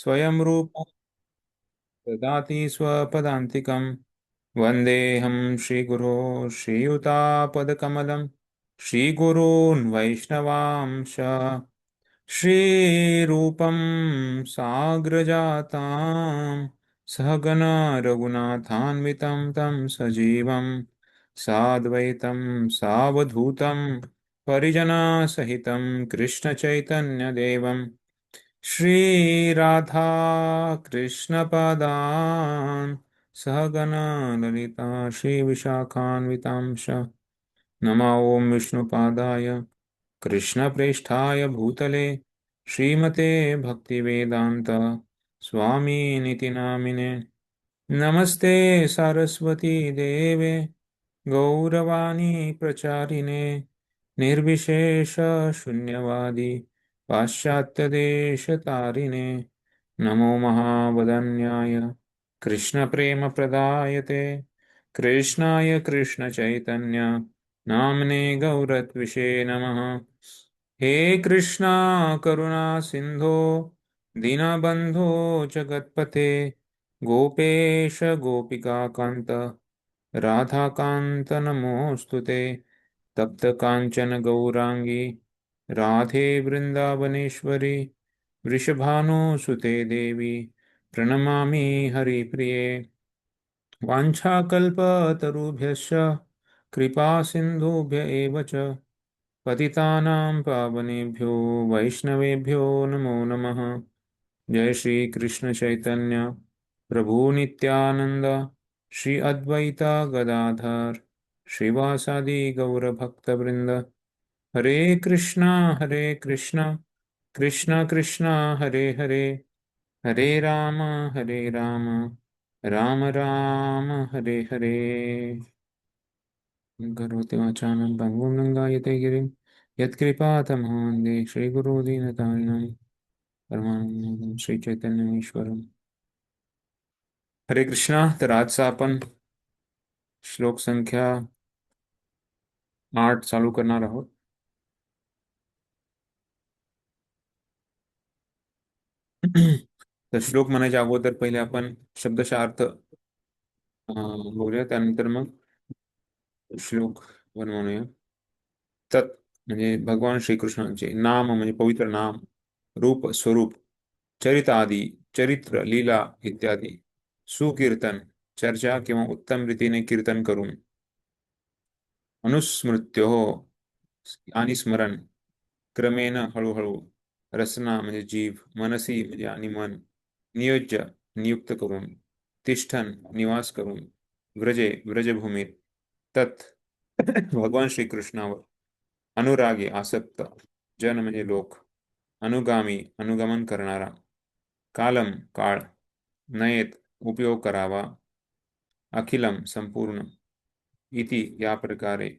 स्वयं रूप ददाति स्वपदान्तिकं। वन्देऽहं श्रीगुरो श्रीयुतापदकमलं श्रीगुरून् वैष्णवांश श्रीरूपं साग्रजातां सहगण रघुनाथान्वितं तं सजीवं साद्वैतं सावधूतं परिजनसहितं कृष्णचैतन्यदेवं श्रीराधा कृष्णपदान् सहगणा ललिता श्रीविशाखान्वितांश नमो ॐ विष्णुपादाय कृष्णप्रेष्ठाय भूतले श्रीमते भक्तिवेदान्त स्वामिनिति नामिने नमस्ते सरस्वती देवे गौरवाणी प्रचारिणे निर्विशेष शून्यवादी पाश्चात्यदेशतारिणे नमो महावदन्याय कृष्णप्रेमप्रदायते कृष्णाय कृष्णचैतन्य नाम्ने गौरत्विषे नमः। हे कृष्णा करुणा सिन्धो दीनबन्धो जगत्पते गोपेश गोपिकान्त राधाकान्त नमोऽस्तु ते। तप्तकाञ्चन गौराङ्गी राधे वृन्दावनेश्वरी वृषभानुसुते देवी प्रणमामि हरिप्रिये। वाञ्छाकल्पतरुभ्यश्च कृपासिन्धुभ्य एव च पतितानां पावनेभ्यो वैष्णवेभ्यो नमो नमः। जय श्री कृष्ण चैतन्य प्रभु नित्यानंद श्री अद्वैता गदाधर श्रीवासादि गौरभक्तवृंद। हरे कृष्णा कृष्णा कृष्णा हरे हरे हरे राम राम राम हरे हरे। करोति वाचालं पङ्गुं लङ्घयते गिरिं यत्कृपातमहान्ते श्रीगुरुदीनतारिणं परमानंद श्री चैतन्येश्वरम। हरे कृष्णा। तर आजचा आपण श्लोक संख्या 8 चालू करणार आहोत. तर श्लोक म्हणायच्या अगोदर पहिले आपण शब्दशः अर्थ बोलूया, त्यानंतर मग श्लोक बनवूया. तत् म्हणजे भगवान श्रीकृष्णांचे नाम म्हणजे पवित्र नाम, रूप स्वरूप, चरित आदी चरित्र लीला इत्यादी, सुकीर्तन चर्चा किंवा उत्तम रीतीने कीर्तन करून, अनुस्मृत्यो आणि स्मरण, क्रमेण हळूहळू, रसना म्हणजे जीव, मनसी म्हणजे आणि मन, नियोज्य नियुक्त करून, तिष्ठन निवास करून, व्रजे व्रजभूमीत, तत् भगवान श्रीकृष्णावर, अनुरागी आसक्त, जन म्हणजे लोक, अनुगामी अनुगमन करणारा, कालम काळ, नयेत उपयोग करावा, अखिलम संपूर्ण, इति या प्रकारे,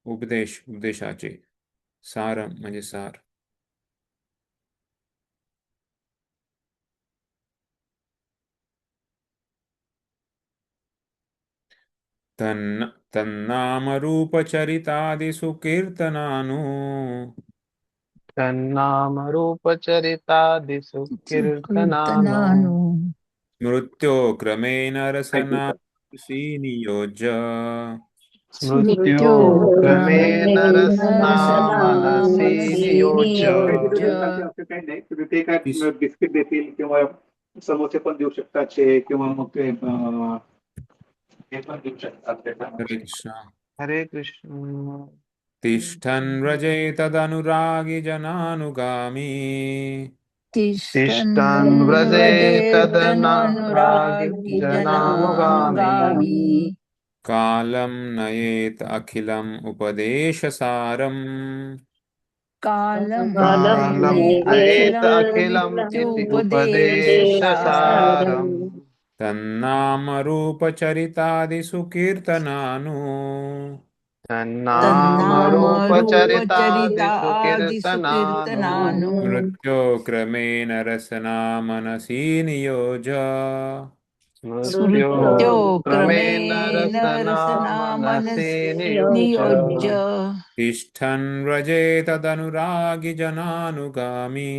उपदेश उपदेशाचे, सार म्हणजे सार. तन्नामरूपचरितादिषु कीर्तनानु तन्नामरूपचरितादिषु कीर्तनानो कीर्तनानु मृत्यो क्रमेण रसना नियोज्य स्मृत्यो स्मृत्यो क्रमेण रसना रसना मनसि मनसि नियोज्य नियोज्य. असं काही नाही, तुम्ही ते काय बिस्किट देतील किंवा समोसे पण देऊ शकतात ते, किंवा मग ते हे पण देऊ शकतात हरे त्याच्यामध्ये. कृष्ण. हरे कृष्ण. तिष्ठन् व्रजेतदनुरागी जनानुगामी तिष्ठन् तिष्ठन् व्रजे तदनुरागी व्रजेतनुरागी जनानुगामी जनानुगामी. कालं नयेत अखिलम् उपदेशसारम् कालं कालं नयेत अखिलम् इति उपदेशसारम्. उपदेशसारम् तन्नामरूपचरितादिषु कीर्तनानु तन्नामरूपचरितादिषु तन्नामरूपचरितादिषु कीर्तनानो कीर्तनानु मृत्यो क्रमेण रसना मनसि नियोज्य मृत्यो स्मृत्यो क्रमेण क्रमेण रसना रसना मनसि मनसि नियोज्य नियोज्य. तिष्ठन् व्रजेतदनुरागी जनानुगामी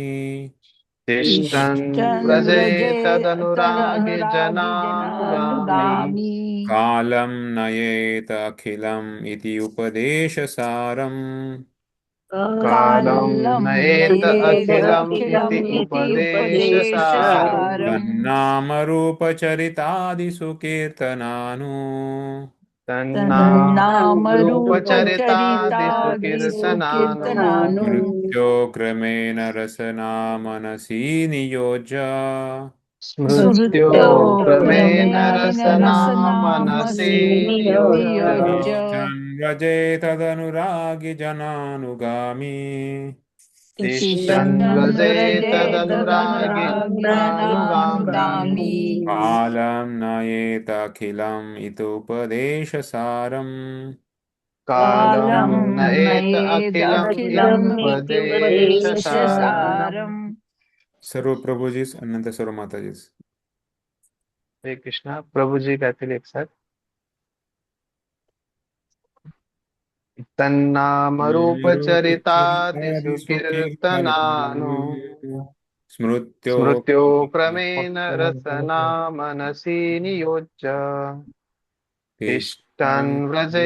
तिष्ठन् तिष्ठन् व्रजेत तदनुरागे व्रजेतदनुरागी जनानुगामी जनानुगामी कालं नयेत अखिलम् इति उपदेशसारम् कालं कालं नयेत अखिलम् इति नयेदखिलम् इति उपदेशसारम् उपदेशसारम् तन्नामरूपचरितादिषु कीर्तनानु तन्नामरूपचरितादिषु तन्नामरूपचरितादिषु कीर्तनानु कीर्तनानु मृत्यो क्रमेण रसना मनसि नियोज्य स्मृत्यो स्मृत्यो क्रमेण क्रमेण रसना मनसि रसनामसि नियोज्य नियोज्य तिष्ठन् व्रजेतदनुरागि जनानुगामी तिष्ठन् तिष्ठन् व्रजेतदनुरागे व्रजेतदनुरागी जनानुगामी जनानुगामी कालं नयेतखिलम् इतोपदेशसारम् कालं कालं नयेत अखिलम् नयेदखिलम् इत्युपदेशसारम् इत्युपदेशसारम् सर्व प्रभुजीस अनंत सर्व माताजीस हरे कृष्णा प्रभु जी कहते हैं एक साथ तन्नामरूपचरितादिषु रूपचरितादिषु कीर्तनानु कीर्तनानु स्मृत्यो स्मृत्यो क्रमेण रसना मनसि नियोज्य तिष्ठन् व्रजे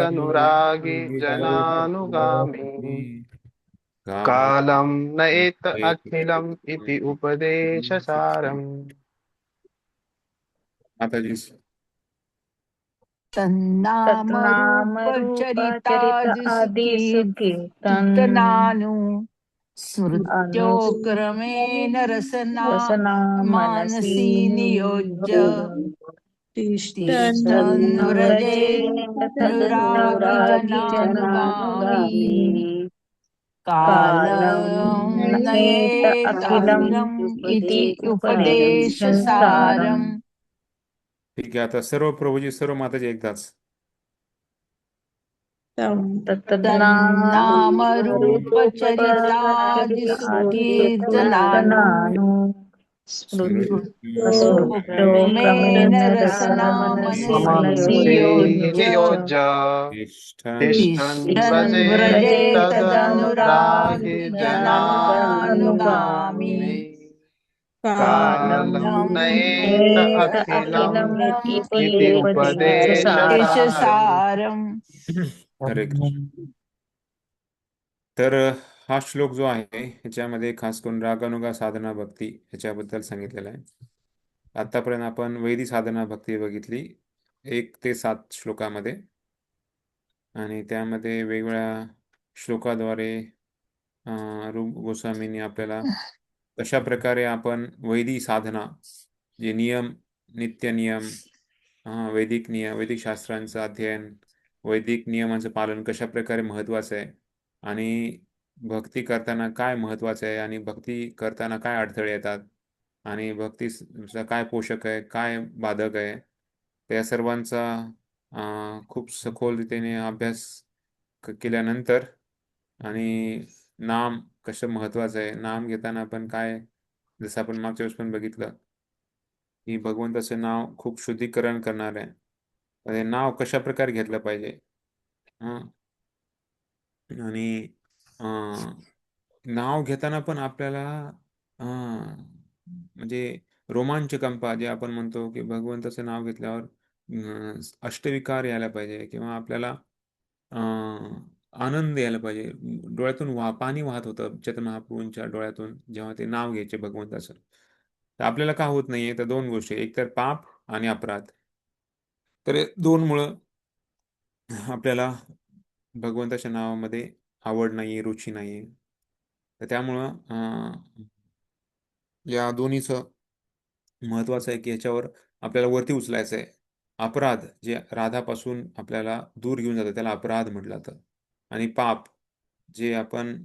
तदनुरागी जनानुगामी कालं नयेत अखिलम् इति उपदेशसारम् माताजीस तन्नामरूपचरितादिषु कीर्तनानु स्मृत्यो क्रमेण रसना मानसी नियोज्य तिष्ठन् व्रजेदनुरागी जनानुगामी कालं नयेदखिलम् इति उपदेशसारम् ठीक आहे आता सर्व प्रभुजी सर्व माताजी एकदाच तन्नामरूपचरितादिषु कीर्तनानु स्मृत्यो स्मृत्यो क्रमेण रसना मनसि मनसि नियोज्य नियोज्य तिष्ठन् तिष्ठन् तिष्ठन् व्रजे व्रजे तदनुरागे तदनुरागी जनानुगामी जनानुगामी कालं कालं नयेत अखिलम् नयेदखिलम् इति इति उपदेशसारम् उपदेशसारम् हरे कृष्ण तर हा श्लोक जो आहे ह्याच्यामध्ये खास करून रागानुगा साधना भक्ती ह्याच्याबद्दल सांगितलेला आहे आतापर्यंत आपण वैदिक साधना भक्ती बघितली 1 ते 7 श्लोकामध्ये आणि त्यामध्ये वेगवेगळ्या श्लोकाद्वारे रूप गोस्वामींनी आपल्याला कशा प्रकारे आपण वैदिक साधना जे नियम नित्य नियम वैदिक नियम वैदिक शास्त्रांचं अध्ययन वैदिक नियमांचं पालन कशा प्रकारे महत्त्वाचं आहे आणि भक्ती करताना काय महत्त्वाचं आहे आणि भक्ती करताना काय अडथळे येतात आणि भक्तीचा काय पोषक आहे काय बाधक आहे त्या सर्वांचा खूप सखोल रीतीने अभ्यास केल्यानंतर आणि नाम कसं महत्त्वाचं आहे नाम घेताना आपण काय जसं आपण मागच्या वेळेस पण बघितलं की भगवंताचं नाव खूप शुद्धीकरण करणार आहे तर हे नाव कशा प्रकारे घेतलं पाहिजे हां आणि नाव घेताना पण आपल्याला म्हणजे रोमांच कंपा जे आपण म्हणतो की भगवंताचं नाव घेतल्यावर अष्टविकार यायला पाहिजे किंवा आपल्याला आनंद यायला पाहिजे डोळ्यातून पाणी वाहत होतं चेतन महाप्रभूंच्या डोळ्यातून जेव्हा ते नाव घ्यायचे भगवंताचं तर आपल्याला का होत नाहीये तर 2 गोष्टी एक तर पाप आणि अपराध तर 2 मुळे आपल्याला भगवंताच्या नावामध्ये आवड नाही रुची नाही तर त्यामुळं या दोन्हीचं महत्त्वाचं आहे की ह्याच्यावर आपल्याला वरती उचलायचं आहे अपराध जे राधापासून आपल्याला दूर घेऊन जातं त्याला अपराध म्हटलं जातं आणि पाप जे आपण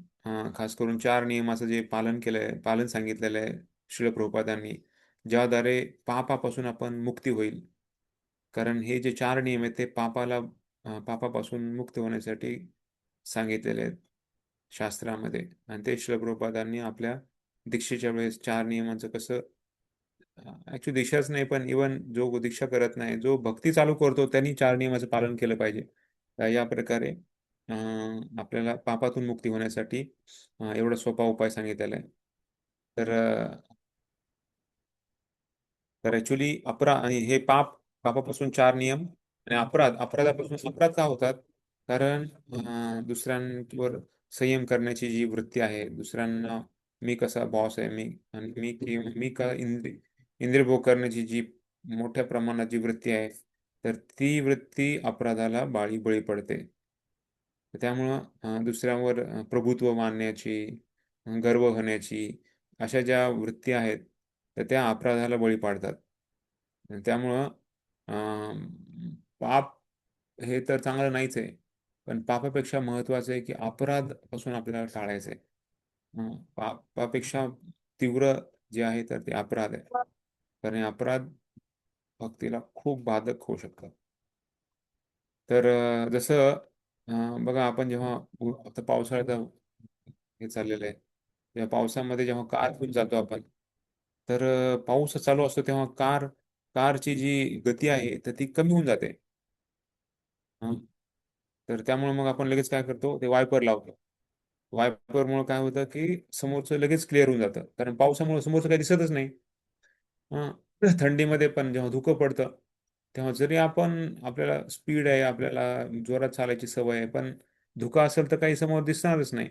खास करून 4 नियमाचं जे पालन केलं आहे पालन सांगितलेलं आहे श्रील प्रभुपादांनी ज्याद्वारे पापापासून आपण मुक्ती होईल कारण हे जे 4 नियम आहेत ते पापापासून मुक्त होण्यासाठी सांगितलेले आहेत शास्त्रामध्ये आणि ते श्रील प्रभुपादांनी आपल्या दीक्षेच्या वेळेस 4 नियमांचं कसं ऍक्च्युली दीक्षाच नाही पण इवन जो दीक्षा करत नाही जो भक्ती चालू करतो त्यांनी 4 नियमाचं पालन केलं पाहिजे तर या प्रकारे आपल्याला पापातून मुक्ती होण्यासाठी एवढा सोपा उपाय सांगितलेला आहे तर तर ऍक्च्युली आणि हे पापापासून चार नियम, आणि अपराधापासून अपराध का होतात? कारण दुसऱ्यांवर संयम करण्याची जी वृत्ती आहे, दुसऱ्यांना मी कसा बॉस आहे, मी का इंद्रियभोग करण्याची जी मोठ्या प्रमाणात जी वृत्ती आहे, तर ती वृत्ती अपराधाला बळी पडते. तर त्यामुळं दुसऱ्यांवर प्रभुत्व मानण्याची, गर्व होण्याची, अशा ज्या वृत्ती आहेत, तर त्या अपराधाला बळी पाडतात. आणि त्यामुळं अं, पाप हे तर चांगलं नाहीच आहे, पण पापापेक्षा महत्वाचं आहे की अपराध आपल्याला टाळायचं आहे. पापापेक्षा तीव्र जे आहे तर ते अपराध आहे, कारण हे अपराध भक्तीला खूप बाधक होऊ शकतात. तर जसं बघा, आपण जेव्हा आता पावसाळ्याचा हे चाललेलं आहे, तेव्हा पावसामध्ये जेव्हा कार घेऊन जातो आपण, तर पाऊस चालू असतो तेव्हा कारची जी गती आहे तर ती कमी होऊन जाते. हं. तर त्यामुळे मग आपण लगेच काय करतो, ते वायपर लावतो. वायपरमुळे काय होतं की समोरचं लगेच क्लिअर होऊन जातं, कारण पावसामुळे समोरचं काही दिसतच नाही. हं. थंडीमध्ये पण जेव्हा धुकं पडतं, तेव्हा जरी आपल्याला स्पीड आहे, आपल्याला जोरात चालायची सवय आहे, पण धुकं असेल तर काही समोर दिसणारच नाही.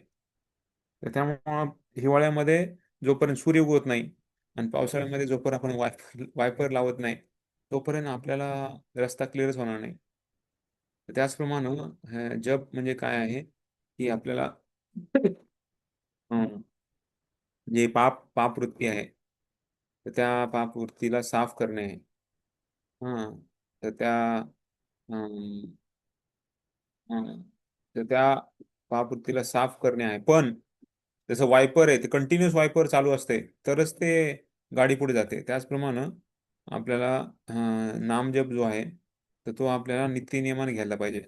तर त्यामुळं हिवाळ्यामध्ये जोपर्यंत सूर्य उगवत नाही, आणि पावसाळ्यामध्ये जोपर्यंत आपण वायपर लावत नाही, तोपर्यंत आपल्याला रस्ता क्लिअरच होणार नाही. तर त्याचप्रमाणे जप म्हणजे काय आहे की आपल्याला हं, जे पापवृत्ती आहे, तर त्या पापवृत्तीला साफ करणे आहे. हं, तर अं, हं, तर त्या पापवृत्तीला साफ करणे आहे. पण जसं वायपर आहे, ते कंटिन्युअस वायपर चालू असते, तरच ते गाडी पुढे जाते. त्याचप्रमाणे आपल्याला नामजप जो आहे, तर तो आपल्याला नित्यनियमाने घ्यायला पाहिजे.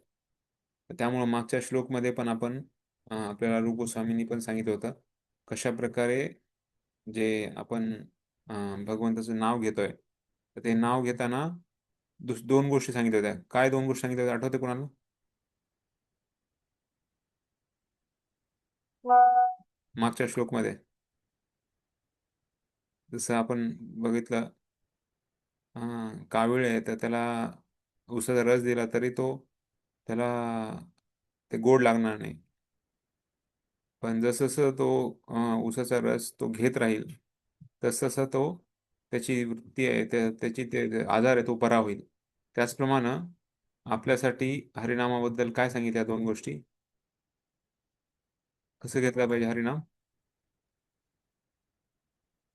तर त्यामुळं मागच्या श्लोकमध्ये पण आपल्याला रूप गोस्वामींनी पण सांगितलं होतं, कशा प्रकारे जे आपण भगवंताचं नाव घेतोय, तर ते नाव घेताना दोन गोष्टी सांगितल्या होत्या. काय दोन गोष्टी सांगितल्या होत्या, आठवते कोणाला? मागच्या श्लोकमध्ये जसं आपण बघितलं, कावीळ आहे तर त्याला उसाचा रस दिला तरी त्याला ते गोड लागणार नाही. पण जसं तो उसाचा रस तो घेत राहील, तसं तो त्याची वृत्ती आहे, त्याची ते आजार आहे तो बरा होईल. त्याचप्रमाणे आपल्यासाठी हरिनामाबद्दल काय सांगितल्या दोन गोष्टी? कसं घेतलं पाहिजे हरिनाम?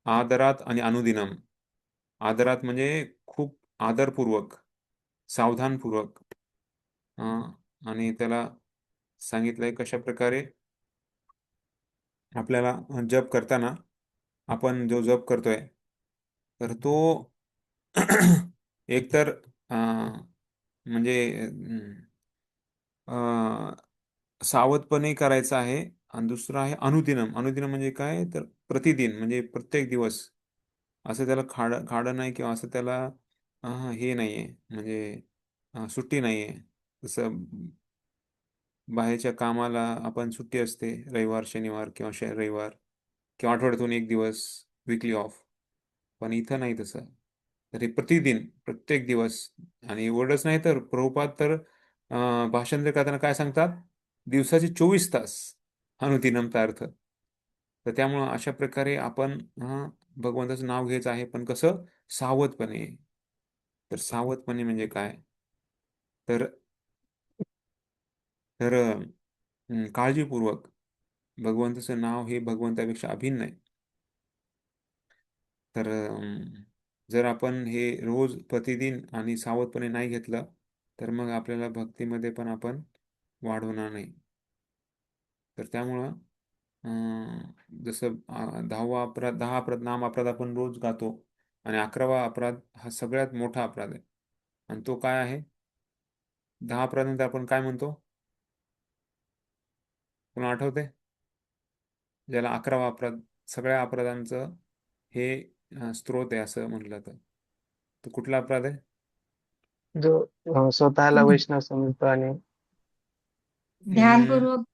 आदरात आणि अनुदिनम. आदरात म्हणजे खूप आदरपूर्वक, सावधानपूर्वक. आणि त्याला सांगितलंय कशा प्रकारे आपल्याला जप करताना, आपण जो जप करतोय, तर तो एकतर म्हणजे सावधपणे करायचा आहे, आणि दुसरं आहे अनुदिनम. अनुदिनम म्हणजे काय, तर प्रतिदिन म्हणजे प्रत्येक दिवस. असं त्याला खाडं नाही, किंवा असं त्याला हे नाहीये, म्हणजे सुट्टी नाहीये. जसं बाहेरच्या कामाला आपण सुट्टी असते, रविवार शनिवार किंवा रविवार, किंवा आठवड्यातून एक दिवस विकली ऑफ. पण इथं नाही तसं. तर हे प्रतिदिन प्रत्येक दिवस. आणि एवढंच नाही, तर प्रभुपाद तर भाषांतर करताना काय सांगतात, दिवसाचे 24 तास अनुदिनमचा अर्थ. तर त्यामुळं अशा प्रकारे आपण भगवंताचं नाव घ्यायचं आहे, पण कसं, सावधपणे. तर सावधपणे म्हणजे काय, तर तर काळजीपूर्वक. भगवंताचं नाव हे भगवंतापेक्षा अभिन्न आहे. तर जर आपण हे रोज प्रतिदिन आणि सावधपणे नाही घेतलं, तर मग आपल्याला भक्तीमध्ये पण आपण वाढ होणार नाही. तर त्यामुळं जसं 10 नाम अपराध आपण रोज गातो, आणि 11वा अपराध हा सगळ्यात मोठा अपराध आहे. आणि तो काय आहे? 10 अपराधानंतर आपण काय म्हणतो, कोण आठवते? ज्याला 11वा अपराध, सगळ्या अपराधांचं हे स्त्रोत आहे असं म्हटलं जातं. तो कुठला अपराध आहे? जो स्वतःला वैष्णव समजतो आणि हम्म, ध्यानपूर्वक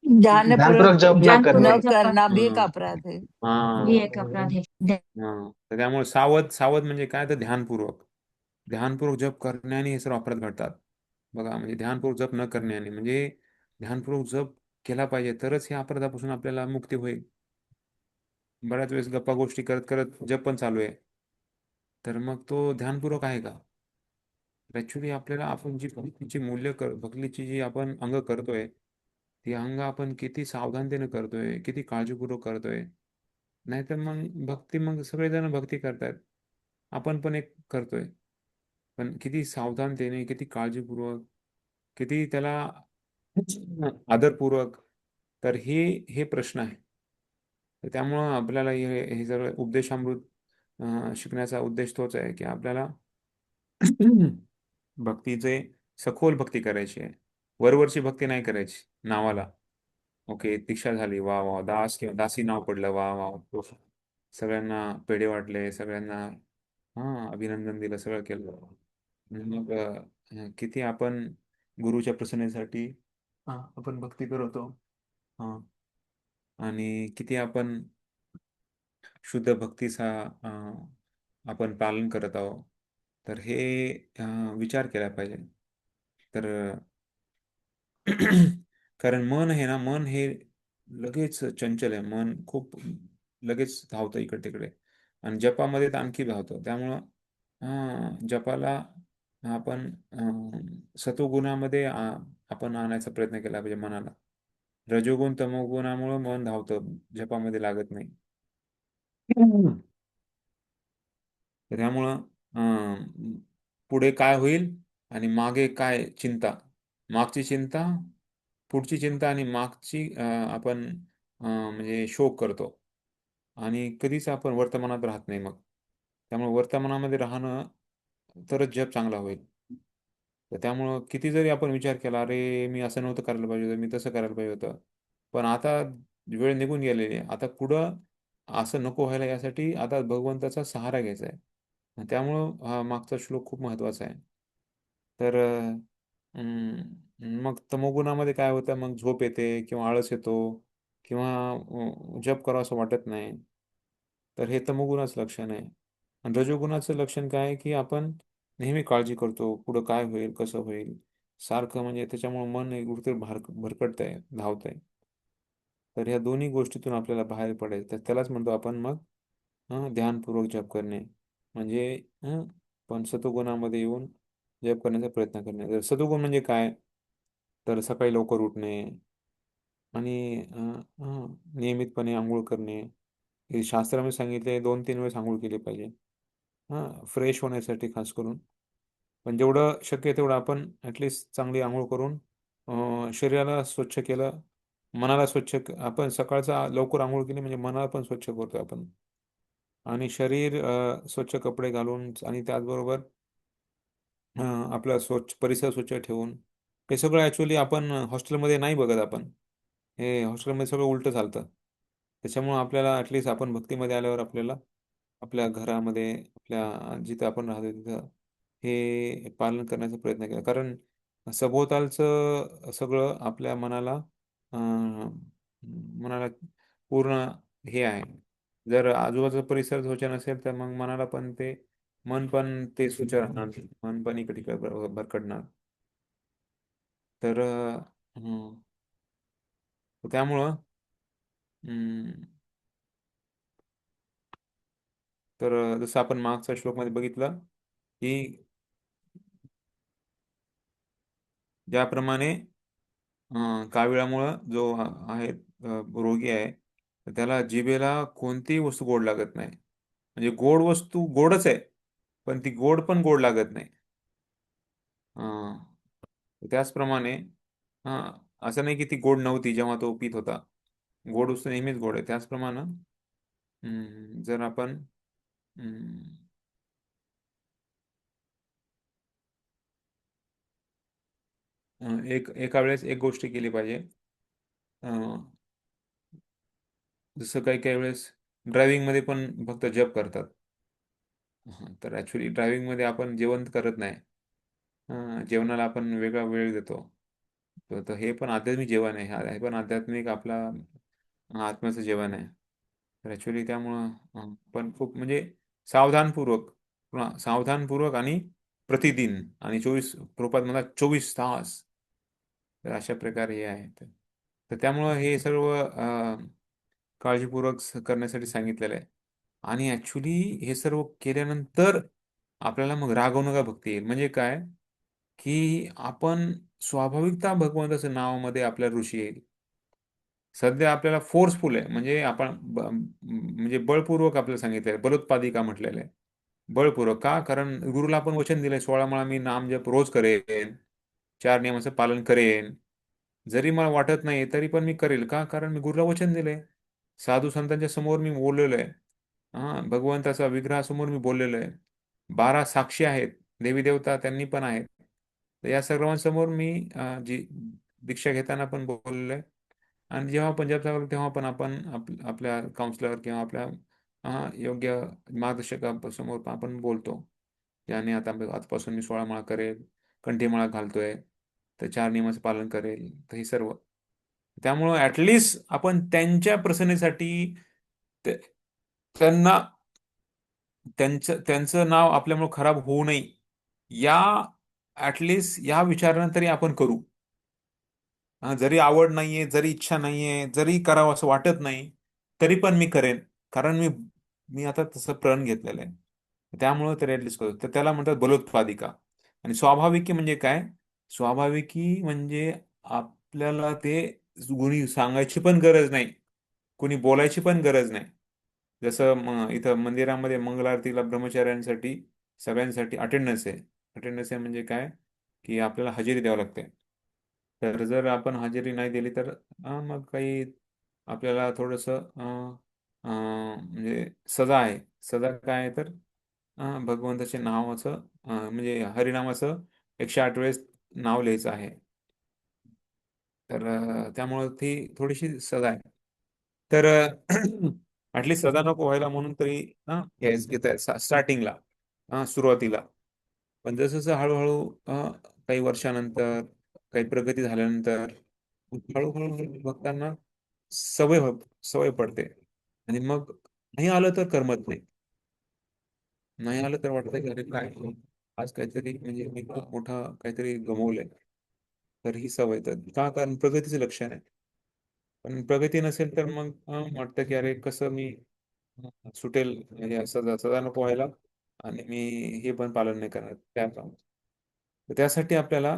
ध्यानपूर्वक ध्यानपूर्वक जप न जप करणे न करना भी एक हं, अपराध है. हां. तर त्यामुळे सावध सावध म्हणजे काय तर ध्यानपूर्वक ध्यानपूर्वक जप करण्याने हे सर्व अपराध घडतात. बघा म्हणजे ध्यानपूर्वक जप न करण्याने म्हणजे ध्यानपूर्वक जप केला पाहिजे तरच या अपराधापासून आपल्याला मुक्ती होईल. बऱ्याच वेळेस गप्पा गोष्टी करत करत जप पण चालू आहे. तर मग तो ध्यानपूर्वक आहे का? ॲक्च्युअली आपल्याला आपण जी भक्तीची भक्तीची जी आपण अंग करतोय, ती अंग आपण किती सावधानतेने करतोय, किती काळजीपूर्वक करतोय. नाहीतर मग सगळेजण भक्ती करतायत. आपण पण एक करतोय. पण किती सावधानतेने, किती काळजीपूर्वक, किती त्याला आदरपूर्वक, तर हे प्रश्न आहे. तर त्यामुळं आपल्याला हे सगळं उपदेशामृत शिकण्याचा उद्देश तोच आहे, की आपल्याला भक्तीचे सखोल भक्ती करायची आहे. वरवरची भक्ती नाही करायची नावाला. ओके, दीक्षा झाली, वाह! वाह! दास किंवा दासी नाव पडलं, वाह! वाह! सगळ्यांना पेढे वाटले, सगळ्यांना अभिनंदन दिलं, सगळं केलं. आणि मग किती आपण गुरुच्या प्रसन्नतेसाठी आपण भक्ती करतो. हां. आणि किती आपण शुद्ध भक्तीचा अ, आपण पालन करत आहोत. तर हे अ, विचार केला पाहिजे. तर कारण मन हे लगेच चंचल आहे. मन खूप लगेच धावतं इकडे-तिकडे आणि जपामध्ये तर आणखी धावतं. त्यामुळं जपाला आपण सत्वगुणामध्ये आपण आणायचा प्रयत्न केला पाहिजे मनाला. रजोगुण, तमोगुणामुळं मन धावतं, जपामध्ये लागत नाही. तर त्यामुळं पुढे काय होईल आणि मागे काय चिंता. मागची चिंता, पुढची चिंता आणि मागची आपण म्हणजे शोक करतो आणि कधीच आपण वर्तमानात राहत नाही मग. त्यामुळे वर्तमानामध्ये राहणं तरच जग चांगला होईल. तर त्यामुळं किती जरी आपण विचार केला, "अरे, मी असं नव्हतं करायला पाहिजे होतं, मी तसं करायला पाहिजे होतं." पण आता वेळ निघून गेलेली आहे. आता पुढं असं नको व्हायला यासाठी आता भगवंताचा सहारा घ्यायचा आहे. त्यामुळं हा मागचा श्लोक खूप महत्त्वाचा आहे. तर मग तमोगुणामध्ये काय होतं, मग झोप येते किंवा आळस येतो किंवा जप करावसं वाटत नाही. तर हे तमोगुणाचं लक्षण आहे. आणि रजोगुणाचं लक्षण काय आहे, की आपण नेहमी काळजी करतो, पुढं काय होईल, कसं होईल? सारखं म्हणजे त्याच्यामुळं मन एक कुठेतरी भरकटतंय, धावतंय. तर ह्या दोन्ही गोष्टीतून आपल्याला बाहेर पडायचं. तर त्यालाच म्हणतो आपण मग ध्यानपूर्वक जप करणे. म्हणजे पण सत्वगुणामध्ये येऊन जप करण्याचा प्रयत्न करणे. तर सत्वगुण म्हणजे काय? तर सकाळी लवकर उठणे आणि नियमितपणे अंघोळ करणे. हे शास्त्रामध्ये सांगितले 2-3 वेळेस अंघोळ केली पाहिजे. फ्रेश होण्यासाठी खास करून. पण जेवढं शक्य आहे तेवढं आपण ॲटलीस्ट चांगली अंघोळ करून शरीराला स्वच्छ केलं, मनाला आपण सकाळचा लवकर अंघोळ केली म्हणजे मनाला पण स्वच्छ करतो आपण. आणि शरीर स्वच्छ कपडे घालून आणि त्याचबरोबर आपला परिसर स्वच्छ ठेवून हे सगळं ॲक्चुअली आपण हॉस्टेलमध्ये नाही बघत आपण. हे हॉस्टेलमध्ये सगळं उलटं चालतं. त्याच्यामुळं आपल्याला ॲटलीस्ट आपण भक्तीमध्ये आल्यावर आपल्याला आपल्या घरामध्ये, आपल्या जिथं आपण राहतो तिथं हे पालन करण्याचा प्रयत्न केला. कारण सभोवतालचं सगळं आपल्या मनाला पूर्ण हे आहे. जर आजूबाजूचा परिसर स्वच्छ नसेल, तर मग मन पण ते स्वच्छ राहणार नाही. मन पण इकडे-तिकडे भरकटणार. तर त्यामुळं अं, तर जसं आपण मागच्या श्लोकमध्ये बघितलं, की ज्याप्रमाणे काविळामुळं जो आहे रोगी आहे, तर त्याला जिभेला कोणतीही वस्तू गोड लागत नाही. म्हणजे गोड वस्तू गोडच आहे, पण ती पण गोड लागत नाही. अ, त्याचप्रमाणे हां, असं नाही की ती गोड नव्हती जेव्हा तो पीत होता. गोड वस्तू नेहमीच गोड आहे. त्याचप्रमाणे जर आपण अं, एका वेळेस एक गोष्ट केली पाहिजे. अ, जसं काही-काही वेळेस ड्रायव्हिंगमध्ये पण फक्त जप करतात. तर ॲक्चुअली ड्रायव्हिंगमध्ये आपण जेवण करत नाही. जेवणाला आपण वेगळा वेळ देतो. तर हे पण आध्यात्मिक जेवण आहे, हे पण आध्यात्मिक आपला आत्म्याचं जेवण आहे. तर ॲक्च्युली त्यामुळं पण खूप म्हणजे सावधानपूर्वक, पुन्हा सावधानपूर्वक आणि प्रतिदिन आणि 24 प्रपात मला 24 तास, तर अशा प्रकारे हे आहे. तर त्यामुळं हे सर्व काळजीपूर्वक करण्यासाठी सांगितलेलं आहे. आणि ॲक्च्युली हे सर्व केल्यानंतर आपल्याला मग रागवणुका भक्ती येईल. म्हणजे काय, की आपण स्वाभाविकता भगवंताचं नावामध्ये आपल्या ऋषी येईल. सध्या आपल्याला फोर्सफुल आहे, म्हणजे आपण म्हणजे बळपूर्वक आपल्याला सांगितलेलं आहे, बलोत्पादिका म्हटलेलं आहे. बळपूर्वक का? कारण गुरुला आपण वचन दिलंय, 16 माळा मी नामजप रोज करेन, 4 नियमाचं पालन करेन. जरी मला वाटत नाही तरी पण मी करेल. का? कारण मी गुरुला वचन दिलंय. साधू संतांच्या समोर मी बोललेलो आहे. भगवंताचा विग्रहासमोर मी बोललेलो आहे. 12 साक्षी आहेत, देवी देवता त्यांनी पण आहेत. तर या सर्वांसमोर मी जी दीक्षा घेताना पण बोललेलो आहे. आणि जेव्हा आपण जप करतो तेव्हा पण आपण आपल्या काउन्सिलर किंवा आपल्या योग्य मार्गदर्शकासमोर पण आपण बोलतो. याने आजपासून मी 16 माळा करेल, कंठीमाळा घालतोय, तर 4 नियमाचं पालन करेल, तर हे सर्व. त्यामुळं ॲटलिस्ट आपण त्यांच्या प्रसन्नतेसाठी ते- त्यांना त्यांचं त्यांचं नाव आपल्यामुळे खराब होऊ नये, या ॲटलिस्ट या विचारानं तरी आपण करू. जरी आवड नाहीये, जरी इच्छा नाहीये, जरी करावं असं वाटत नाही, तरी पण मी करेन. कारण मी मी आता तसं प्रण घेतलेलं आहे. त्यामुळं तरी ऍटलिस्ट करतो. तर त्याला म्हणतात बलोत्पादिका. आणि स्वाभाविकी म्हणजे काय? स्वाभाविकी म्हणजे आपल्याला ते कोणी सांगायची पण गरज नाही, कोणी बोलायची पण गरज नाही. जसं इथं मंदिरामध्ये मंगल आरतीला ब्रह्मचार्यांसाठी सगळ्यांसाठी अटेंडन्स आहे. अटेंडन्स आहे म्हणजे काय, की आपल्याला हजेरी द्यावी लागते. तर जर आपण हजेरी नाही दिली तर मग काही आपल्याला थोडंसं म्हणजे सजा आहे. सजा काय आहे तर भगवंताच्या नावाचं म्हणजे हरिनामाचं 108 वेळेस नाव लिहायचं आहे. तर त्यामुळं ती थोडीशी सजा आहे. तर ॲटलिस्ट सजा नको व्हायला म्हणून तरी घेत आहे स्टार्टिंगला, सुरुवातीला. पण जसं जसं हळूहळू काही वर्षानंतर, काही प्रगती झाल्यानंतर हळूहळू भक्तांना सवय सवय पडते. आणि मग नाही आलं तर करमत नाही. नाही आलं तर वाटतं की अरे काय, आज काहीतरी म्हणजे मी खूप मोठा काहीतरी गमावलंय. तर ही सवय, तर का? कारण प्रगतीचं लक्षण आहे. पण प्रगती नसेल तर मग वाटतं की अरे कसं मी सुटेल, म्हणजे सजा सजा नको व्हायला आणि मी हे पण पालन नाही करणार त्या काम. तर त्यासाठी आपल्याला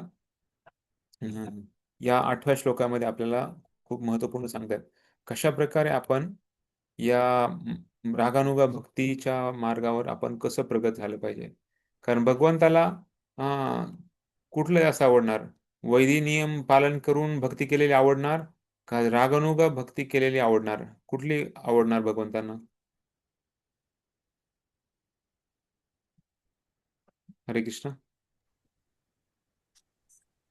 हम्म, या 8व्या श्लोकामध्ये आपल्याला खूप महत्त्वपूर्ण सांगतात कशा प्रकारे आपण या रागानुगा भक्तीच्या मार्गावर आपण कसं प्रगत झालं पाहिजे. कारण भगवंताला अं, कुठलं जास्त आवडणार? वैदिक नियम पालन करून भक्ती केलेली आवडणार, का रागानुगा भक्ती केलेली आवडणार? कुठली आवडणार भगवंतांना? हरे कृष्ण.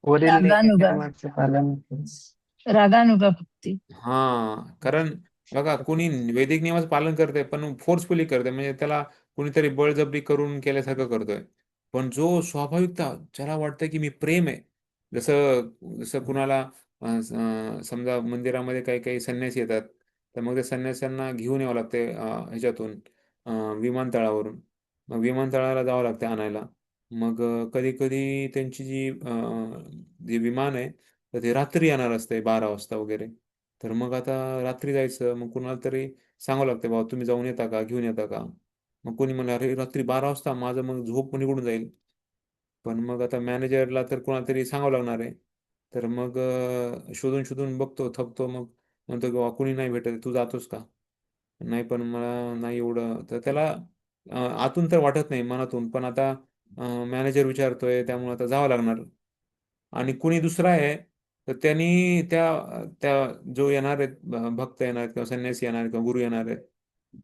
वरील रागानुगा नियमाचे पालन करून. रागानुगा भक्ती. कारण बघा, कोणी वैदिक नियमाचं पालन करते पण फोर्सफुली करते, म्हणजे त्याला कुणीतरी बळजबरी करून केल्यासारखं करतोय. पण जो स्वाभाविकता ज्याला वाटतं की मी प्रेम आहे, जसं जसं कुणाला समजा मंदिरामध्ये काही काही संन्यासी येतात, तर मग त्या संन्याशांना घेऊन यावं लागते ह्याच्यातून विमानतळावरून. मग विमानतळाला जावं लागते आणायला. मग कधी कधी त्यांची जी विमान आहे, तर ते रात्री येणार असते 12 वाजता वगैरे. तर मग आता रात्री जायचं, मग कुणाला तरी सांगावं लागतं, बाबा तुम्ही जाऊन येता का, घेऊन येता का? मग कोणी म्हणलं अरे रात्री 12 वाजता माझं मग झोप निघून जाईल. पण मग आता मॅनेजरला तर कोणाला तरी सांगावं लागणार आहे. तर मग शोधून शोधून बघतो, थकतो, मग म्हणतो की बाबा कुणी नाही भेटत, तू जातोस का? नाही पण मला नाही एवढं, तर त्याला आतून तर वाटत नाही, मनातून पण आता मॅनेजर विचारतोय त्यामुळे आता जावं लागणार. आणि कुणी दुसरा आहे, तर त्यांनी त्या त्या जो येणार आहेत, भक्त येणार आहेत किंवा संन्यासी येणार आहेत किंवा गुरु येणार आहेत,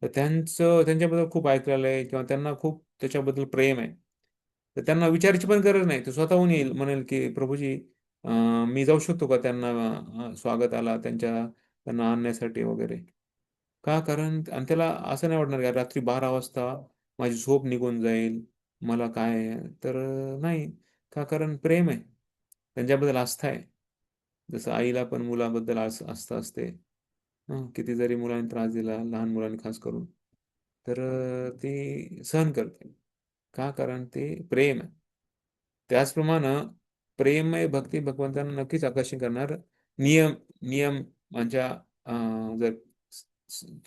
तर त्यांच्याबद्दल खूप ऐकलेलं आहे किंवा त्यांना खूप त्याच्याबद्दल प्रेम आहे. तर त्यांना विचारायची पण गरज नाही, तो स्वतःहून येईल, म्हणेल की प्रभूजी मी जाऊ शकतो का त्यांना स्वागताला त्यांना आणण्यासाठी वगैरे. का? कारण आणि त्याला असं नाही वाटणार का रात्री 12 वाजता माझी झोप निघून जाईल, मला काय आहे? तर नाही. का? कारण प्रेम आहे, त्यांच्याबद्दल आस्था आहे. जसं आईला पण मुलाबद्दल आस्था असते. किती जरी मुलांनी त्रास दिला, लहान मुलांनी खास करून, तर ती सहन करते. का? कारण ते प्रेम आहे. त्याचप्रमाणे प्रेममय भक्ती भगवंतांना नक्कीच आकर्षण करणार. नियम नियमांच्या जर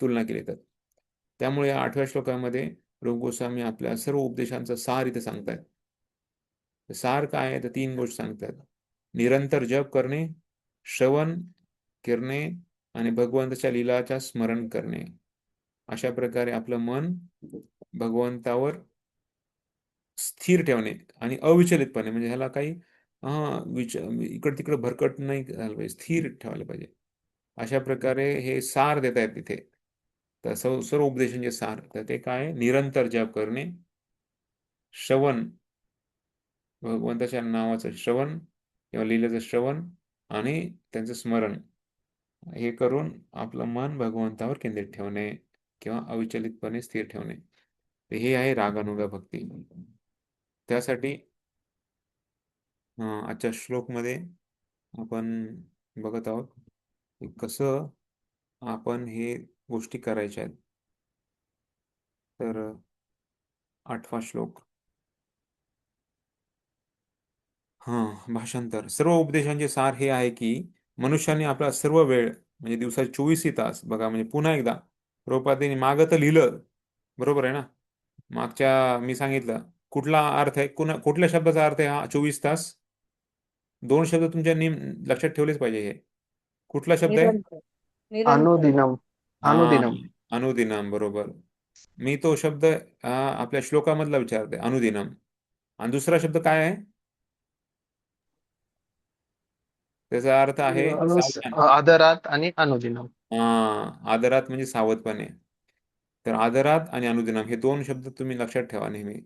तुलना केली तर. त्यामुळे या 8व्या श्लोकामध्ये रूप गोस्वामी आपल्या सर्व उपदेशांचा सार इथे सांगतायत. सार काय आहे? तर 3 गोष्टी सांगतात. निरंतर जप करणे, श्रवण करणे आणि भगवंताच्या लीलाच्या स्मरण करणे. अशा प्रकारे आपलं मन भगवंतावर स्थिर ठेवणे आणि अविचलितपणे, म्हणजे ह्याला काही इकड तिकडे भरकट नाही झालं पाहिजे, स्थिर ठेवायला पाहिजे. अशा प्रकारे हे सार देत आहेत तिथे. तर सर्व उपदेशांचे सार तर ते काय? निरंतर जप करणे, श्रवण, भगवंताच्या नावाचं श्रवण किंवा लीलेचं श्रवण आणि त्यांचं स्मरण, हे करून आपलं मन भगवंतावर केंद्रित ठेवणे किंवा अविचलितपणे स्थिर ठेवणे. तर हे आहे रागानुगा भक्ती. त्यासाठी आजच्या श्लोकमध्ये आपण बघत आहोत की कसं आपण हे गोष्टी करायच्या आहेत. तर 8वा श्लोक. भाषांतर. सर्व उपदेशांचे सार हे आहे की मनुष्याने आपला सर्व वेळ, म्हणजे दिवसाचे 24ही तास, बघा म्हणजे पुन्हा एकदा प्रभुपादांनी मागं तर लिहिलं, बरोबर आहे ना? मागच्या मी सांगितलं कुठला अर्थ आहे, कुठल्या शब्दाचा अर्थ आहे हा 24 तास? 2 शब्द तुमच्या लक्षात ठेवलेच पाहिजे. हे कुठला शब्द आहे? निरंतर निरंतर अनुदिनम. हा, अनुदिनम. अनुदिनम, बरोबर. मी तो शब्द आपल्या श्लोकामधला विचारते, अनुदिनम. आणि दुसरा शब्द काय आहे? त्याचा अर्थ आहे सावधान. आदरात आणि अनुदिनम. आदरात म्हणजे सावधपणे. तर आदरात आणि अनुदिनम हे 2 शब्द तुम्ही लक्षात ठेवा नेहमी.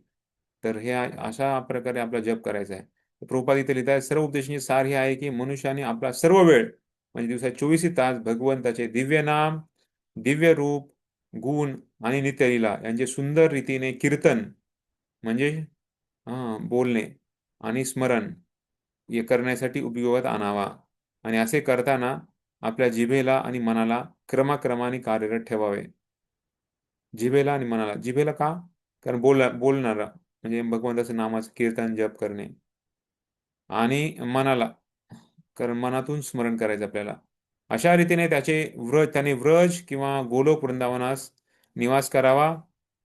तर हे अशा प्रकारे आपला जप करायचा आहे. प्रभुपाद इथे लिहित आहेत, सर्व उपदेशांची सार हे आहे की मनुष्याने आपला सर्व वेळ, म्हणजे दिवसात 24 तास भगवंताचे दिव्य नाम, दिव्य रूप, गुण आणि नित्यलीला यांचे सुंदर रीतीने कीर्तन, म्हणजे बोलणे आणि स्मरण हे करण्यासाठी उपयोगात आणावा. आणि असे करताना आपल्या जिभेला आणि मनाला क्रमाक्रमाने कार्यरत ठेवावे. जिभेला आणि मनाला. जिभेला का? कारण बोलणारा म्हणजे भगवंताचं नामाचं कीर्तन जप करणे. आणि मनाला, कारण मनातून स्मरण करायचं आपल्याला. अशा रीतीने त्याने व्रज किंवा गोलोक वृंदावनास निवास करावा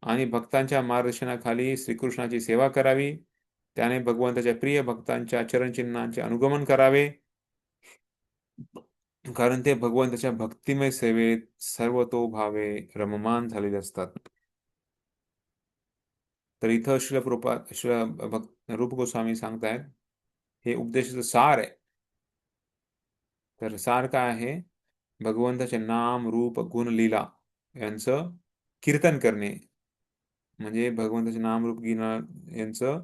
आणि भक्तांच्या मार्गदर्शनाखाली श्रीकृष्णाची सेवा करावी. त्याने भगवंताच्या प्रिय भक्तांच्या चरणचिन्हांचे अनुगमन करावे, कारण ते भगवंताच्या भक्तिमय सेवेत सर्वतोभावे रममान झालेले असतात. तर इथं रूप गोस्वामी सांगतायत हे उपदेशाचं सार आहे. तर सार काय आहे? भगवंताचे नाम, रूप, गुण, लीला यांचं कीर्तन करणे, म्हणजे भगवंताचे नाम, रूप, गुण यांचं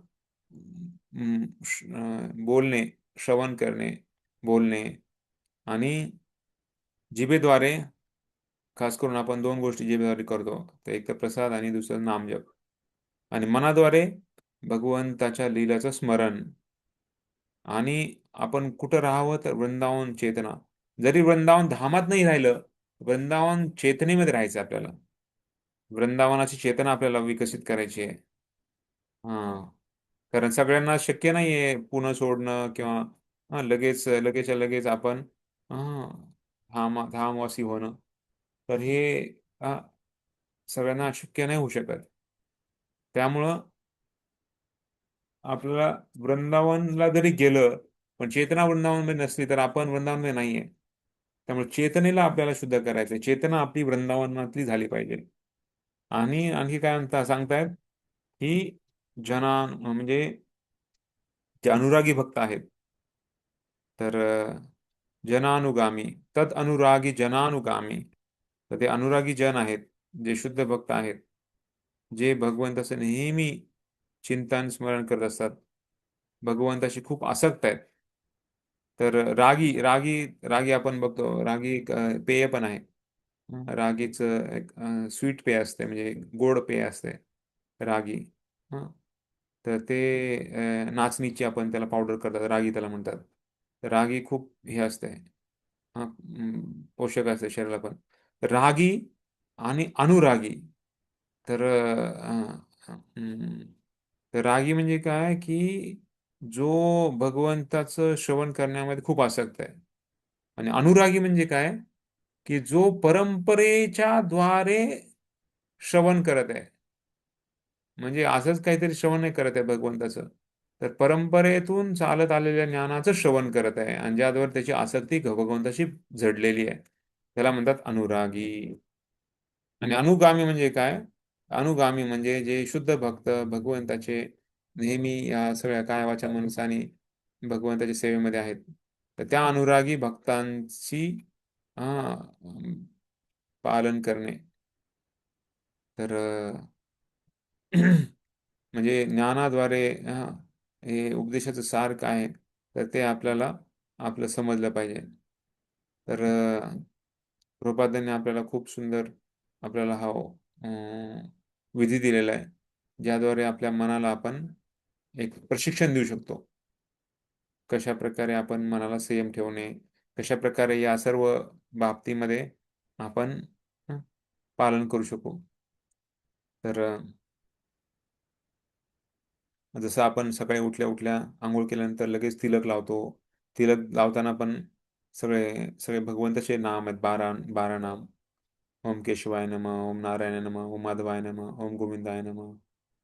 बोलणे, श्रवण करणे, बोलणे. आणि जिभेद्वारे, खास करून आपण 2 गोष्टी जिभेद्वारे करतो, तर एक तर प्रसाद आणि दुसरं नामजप. आणि मनाद्वारे भगवंताच्या लीलाचं स्मरण. आणि आपण कुठं राहावं? तर वृंदावन चेतना. जरी वृंदावन धामात नाही राहिलं, वृंदावन चेतनेमध्ये राहायचं आपल्याला. वृंदावनाची चेतना आपल्याला विकसित करायची आहे. हा, कारण सगळ्यांना शक्य नाहीये पुणे सोडणं किंवा लगेचच्या लगेच आपण धामवासी होणं. तर हे अ, सगळ्यांना शक्य नाही होऊ शकत. त्यामुळं आपल्याला वृंदावनला जरी गेलं, पण चेतना वृंदावनमध्ये नसली तर आपण वृंदावनमध्ये नाहीये. त्यामुळे चेतनेला आपल्याला शुद्ध करायचंय. चेतना आपली वृंदावनातली झाली पाहिजे. आणि आणखी काय सांगतायत की म्हणजे जे अनुरागी भक्त आहेत, तर जनानुगामी, तद अनुरागी जनानुगामी. तर ते अनुरागी जन आहेत, जे शुद्ध भक्त आहेत, जे भगवंताचं नेहमी चिंतन स्मरण करत असतात, भगवंताशी खूप आसक्त आहेत. तर रागी रागी रागी आपण बघतो, रागी एक पेय पण आहे. रागीचं एक स्वीट पेय असते, म्हणजे गोड पेय असते रागी. हं. तर ते नाचणीची आपण त्याला पावडर करतात, रागी त्याला म्हणतात. रागी खूप हे असते, पोषक असते शरीराला पण. रागी आणि अनुरागी. तर तर रागी म्हणजे काय की जो भगवंताचं श्रवण करण्यामध्ये खूप आसक्त आहे. आणि अनुरागी म्हणजे काय की जो परंपरेच्या द्वारे श्रवण करत आहे. म्हणजे असंच काहीतरी श्रवण नाही करत आहे भगवंताचं, तर परंपरेतून चालत आलेल्या ज्ञानाचं श्रवण करत आहे आणि ज्याद्वारे त्याची आसक्ती भगवंताशी जडलेली आहे, त्याला म्हणतात अनुरागी. आणि अनुगामी म्हणजे काय? अनुगामी म्हणजे जे शुद्ध भक्त भगवंताचे नेहमी या सगळ्या काय वाचा मनसाने भगवंताच्या सेवेमध्ये आहेत, तर त्या अनुरागी भक्तांची पालन करणे. तर म्हणजे ज्ञानाद्वारे हे उपदेशाचं सार काय आहे, तर ते आपल्याला आपलं समजलं पाहिजे. तर प्रभुपादांनी आपल्याला खूप सुंदर आपल्याला हा विधी दिलेला आहे, ज्याद्वारे आपल्या मनाला आपण एक प्रशिक्षण देऊ शकतो. कशा प्रकारे आपण मनाला संयम ठेवणे, कशा प्रकारे या सर्व बाबतीमध्ये आपण अ, पालन करू शकू. तर जसं आपण सकाळी उठल्या उठल्या आंघोळ केल्यानंतर लगेच तिलक लावतो. तिलक लावताना पण सगळे सगळे भगवंताचे नाम आहेत, 12 नाम. ओम केशवाय नमः, ओम नारायणाय नमः, ओम माधवाय नमः, ओम गोविंदाय नमः,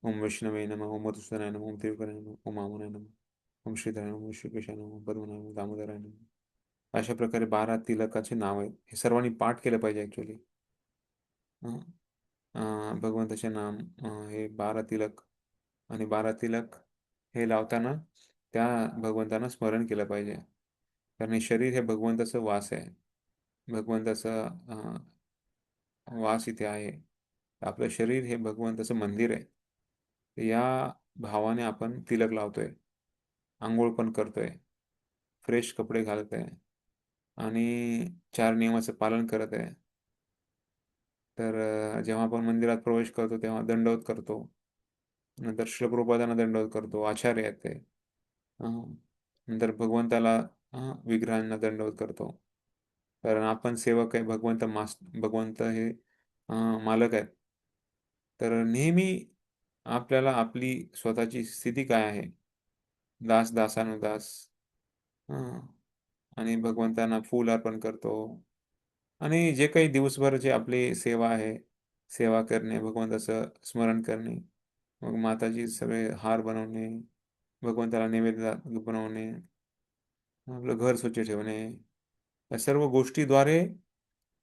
ओम वैष्णवे नमः, ओम मधुसूदनाय नमः, ओम त्रिविक्रमाय नमः, ओम वामनाय नमः, ओम श्रीधराय नमः, ओम श्रीकेशाय नमः, ओम पद्मनाभाय नमः, दामोदराय नमः. अशा प्रकारे 12 तिलकाचे नाव आहेत. हे सर्वांनी पाठ केलं पाहिजे ऍक्च्युली. भगवंताचे नाम, हे 12 तिलक. आणि 12 तिलक हे लावताना त्या भगवंतांना स्मरण केलं पाहिजे. कारण हे शरीर हे भगवंताचं वास आहे. भगवंताचं वास इथे आहे. आपलं शरीर हे भगवंताचं मंदिर आहे. तर या भावाने आपण तिलक लावतोय, आंघोळ पण करतोय, फ्रेश कपडे घालतोय आणि 4 नियमाचं पालन करत आहे. तर जेव्हा आपण मंदिरात प्रवेश करतो तेव्हा दंडवत करतो. नंतर शिलप्रभुपादांना दंडवत करतो, आचार्य आहेत ते. नंतर भगवंताला, विग्रहांना दंडवत करतो. कारण आपण सेवक आहे, भगवंत हे मालक आहेत. तर नेहमी आपल्याला आपली स्वतःची स्थिती काय आहे, दास दासानुदास. हं. आणि भगवंतांना फूल अर्पण करतो. आणि जे काही दिवसभर जे आपली सेवा आहे, सेवा करणे, भगवंताचं स्मरण करणे, मग माताजी सगळे हार बनवणे, भगवंताला नैवेद्य बनवणे, आपलं घर स्वच्छ ठेवणे, या सर्व गोष्टीद्वारे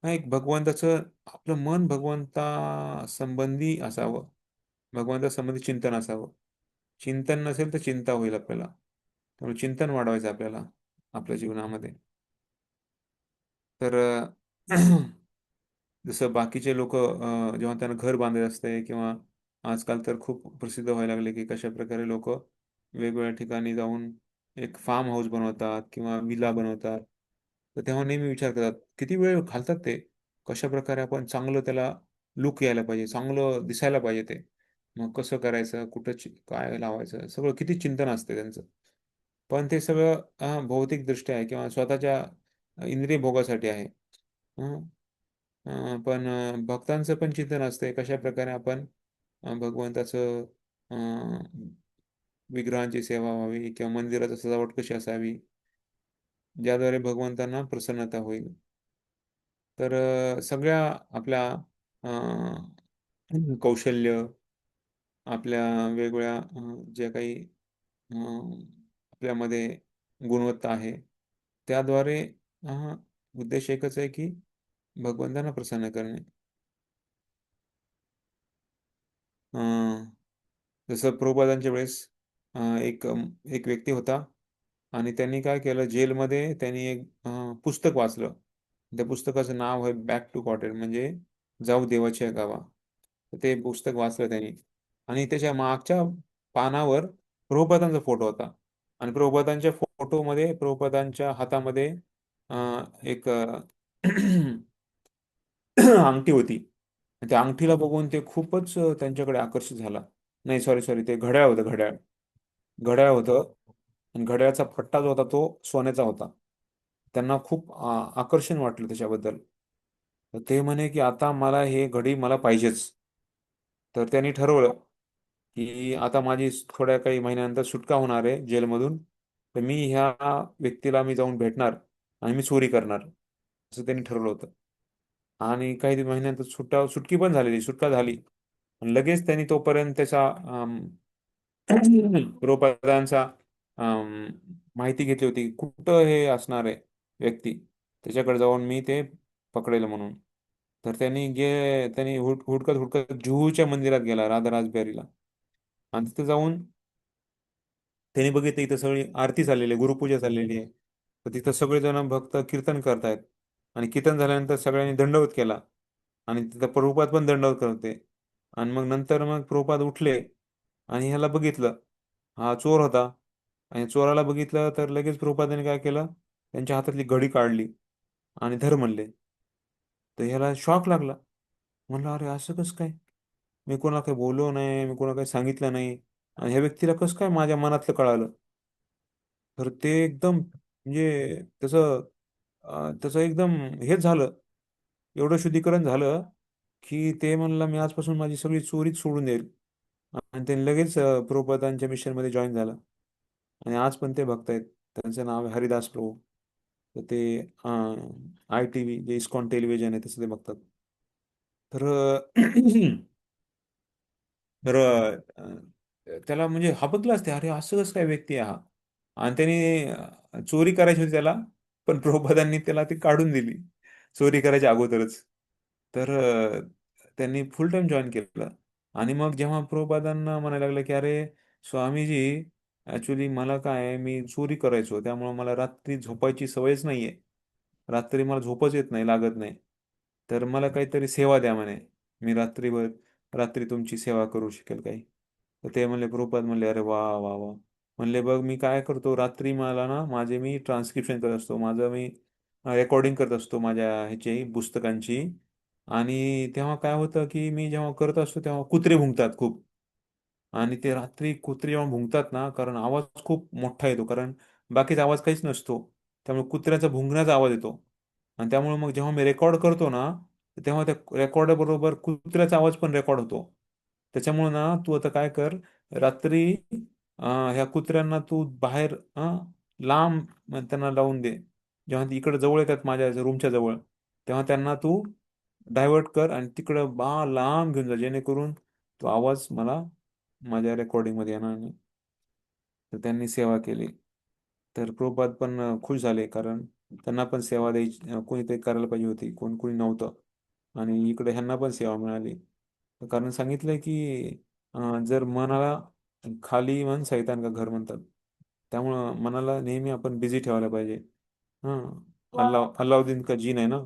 एक भगवंताचं, आपलं मन भगवंता संबंधी असावं, भगवंता संबंधी चिंतन असावं. चिंतन नसेल तर चिंता होईल आपल्याला. त्यामुळे चिंतन वाढवायचं आपल्याला आपल्या जीवनामध्ये. तर जसं बाकीचे लोक जेव्हा त्यांना घर बांधायचं असते, किंवा आजकाल तर खूप प्रसिद्ध व्हायला लागले की कशा प्रकारे लोक वेगवेगळ्या ठिकाणी जाऊन एक फार्म हाऊस बनवतात किंवा विला बनवतात. तर तेव्हा नेहमी विचार करतात किती वेळ घालतात ते, कशा प्रकारे आपण चांगलं त्याला लुक यायला पाहिजे, चांगलं दिसायला पाहिजे ते. मग कसं करायचं, कुठं काय लावायचं, सगळं किती चिंतन असते त्यांचं. पण ते सगळं भौतिकदृष्ट्या आहे किंवा स्वतःच्या इंद्रिय भोगासाठी आहे. हं. पण भक्तांचं पण चिंतन असते कशा प्रकारे आपण भगवंताचं विग्रहांची सेवा व्हावी किंवा मंदिराची सजावट कशी असावी, ज्याद्वारे भगवंतांना प्रसन्नता होईल. तर सगळ्या आपल्या कौशल्य, आपल्या वेगवेगळ्या ज्या काही आपल्यामध्ये गुणवत्ता आहे, त्याद्वारे उद्देश एकच आहे की भगवंतांना प्रसन्न करणे. जसं प्रभुपादांच्या वेळेस एक व्यक्ती होता आणि त्यांनी काय केलं, जेलमध्ये त्यांनी एक पुस्तक वाचलं. त्या पुस्तकाचं नाव आहे बॅक टू कॉटेज, म्हणजे जाऊ देवाच्या गावा. तर ते पुस्तक वाचलं त्यांनी आणि त्याच्या मागच्या पानावर प्रभुपादांचा फोटो होता. आणि प्रभुपादांच्या फोटोमध्ये प्रभुपादांच्या हातामध्ये एक अंगठी होती. त्या अंगठीला बघून ते खूपच त्यांच्याकडे आकर्षित झाला. नाही, सॉरी सॉरी, ते घड्याळ होतं, घड्याळ. घड्याळ होतं. आणि घड्याळाचा पट्टा जो होता तो सोन्याचा होता. त्यांना खूप आकर्षण वाटलं त्याच्याबद्दल. तर ते म्हणे की आता मला हे घडी मला पाहिजेच. तर त्यांनी ठरवलं की आता माझी थोड्या काही महिन्यानंतर सुटका होणार आहे जेलमधून, तर मी ह्या व्यक्तीला मी जाऊन भेटणार आणि मी चोरी करणार, असं त्यांनी ठरवलं होतं. आणि काही महिन्यानंतर सुटकी पण झालेली, सुटका झाली. आणि लगेच त्यांनी तोपर्यंत त्याचा गृहप्रधानचा माहिती घेतली होती कुठं हे असणार आहे व्यक्ती, त्याच्याकडे जाऊन मी ते पकडेल म्हणून. तर त्यांनी हुडकत हुडकत जुहूच्या मंदिरात गेला, राधा रासबिहारीला. आणि तिथे जाऊन त्यांनी बघितलं इथं सगळी आरती चाललेली आहे, गुरुपूजा चाललेली आहे. तर तिथं सगळेजण भक्त कीर्तन करतायत. आणि कीर्तन झाल्यानंतर सगळ्यांनी दंडवत केला. आणि तिथं प्रभुपाद पण दंडवत करते. आणि मग नंतर मग प्रभुपाद उठले आणि ह्याला बघितलं, हा चोर होता. आणि चोराला बघितलं तर लगेच प्रभुपादांनी काय केलं, त्यांच्या हातातली घडी काढली आणि धर म्हणले. तर ह्याला शॉक लागला. म्हणलं अरे असं कसं काय, मी कोणाला काही बोललो नाही, मी कोणाला काही सांगितलं नाही, आणि ह्या व्यक्तीला कसं काय माझ्या मनातलं कळालं. तर ते एकदम म्हणजे त्याचं एकदम हेच झालं, एवढं शुद्धीकरण झालं की ते म्हणलं मी आजपासून माझी सगळी चोरीच सोडून देईल. आणि ते लगेच प्रभुपादांच्या मिशनमध्ये जॉईन झाला. आणि आज पण ते भक्त आहेत. त्यांचं नाव आहे हरिदास प्रभू. तर ते I T V J ISKCON television आहे तसं ते बघतात. तर तर त्याला म्हणजे हाबकलाच ते, अरे असं कसं काय व्यक्ती आहे हा. आणि त्याने चोरी करायची होती त्याला, पण प्रभुपादांनी त्याला ती काढून दिली चोरी करायच्या अगोदरच. तर त्यांनी फुल टाइम जॉईन केलं. आणि मग जेव्हा प्रभुपादांना म्हणायला लागलं की अरे स्वामीजी, ऍक्च्युली मला काय आहे, मी चोरी करायचो त्यामुळे मला रात्री झोपायची सवयच नाहीये. रात्री मला झोपच येत नाही, लागत नाही. तर मला काहीतरी सेवा द्या म्हणे, मी रात्री तुमची सेवा करू शकेल काही. तर ते म्हणले, प्रभुपाद म्हणले अरे वा वा वा. म्हणले बघ मी काय करतो, रात्री मला ना मी ट्रान्स्क्रिप्शन करत असतो, माझं मी रेकॉर्डिंग करत असतो माझ्या ह्याची पुस्तकांची. आणि तेव्हा काय होतं की मी जेव्हा करत असतो तेव्हा कुत्रे भुंकतात खूप. आणि ते रात्री कुत्रे जेव्हा भुंकतात ना, कारण आवाज खूप मोठा येतो, कारण बाकीचा आवाज काहीच नसतो, त्यामुळे कुत्र्याचा भुंकण्याचा आवाज येतो. आणि त्यामुळे मग जेव्हा मी रेकॉर्ड करतो ना, तेव्हा त्या रेकॉर्ड बरोबर कुत्र्याचा आवाज पण रेकॉर्ड होतो. त्याच्यामुळे ना तू आता काय कर, रात्री ह्या कुत्र्यांना तू बाहेर लांब त्यांना लावून दे. जेव्हा ती इकडे जवळ येतात माझ्या रूमच्या जवळ, तेव्हा त्यांना तू डायव्हर्ट कर आणि तिकडं लांब घेऊन जा, जेणेकरून तो आवाज मला माझ्या रेकॉर्डिंग मध्ये येणार नाही. तर त्यांनी सेवा केली. तर प्रभुपाद पण खुश झाले, कारण त्यांना पण सेवा द्यायची कोणीतरी करायला पाहिजे होती, कोणी नव्हतं. आणि इकडे ह्यांना पण सेवा मिळाली. कारण सांगितलंय की जर मनाला खाली मन सैतान का घर म्हणतात. त्यामुळं मनाला नेहमी आपण बिझी ठेवायला पाहिजे. हा, अल्लाउद्दीन का जिन आहे ना,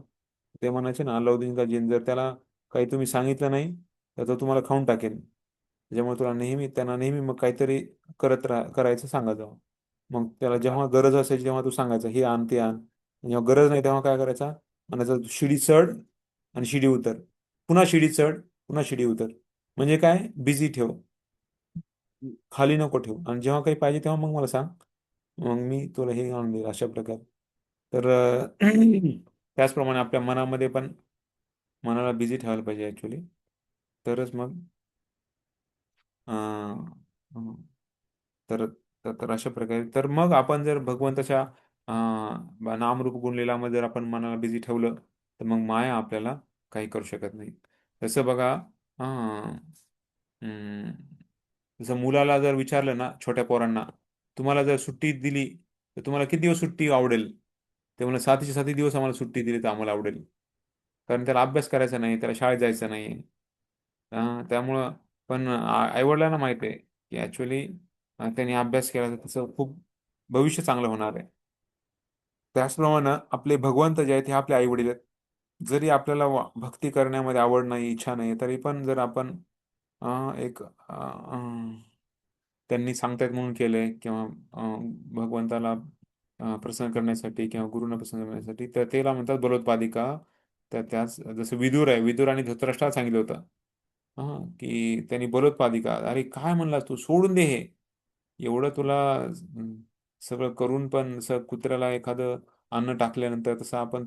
ते म्हणायचे ना, अल्लाउद्दीन का जिन, जर त्याला काही तुम्ही सांगितलं नाही तर तो तुम्हाला खाऊन टाकेल. त्याच्यामुळे त्यांना नेहमी मग काहीतरी करायचं सांगायचं. मग त्याला जेव्हा गरज असायची तेव्हा तू सांगायचं हे आण ते आण. जेव्हा गरज नाही तेव्हा काय करायचा, म्हणायचं शिडी चढ आणि शिडी उतर, पुन्हा शिडी चढ, पुन्हा शिडी उतर. म्हणजे काय, बिझी ठेव, खाली नको ठेव. आणि जेव्हा काही पाहिजे तेव्हा मग मला सांग, मग मी तुला हे आणून देईल, अशा प्रकारे. तर त्याचप्रमाणे आपल्या मनामध्ये पण मनाला बिझी ठेवायला पाहिजे ऍक्च्युली. तरच मग अं, अं, तर तर अशा प्रकारे तर मग आपण जर भगवंताच्या नामरूप गुणलीलामध्ये जर आपण मनाला बिझी ठेवलं, तर मग माया आपल्याला काही करू शकत नाही. जसं बघा, अं, हम्म, जसं मुलाला जर विचारलं ना, छोट्या पोरांना, तुम्हाला जर सुट्टी दिली तर तुम्हाला किती दिवस सुट्टी आवडेल, ते म्हणा 7चे 7 दिवस आम्हाला सुट्टी दिली तर आम्हाला आवडेल. कारण त्याला अभ्यास करायचा नाही, त्याला शाळेत जायचं नाही. त्यामुळं पण आईवडिलांना माहिती आहे की ऍक्च्युली त्यांनी अभ्यास केला तर त्याचं खूप भविष्य चांगलं होणार आहे. त्याचप्रमाणे आपले भगवंत जे आहेत हे आपले आई वडील आहेत. जरी आपल्याला भक्ती करण्यामध्ये आवड नाही, इच्छा नाही, तरी पण जर आपण एक त्यांनी सांगतायत म्हणून केलंय, किंवा भगवंताला प्रसन्न करण्यासाठी किंवा गुरुंना प्रसन्न करण्यासाठी, तर त्याला म्हणतात बलोत्पादिका. तर त्याच जसं विदुर आहे, विदुर आणि धृतराष्ट्राला सांगितलं होतं की त्यांनी बलोत्पादिका, अरे काय म्हणलास तू, सोडून दे हे, एवढं तुला सगळं करून पण जसं कुत्र्याला एखादं अन्न टाकल्यानंतर तसं आपण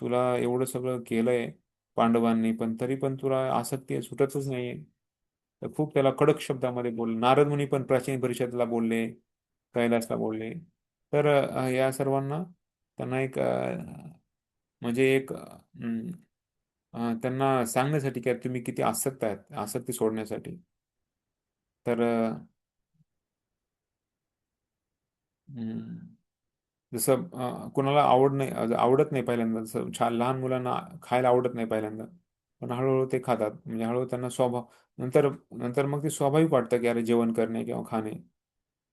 तुला एवढं सगळं केलंय पांडवांनी, पण तरी पण तुला आसक्ती सुटतच नाहीये. तर खूप त्याला कडक शब्दामध्ये बोलले. नारद मुनी पण प्राचीन परिषदेला बोलले, कैलासला बोलले. तर या सर्वांना त्यांना एक म्हणजे एक त्यांना सांगण्यासाठी की तुम्ही किती आसक्त आहेत, आसक्ती सोडण्यासाठी. तर हम्म, जसं कुणाला आवडत नाही पहिल्यांदा, जसं छान लहान मुलांना खायला आवडत नाही पहिल्यांदा, पण हळूहळू ते खातात. म्हणजे हळूहळू त्यांना स्वभाव, नंतर नंतर मग ते स्वाभाविक वाटतं की अरे जेवण करणे किंवा खाणे.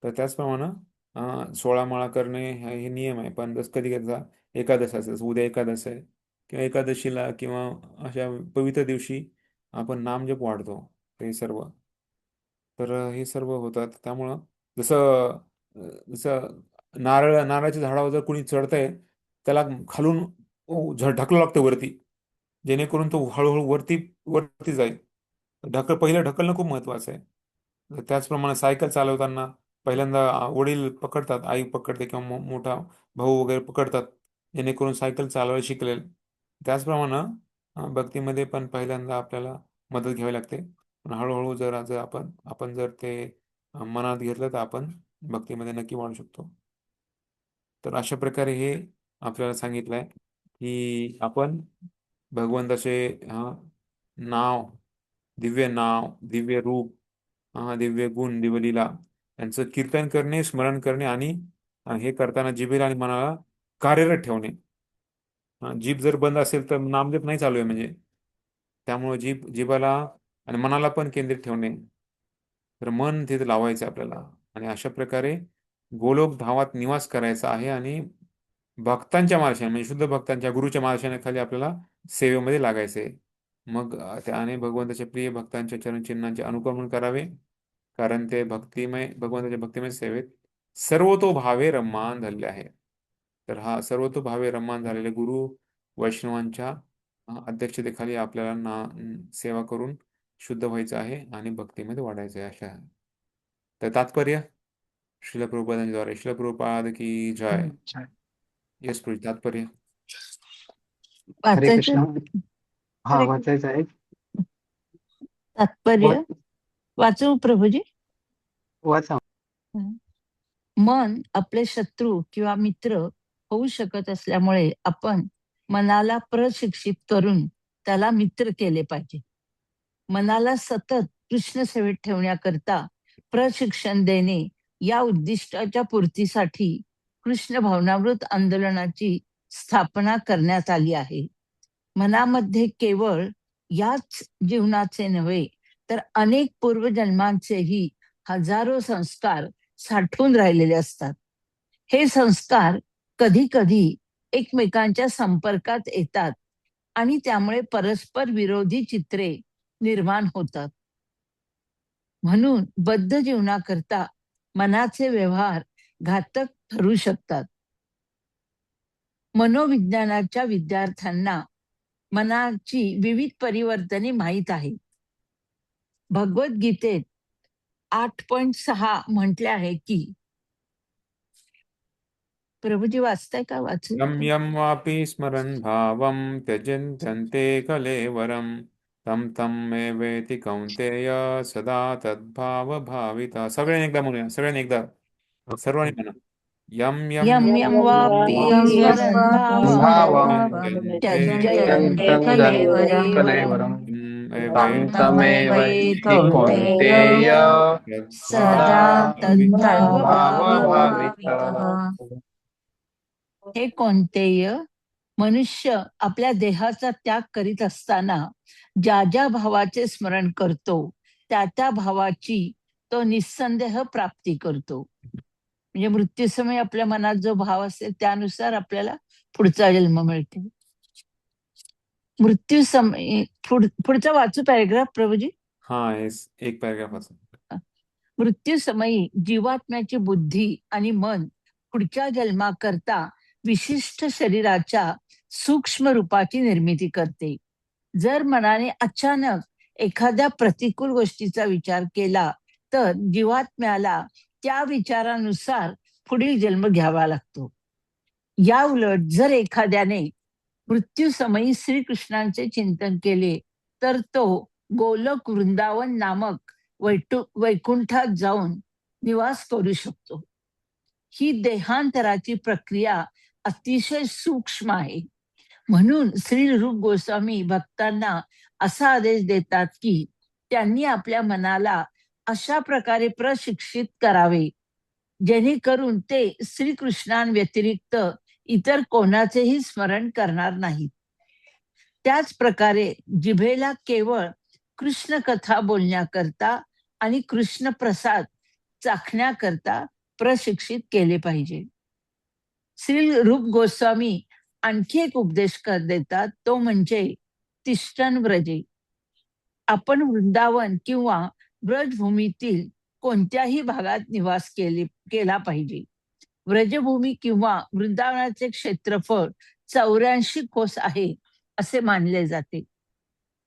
तर त्याचप्रमाणे 16 माळा करणे हे नियम आहे. पण जसं कधी कधी एकादश असेल, जसं उद्या एकादश आहे किंवा एकादशीला किंवा अशा पवित्र दिवशी आपण नामजप वाढतो. ते सर्व, तर हे सर्व होतात. त्यामुळं जसं जसं नारळाच्या झाडावर जर कोणी चढतंय, त्याला खालून ढकलावं लागतं वरती, जेणेकरून तो हळूहळू वरती वरती जाईल. पहिलं ढकलणं खूप महत्वाचं आहे. तर त्याचप्रमाणे सायकल चालवताना पहिल्यांदा वडील पकडतात, आई पकडते किंवा मोठा भाऊ वगैरे पकडतात, जेणेकरून सायकल चालवायला शिकलेल. त्याचप्रमाणे भक्तीमध्ये पण पहिल्यांदा आपल्याला मदत घ्यावी लागते. पण हळूहळू जर जर आपण जर ते मनात घेतलं तर आपण भक्तीमध्ये नक्की वाढू शकतो. तर अशा प्रकारे हे आपल्याला सांगितलंय की आपण भगवंताचे नाव, दिव्य नाव, दिव्य रूप, दिव्य गुण, दिव्य लीला यांचं कीर्तन करणे, स्मरण करणे आणि हे करताना जिभेला आणि मनाला कार्यरत ठेवणे. जीभ जर बंद असेल तर नामजप नाही चालू आहे म्हणजे. त्यामुळे जिभाला आणि मनाला पण केंद्रित ठेवणे. तर मन तिथे लावायचं आपल्याला, आणि अशा प्रकारे गोलोक धावात निवास करायचा आहे. आणि भक्तांच्या मार्शाने, म्हणजे शुद्ध भक्तांच्या गुरुच्या मार्शाने खाली आपल्याला सेवेमध्ये लागायचे. मग त्याने भगवंताच्या प्रिय भक्तांच्या चरणचिन्हांचे अनुकरण करावे, कारण ते भगवंताच्या भक्तिमय सेवेत सर्वतोभावे रममान झालेले आहे. तर हा सर्वतोभावे रममान झालेले गुरु वैष्णवांच्या अध्यक्षतेखाली आपल्याला सेवा करून शुद्ध व्हायचं आहे आणि भक्तीमध्ये वाढायचं आहे. अशा तर तात्पर्य श्रील प्रभुपादांद्वारे, श्रील प्रभुपाद की जय. छान. येस प्रभू, तात्पर्य. हरे कृष्ण. वाचायचं. हा, हरे वाचायचं आहे. तात्पर्य वाचू प्रभूजी. वाचा. मन आपले शत्रू किंवा मित्र होऊ शकत असल्यामुळे आपण मनाला प्रशिक्षित करून त्याला मित्र केले पाहिजे. मनाला सतत कृष्ण सेवेत ठेवण्याकरता प्रशिक्षण देणे या उद्दिष्टाच्या पूर्तीसाठी कृष्ण भावनामृत आंदोलनाची स्थापना करण्यात आली आहे. मनामध्ये केवळ याच जीवनाचे नव्हे तर अनेक पूर्वजन्मांचेही हजारो संस्कार साठवून राहिलेले असतात. हे संस्कार कधी कधी एकमेकांच्या संपर्कात येतात आणि त्यामुळे परस्पर विरोधी चित्रे निर्माण होतात. म्हणून बद्ध जीवनाकरता मनाचे व्यवहार घातक ठरू शकतात. मनोविज्ञानाच्या विद्यार्थ्यांना मनाची विविध परिवर्तने माहीत आहेत. भगवद्गीतेत 8.6 म्हटले आहे की, प्रभूजी वाचताय का? वाचू? यम यम वापि स्मरन् भावं त्यजन्त्यन्ते कलेवरं तं तं मे वेति कौन्तेय सदा तद्भाव भाविता. सगळ्यांनी एकदा म्हणूया, सगळ्यांनी एकदा, सर्वांनी म्हणा. यम यम यम यम वापि स्मरन् भावं त्यजन्ते कलेवरं तं तमेवैति कौन्तेय सदा तद्भाव भावितः. हे कौन्तेय, मनुष्य आपल्या देहाचा त्याग करीत असताना ज्या ज्या भावाचे स्मरण करतो त्या त्या भावाची तो निस्संदेह प्राप्ती करतो. म्हणजे मृत्यूसमयी आपल्या मनात जो भाव असेल त्यानुसार आपल्याला पुढचा जन्म मिळते. मृत्यूसमयी पुढचा वाचू पॅरेग्राफ प्रभूजी. एक पॅराग्राफ असं. मृत्यूसमयी जीवात्म्याची बुद्धी आणि मन पुढच्या जन्माकरता विशिष्ट शरीराच्या सूक्ष्म रूपाची निर्मिती करते. जर मनाने अचानक एखाद्या प्रतिकूल गोष्टीचा विचार केला तर जीवात्म्याला त्या विचारानुसार पुढील जन्म घ्यावा लागतो. या उलट जर एखाद्याने मृत्यूसमयी श्रीकृष्णांचे चिंतन केले तर तो गोलोक वृंदावन नामक वैकुंठात जाऊन निवास करू शकतो. ही देहांतराची प्रक्रिया अतिशय सूक्ष्म आहे. म्हणून श्री रूप गोस्वामी भक्तांना असा आदेश देतात की त्यांनी आपल्या मनाला अशा प्रकारे प्रशिक्षित करावे जेणेकरून ते श्रीकृष्णांव्यतिरिक्त इतर कोणाचेही स्मरण करणार नाहीत. त्याच प्रकारे जिभेला केवळ कृष्ण कथा बोलण्याकरता आणि कृष्ण प्रसाद चाखण्याकरता प्रशिक्षित केले पाहिजे. श्री रूप गोस्वामी आणखी एक उपदेश देतात, तो म्हणजे तिष्ठन व्रजे. आपण वृंदावन किंवा ब्रजभूमीतील कोणत्याही भागात निवास केला पाहिजे. व्रजभूमी किंवा वृंदावनाचे क्षेत्रफळ 84 कोस आहे असे मानले जाते.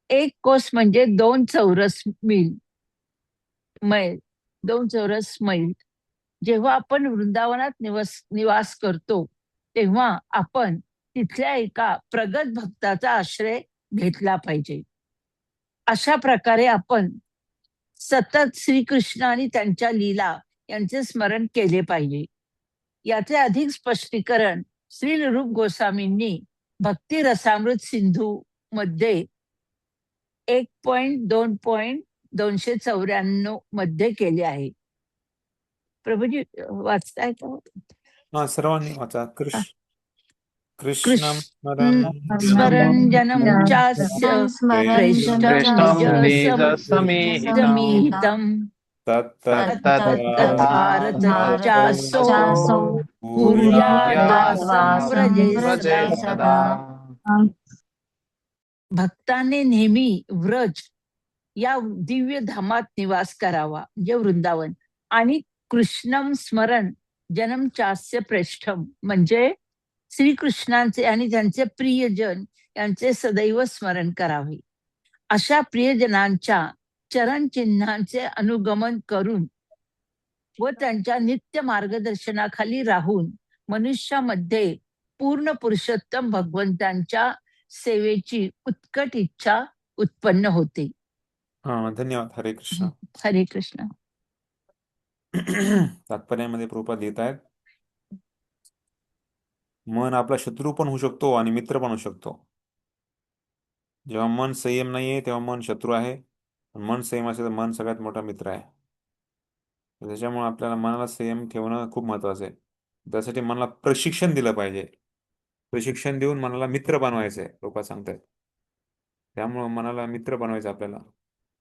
1 कोस म्हणजे 2 चौरस मैल. जेव्हा आपण वृंदावनात निवास करतो तेव्हा आपण तिथल्या एका प्रगत भक्ताचा आश्रय घेतला पाहिजे. अशा प्रकारे आपण सतत श्रीकृष्ण आणि त्यांच्या लीला यांचे स्मरण केले पाहिजे. याचे अधिक स्पष्टीकरण श्री रूप गोस्वामींनी भक्ती रसामृत सिंधू मध्ये 1.2.294 मध्ये केले आहे. प्रभूजी वाचताय का? हा, सर्वांनी वाचा. कृष्ण स्मरण जनम चास्य प्रेष्ठं प्रेष्ठं बीजसमीहितं तत्तत् भारत चासो कुर्याद्वासं व्रजे व्रजे सदा. सदा. भक्ताने नेहमी व्रज या दिव्य धामात निवास करावा म्हणजे वृंदावन, आणि कृष्णम स्मरण जनम चास्य प्रेष्ठम म्हणजे श्रीकृष्णांचे आणि त्यांचे प्रियजन यांचे सदैव स्मरण करावे. अशा प्रियजनांच्या चरण चिन्हांचे अनुगमन करून व त्यांच्या नित्य मार्गदर्शनाखाली राहून मनुष्यामध्ये पूर्ण पुरुषोत्तम भगवंतांच्या सेवेची उत्कट इच्छा उत्पन्न होते. हा, धन्यवाद. हरे कृष्ण. हरे कृष्ण. तात्पर्यामध्ये प्रभुपाद लिहित आहेत, मन आपला शत्रू पण होऊ शकतो आणि मित्र पण होऊ शकतो. जेव्हा मन संयम नाहीये तेव्हा मन शत्रू आहे, मन संयम असेल तर मन सगळ्यात मोठा मित्र आहे. त्याच्यामुळे आपल्याला मनाला संयम ठेवणं खूप महत्वाचं आहे. त्यासाठी मनाला प्रशिक्षण दिलं पाहिजे. प्रशिक्षण देऊन मनाला मित्र बनवायचं आहे, लोक सांगतात. त्यामुळं मनाला मित्र बनवायचं आपल्याला,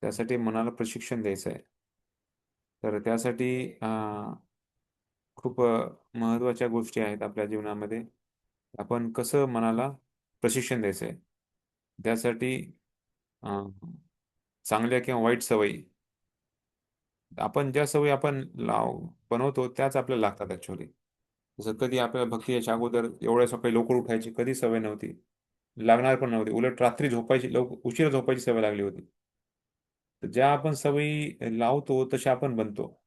त्यासाठी मनाला प्रशिक्षण द्यायचं आहे. तर त्यासाठी खूप महत्वाच्या गोष्टी आहेत आपल्या जीवनामध्ये. आपण कसं मनाला प्रशिक्षण द्यायचं आहे, त्यासाठी चांगल्या किंवा वाईट सवयी, आपण ज्या सवयी आपण बनवतो त्याच आपल्याला लागतात ऍक्च्युअली. जसं कधी आपल्याला भक्ती याच्या अगोदर एवढ्या सकाळी लवकर उठायची कधी सवय नव्हती, लागणार पण नव्हती. उलट रात्री झोपायची, उशिरा झोपायची सवय लागली होती. तर ज्या आपण सवयी लावतो तशा आपण बनतो.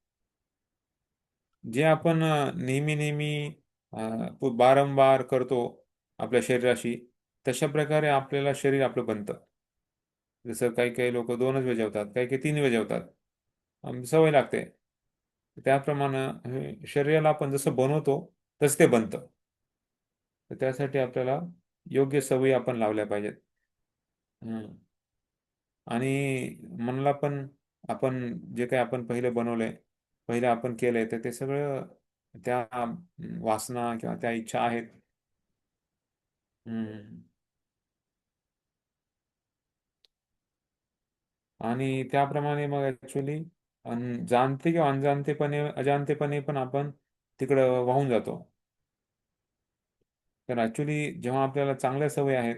जे आपण नेहमी नेहमी वारंवार करतो आपल्या शरीराशी, तशा प्रकारे आपल्याला शरीर आपलं बनतं. जसं काही काही लोक 2च वेळ जेवतात, काही काही 3 वेळ जेवतात, सवय लागते. त्याप्रमाणे शरीराला आपण जसं बनवतो तसं ते बनतं. तर त्यासाठी आपल्याला योग्य सवयी आपण लावल्या पाहिजेत. आणि मनाला पण आपण जे काही आपण पहिले आपण केलंय तर ते सगळं त्या वासना किंवा त्या इच्छा आहेत. आणि त्याप्रमाणे मग ऍक्च्युली जाणते किंवा अजाणतेपणे पण आपण तिकडं वाहून जातो. तर ऍक्च्युली जेव्हा आपल्याला चांगल्या सवयी आहेत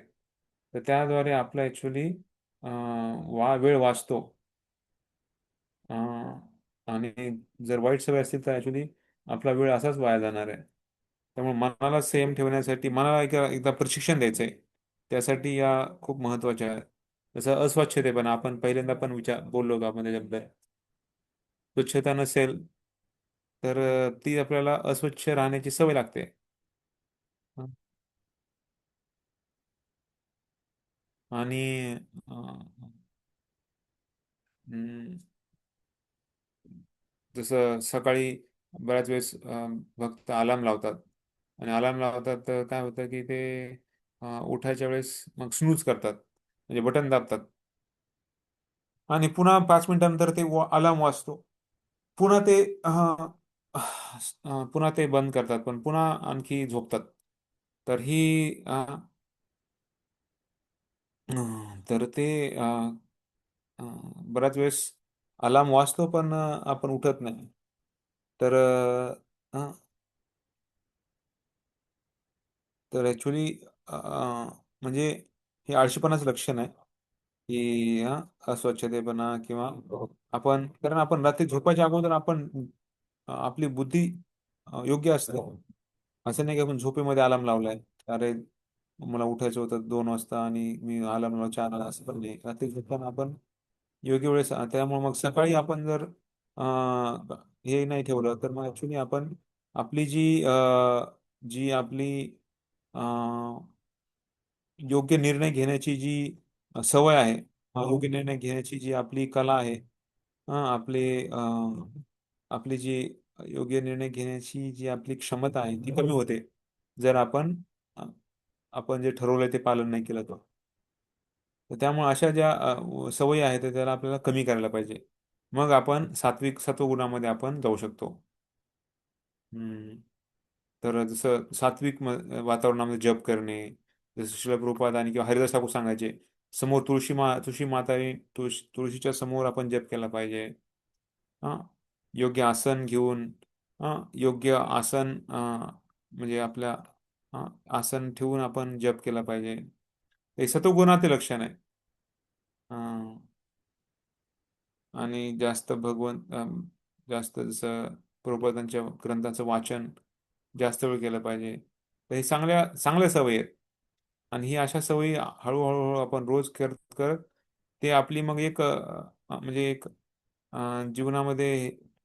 तर त्याद्वारे आपला ऍक्च्युली वेळ वाचतो. आणि जर वाईट सवय असतील तर ऍक्च्युली आपला वेळ असाच वाया जाणार आहे. त्यामुळे मनाला संयम ठेवण्यासाठी मनाला एकदा प्रशिक्षण द्यायचंय. त्यासाठी या खूप महत्वाच्या आहेत. जसं अस्वच्छतेपणा, आपण पहिल्यांदा पण बोललो होतो आपण त्याच्याबद्दल. स्वच्छता नसेल तर ती आपल्याला अस्वच्छ राहण्याची सवय लागते. हं. आणि अं, हम्म, जसं सकाळी बऱ्याच वेळेस भक्त अलार्म लावतात, आणि अलार्म लावतात तर काय होतं की ते उठायच्या वेळेस मग स्नूज करतात, म्हणजे बटन दाबतात, आणि पुन्हा 5 मिनिटांनंतर ते अलार्म वाजतो. पुन्हा ते पुन्हा ते बंद करतात, पण पुन्हा आणखी झोपतात. तर ही तर ते बऱ्याच वेळेस अलार्म वाजतो, पण आपण उठत नाही. तर तर ॲक्च्युली म्हणजे हे आळशीपणाचं लक्षण आहे, की अस्वच्छतेपणा, किंवा आपण, कारण आपण रात्री झोपायच्या अगोदर आपण आपली बुद्धी योग्य असते. असं नाही की आपण झोपेमध्ये अलार्म लावलाय, अरे मला उठायचं होतं 2 वाजता आणि मी अलार्म लावला 4 ला, असं पण नाही. रात्री झोपताना आपण योग्य वेळेस, त्यामुळे मग सकाळी आपण जर हे नाही ठेवलं, तर मग ऍक्च्युली आपण आपली जी आपली अ, योग्य निर्णय घेण्याची जी सवय आहे, योग्य निर्णय घेण्याची जी आपली कला आहे, आपले आपली जी योग्य निर्णय घेण्याची जी आपली क्षमता आहे ती कमी होते, जर अ, आपण जे ठरवलंय ते पालन नाही केलं तर. तर त्यामुळे अशा ज्या सवयी आहेत तर त्याला आपल्याला कमी करायला पाहिजे. मग आपण सात्विक सत्वगुणामध्ये आपण जाऊ शकतो. हम्म. तर जसं सात्विक वातावरणामध्ये जप करणे, जसं शिला प्रभुपाद आणि किंवा हरिदास ठाकूर सांगायचे, समोर तुळशी माताने तुळशीच्या समोर आपण जप केला पाहिजे. हा, योग्य आसन घेऊन, योग्य आसन म्हणजे आपल्या आसन ठेवून आपण जप केला पाहिजे. हे सत्वगुणाचे लक्षण आहे. अं, आणि जास्त जसं प्रबोधांच्या ग्रंथाचं वाचन जास्त वेळ केलं पाहिजे. तर हे चांगल्या चांगल्या सवयी आहेत. आणि ही अशा सवयी हळूहळू आपण रोज करत करत, ते आपली मग एक म्हणजे एक जीवनामध्ये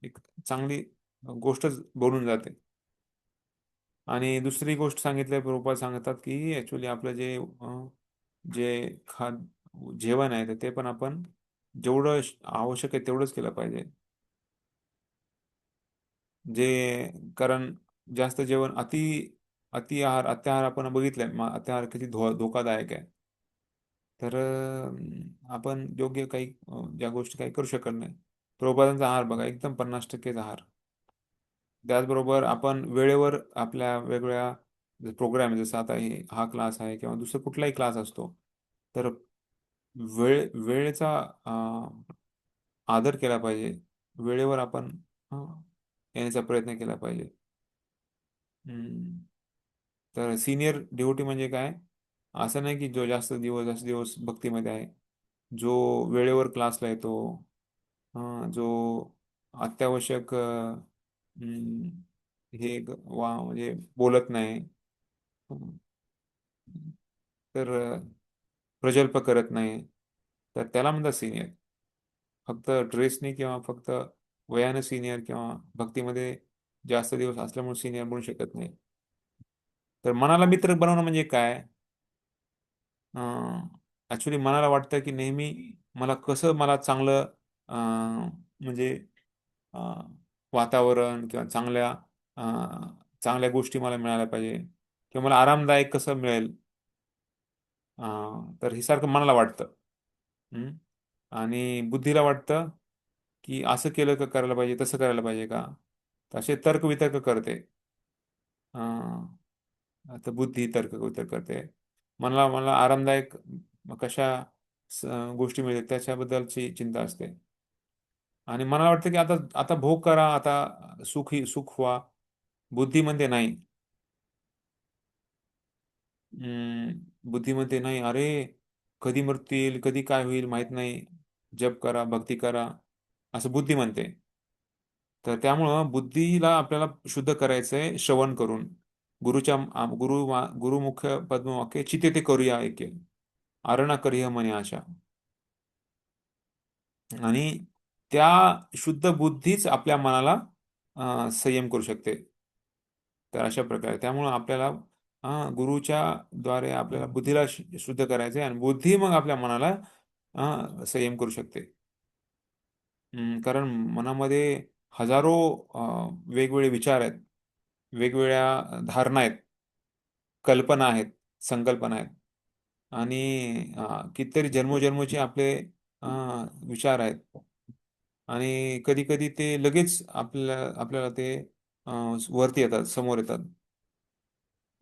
एक चांगली गोष्ट बनून जाते. आणि दुसरी गोष्ट सांगितली, प्रभुपाद सांगतात की ऍक्च्युली आपलं जे जेवण आहे तर ते पण आपण जेवढं आवश्यक आहे तेवढंच केलं पाहिजे. जे कारण जास्त जेवण, अति आहार आपण बघितलंय, अति आहार किती धोकादायक आहे. तर आपण योग्य काही ज्या गोष्टी काही करू शकत नाही. प्रभुपादांचा आहार बघा, एकदम 50% आहार. त्याचबरोबर आपण वेळेवर आपल्या वेगवेगळ्या प्रोग्राम, जसं आता हा क्लास आहे किंवा दुसरा कुठलाही क्लास असतो, तर वेळेचा आदर केला पाहिजे. वेळेवर आपण येण्याचा प्रयत्न केला पाहिजे. हम्म. तर सिनियर डिवोटी म्हणजे काय? असं नाही की जो जास्त दिवस भक्तीमध्ये आहे, जो वेळेवर क्लासला येतो, जो अत्यावश्यक हे म्हणजे बोलत नाही, हं, तर प्रजल्प करत नाही, तर त्याला म्हणतात सिनियर. फक्त ड्रेसने किंवा फक्त वयाने सिनियर किंवा भक्तीमध्ये जास्त दिवस असल्यामुळे सिनियर बनू शकत नाही. तर मनाला मित्र बनवणं म्हणजे काय? ऍक्च्युली मनाला वाटतं की नेहमी मला चांगलं म्हणजे अं, वातावरण किंवा चांगल्या गोष्टी मला मिळाल्या पाहिजे, किंवा मला आरामदायक कसं मिळेल. तर हे सारखं मनाला वाटतं. हम्म. आणि बुद्धीला वाटतं की असं केलं का करायला पाहिजे, तसं करायला पाहिजे का. तर असे तर्कवितर्क करते. आता बुद्धी तर्कवितर्क करते. मला मला आरामदायक कशा स- गोष्टी मिळतात त्याच्याबद्दलची चिंता असते. आणि मला वाटतं की आता आता भोग करा, आता सुख व्हा. बुद्धी म्हणते नाही. बुद्धी म्हणते नाही, अरे कधी मृत्यू येईल, कधी काय होईल माहित नाही, जप करा, भक्ती करा, असं बुद्धी म्हणते. तर त्यामुळं बुद्धीला आपल्याला शुद्ध करायचंय श्रवण करून. गुरुमुख पद्मवाक्य चिते ते करूया ऐके, आरणा करिय म्हणे आशा. आणि त्या शुद्ध बुद्धीच आपल्या मनाला संयम करू शकते. तर अशा प्रकारे त्यामुळं आपल्याला गुरुच्या द्वारे आपल्याला बुद्धीला शुद्ध करायचे आणि बुद्धी मग आपल्या मनाला संयम करू शकते. कारण मनामध्ये हजारो वेगवेगळे विचार आहेत, वेगवेगळ्या धारणा आहेत, कल्पना आहेत, संकल्पना आहेत आणि कितीतरी जन्मोजन्मचे आपले अ, विचार आहेत आणि कधी कधी ते लगेच आपल्याला ते अ, वरती येतात, समोर येतात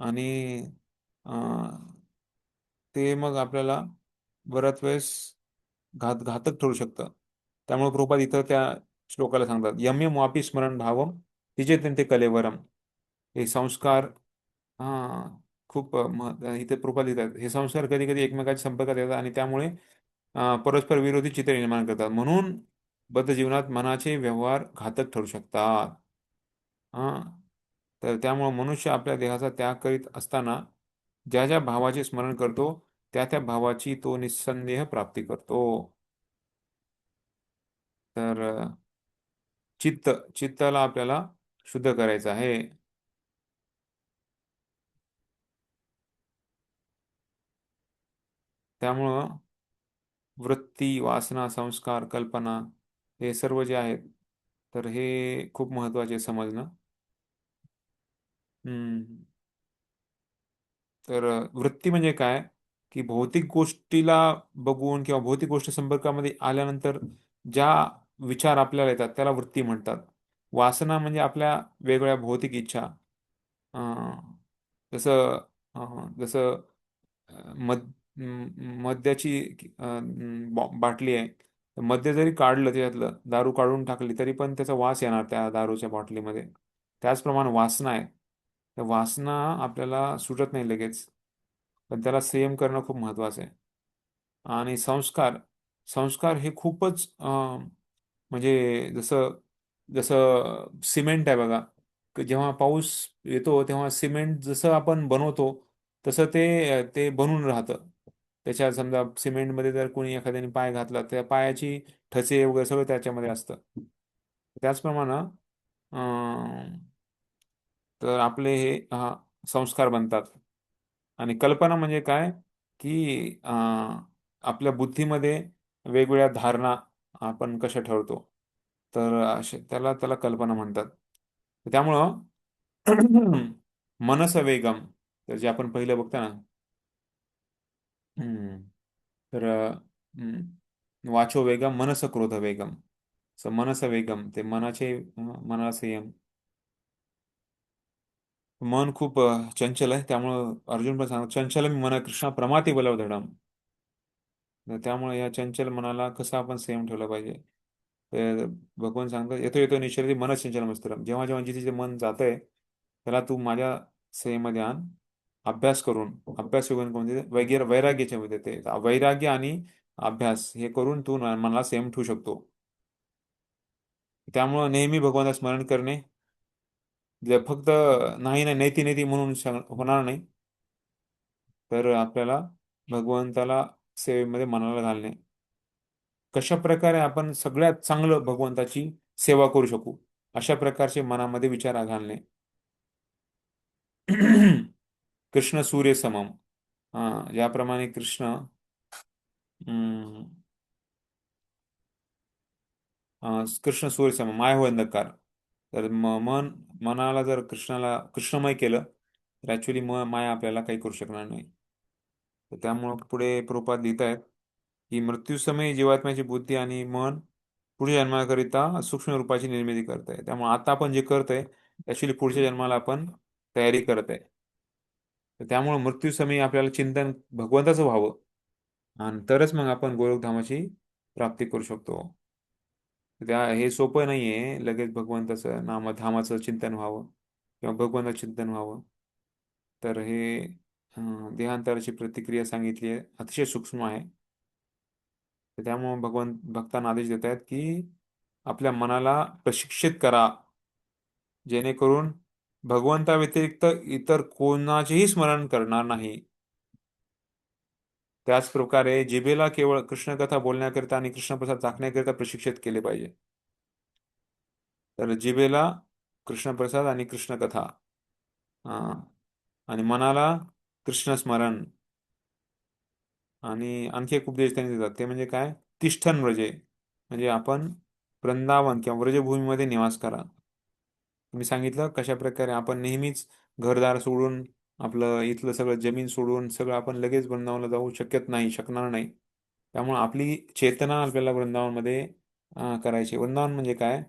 आणि अ, ते मग आपल्याला बऱ्याच वेळेस घातक ठरू शकतं. त्यामुळे प्रभुपाद इथं त्या श्लोकाला सांगतात, यम्यम वापी स्मरण भावम तिचे ते कलेवरम. हे संस्कार हा खूप इथे प्रभुपाद लिहितात, हे संस्कार कधी कधी एकमेकांच्या संपर्कात येतात आणि त्यामुळे परस्पर विरोधी चित्र निर्माण करतात. म्हणून बद्ध जीवनात मनाचे व्यवहार घातक ठरू शकतात. हा तर त्यामुळे मनुष्य आपल्या देहाचा त्याग करीत असताना ज्या ज्या भावाचे स्मरण करतो त्या त्या भावाची तो निस्संदेह प्राप्ती करतो. तर चित्ताला आपल्याला शुद्ध करायचं आहे. त्यामुळं वृत्ती, वासना, संस्कार, कल्पना हे सर्व जे आहेत तर हे खूप महत्वाचे समजणं. हम्म तर वृत्ती म्हणजे काय, की भौतिक गोष्टीला बघून किंवा भौतिक गोष्ट संपर्कामध्ये आल्यानंतर ज्या विचार आपल्याला येतात त्याला वृत्ती म्हणतात. वासना म्हणजे आपल्या वेगवेगळ्या भौतिक इच्छा. अं, जसं जसं मद्याची बाटली आहे. तर मद्य जरी काढलं त्याच्यातलं, दारू काढून टाकली तरी पण त्याचा वास येणार त्या दारूच्या बाटलीमध्ये. त्याचप्रमाणे वासना आहे. त्या वासना आपल्याला सुटत नाही लगेच, पण त्याला संयम करणं खूप महत्वाचं आहे. आणि संस्कार संस्कार हे खूपच म्हणजे जसं जसं सिमेंट आहे बघा, जेव्हा पाऊस येतो तेव्हा सिमेंट जसं आपण बनवतो तसं ते ते बनून राहतं. त्याच्या समजा सिमेंटमध्ये जर कोणी एखाद्याने पाय घातला त्या पायाची ठसे वगैरे सगळं त्याच्यामध्ये असतं. त्याचप्रमाणे तर आपले हे संस्कार बनतात. आणि कल्पना म्हणजे काय, की आपल्या बुद्धीमध्ये वेगवेगळ्या धारणा आपण कशा ठेवतो, तर असे त्याला त्याला कल्पना म्हणतात. त्यामुळं मनस वेगम, तर जे आपण पहिलं बघतो ना, हम्म, तर वाचो वेगम मनस क्रोध वेगम. मनस वेगम ते मनाचे मनाला संयम. मन खूप चंचल आहे, त्यामुळं अर्जुन पण सांगतो, चंचल मन कृष्णा प्रमाती बलव धडम. तर त्यामुळे या चंचल मनाला कसं आपण संयम ठेवला पाहिजे. तर भगवान सांगतात, येतो येतो निश्चय मन चंचल मस्तरम. जेव्हा जेव्हा जिथे मन जातंय त्याला तू माझ्या संयमामध्ये आण. अभ्यास करून कोणते वगैरे वैराग्याच्या मध्ये ते वैराग्य आणि अभ्यास हे करून तू मनाला संयम ठेवू शकतो. त्यामुळं नेहमी भगवानाला स्मरण करणे, जर फक्त नाही नाही नेती नेती म्हणून होणार नाही, तर आपल्याला भगवंताला सेवेमध्ये मनाला घालणे. कशा प्रकारे आपण सगळ्यात चांगलं भगवंताची सेवा करू शकू अशा प्रकारचे मनामध्ये विचार घालणे. कृष्ण सूर्य समम. ज्याप्रमाणे कृष्ण अं, कृष्ण सूर्य समम माय हो अंधकार. तर मनाला जर कृष्णमय केलं तर ऍक्च्युली माया आपल्याला काही करू शकणार नाही. तर त्यामुळं पुढे प्रभुपाद लिहित आहेत की मृत्यूसमयी जीवात्म्याची बुद्धी आणि मन पुढच्या जन्माकरिता सूक्ष्म रूपाची निर्मिती करत आहे. त्यामुळे आता आपण जे करतोय ऍक्च्युली पुढच्या जन्माला आपण तयारी करत आहे. तर त्यामुळे मृत्यूसमयी आपल्याला चिंतन भगवंताचं व्हावं आणि तरच मग आपण गोलोकधामाची प्राप्ती करू शकतो. हे सोपं नाहीये लगेच भगवंताचं धामाचं चिंतन व्हावं किंवा भगवंताचं चिंतन व्हावं. तर हे देहांतराची प्रतिक्रिया सांगितली आहे, अतिशय सूक्ष्म आहे. तर त्यामुळे भक्तांना आदेश देत आहेत की आपल्या मनाला प्रशिक्षित करा, जेणेकरून भगवंता व्यतिरिक्त इतर कोणाचेही स्मरण करणार नाही. त्याच प्रकारे जिभेला केवळ कृष्णकथा बोलण्याकरिता आणि कृष्णप्रसाद चाखण्याकरिता प्रशिक्षित केले पाहिजे. तर जिभेला कृष्णप्रसाद आणि कृष्णकथा. आणि मनाला कृष्णस्मरण. आणि आणखी एक उपदेश त्यांनी देतात ते म्हणजे काय, तिष्ठन व्रजे, म्हणजे आपण वृंदावन किंवा व्रजभूमीमध्ये निवास करा. मी सांगितलं कशा प्रकारे आपण नेहमीच घरदार सोडून, आपलं इथलं सगळं जमीन सोडून सगळं आपण लगेच वृंदावनला जाऊ शकणार नाही. त्यामुळे आपली चेतना आपल्याला वृंदावनमध्ये करायची. वृंदावन म्हणजे काय,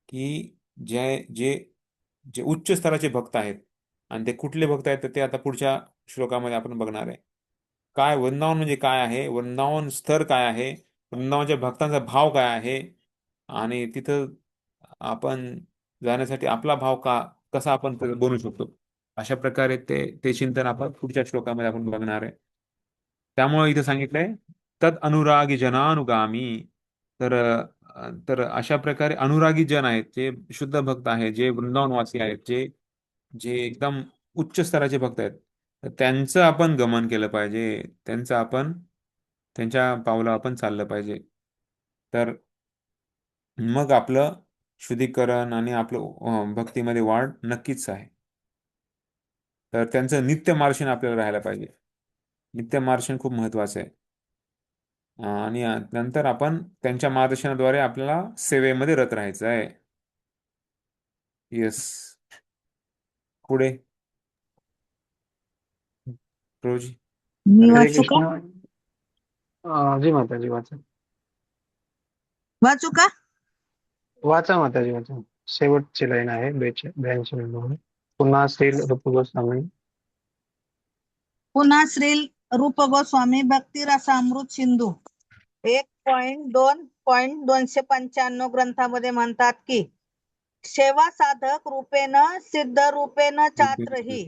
की जे जे जे उच्च स्तराचे भक्त आहेत, आणि ते कुठले भक्त आहेत तर ते आता पुढच्या श्लोकामध्ये आपण बघणार आहे. काय वृंदावन म्हणजे काय आहे, वृंदावन स्तर काय आहे, वृंदावनच्या भक्तांचा भाव काय आहे, आणि तिथं आपण जाण्यासाठी आपला भाव कसा आपण बनवू शकतो, अशा प्रकारे ते ते चिंतन आपण पुढच्या श्लोकामध्ये आपण बघणार आहे. त्यामुळे इथं सांगितलंय तद अनुरागी जनानुगामी. तर तर अशा प्रकारे अनुरागी जन आहेत, जे शुद्ध भक्त आहेत, जे वृंदावनवासी आहेत, जे जे एकदम उच्च स्तराचे भक्त आहेत, तर त्यांचं आपण गमन केलं पाहिजे. त्यांच्या पावला आपण चाललं पाहिजे. तर मग आपलं शुद्धीकरण आणि आपलं भक्तीमध्ये वाढ नक्कीच आहे. तर त्यांचं नित्य मार्शन आपल्याला राहायला पाहिजे. नित्य मार्शन खूप महत्वाचं आहे. आणि नंतर आपण त्यांच्या मार्गदर्शनाद्वारे आपल्याला सेवेमध्ये रत राहायचं आहे. येस. पुढे रोजी. मी हरे वाचू का? कृष्णा. जी माताजी वाचा. वाचू का? वाचा माताजी वाचा. शेवटची लाईन आहे 82 नंबर. पुन्हा श्री रूप गोस्वामी. पुन्हा श्री रूप गोस्वामी भक्ती रसामृत सिंधू 1.2.295 ग्रंथामध्ये म्हणतात की सेवा साधक रूपेण सिद्ध रूपेण चात्रही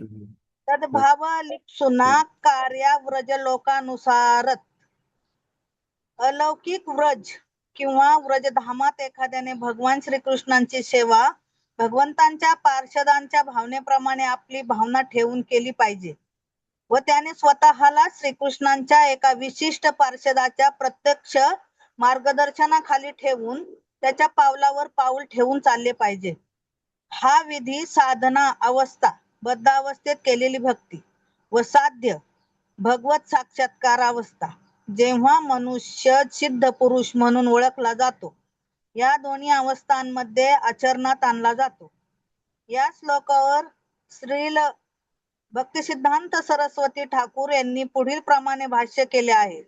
तद्भाव लिप्सुना कार्या व्रज लोकानुसारत. अलौकिक व्रज किंवा व्रजधामात एखाद्याने भगवान श्रीकृष्णांची सेवा भगवंतांच्या पार्षदांच्या भावनेप्रमाणे आपली भावना ठेवून केली पाहिजे, व त्याने स्वतःला श्रीकृष्णांच्या एका विशिष्ट पार्षदाच्या प्रत्यक्ष मार्गदर्शनाखाली ठेवून त्याच्या पावलावर पाऊल ठेवून चालले पाहिजे. हा विधी साधना अवस्था बद्धावस्थेत केलेली भक्ती व साध्य भगवत साक्षात्कार अवस्था जेव्हा मनुष्य सिद्ध पुरुष म्हणून ओळखला जातो, या दोन्ही अवस्थांमध्ये आचरणात आणला जातो. या श्लोकावर श्रील भक्तिसिद्धांत सरस्वती ठाकूर यांनी पुढील प्रमाणे भाष्य केले आहे.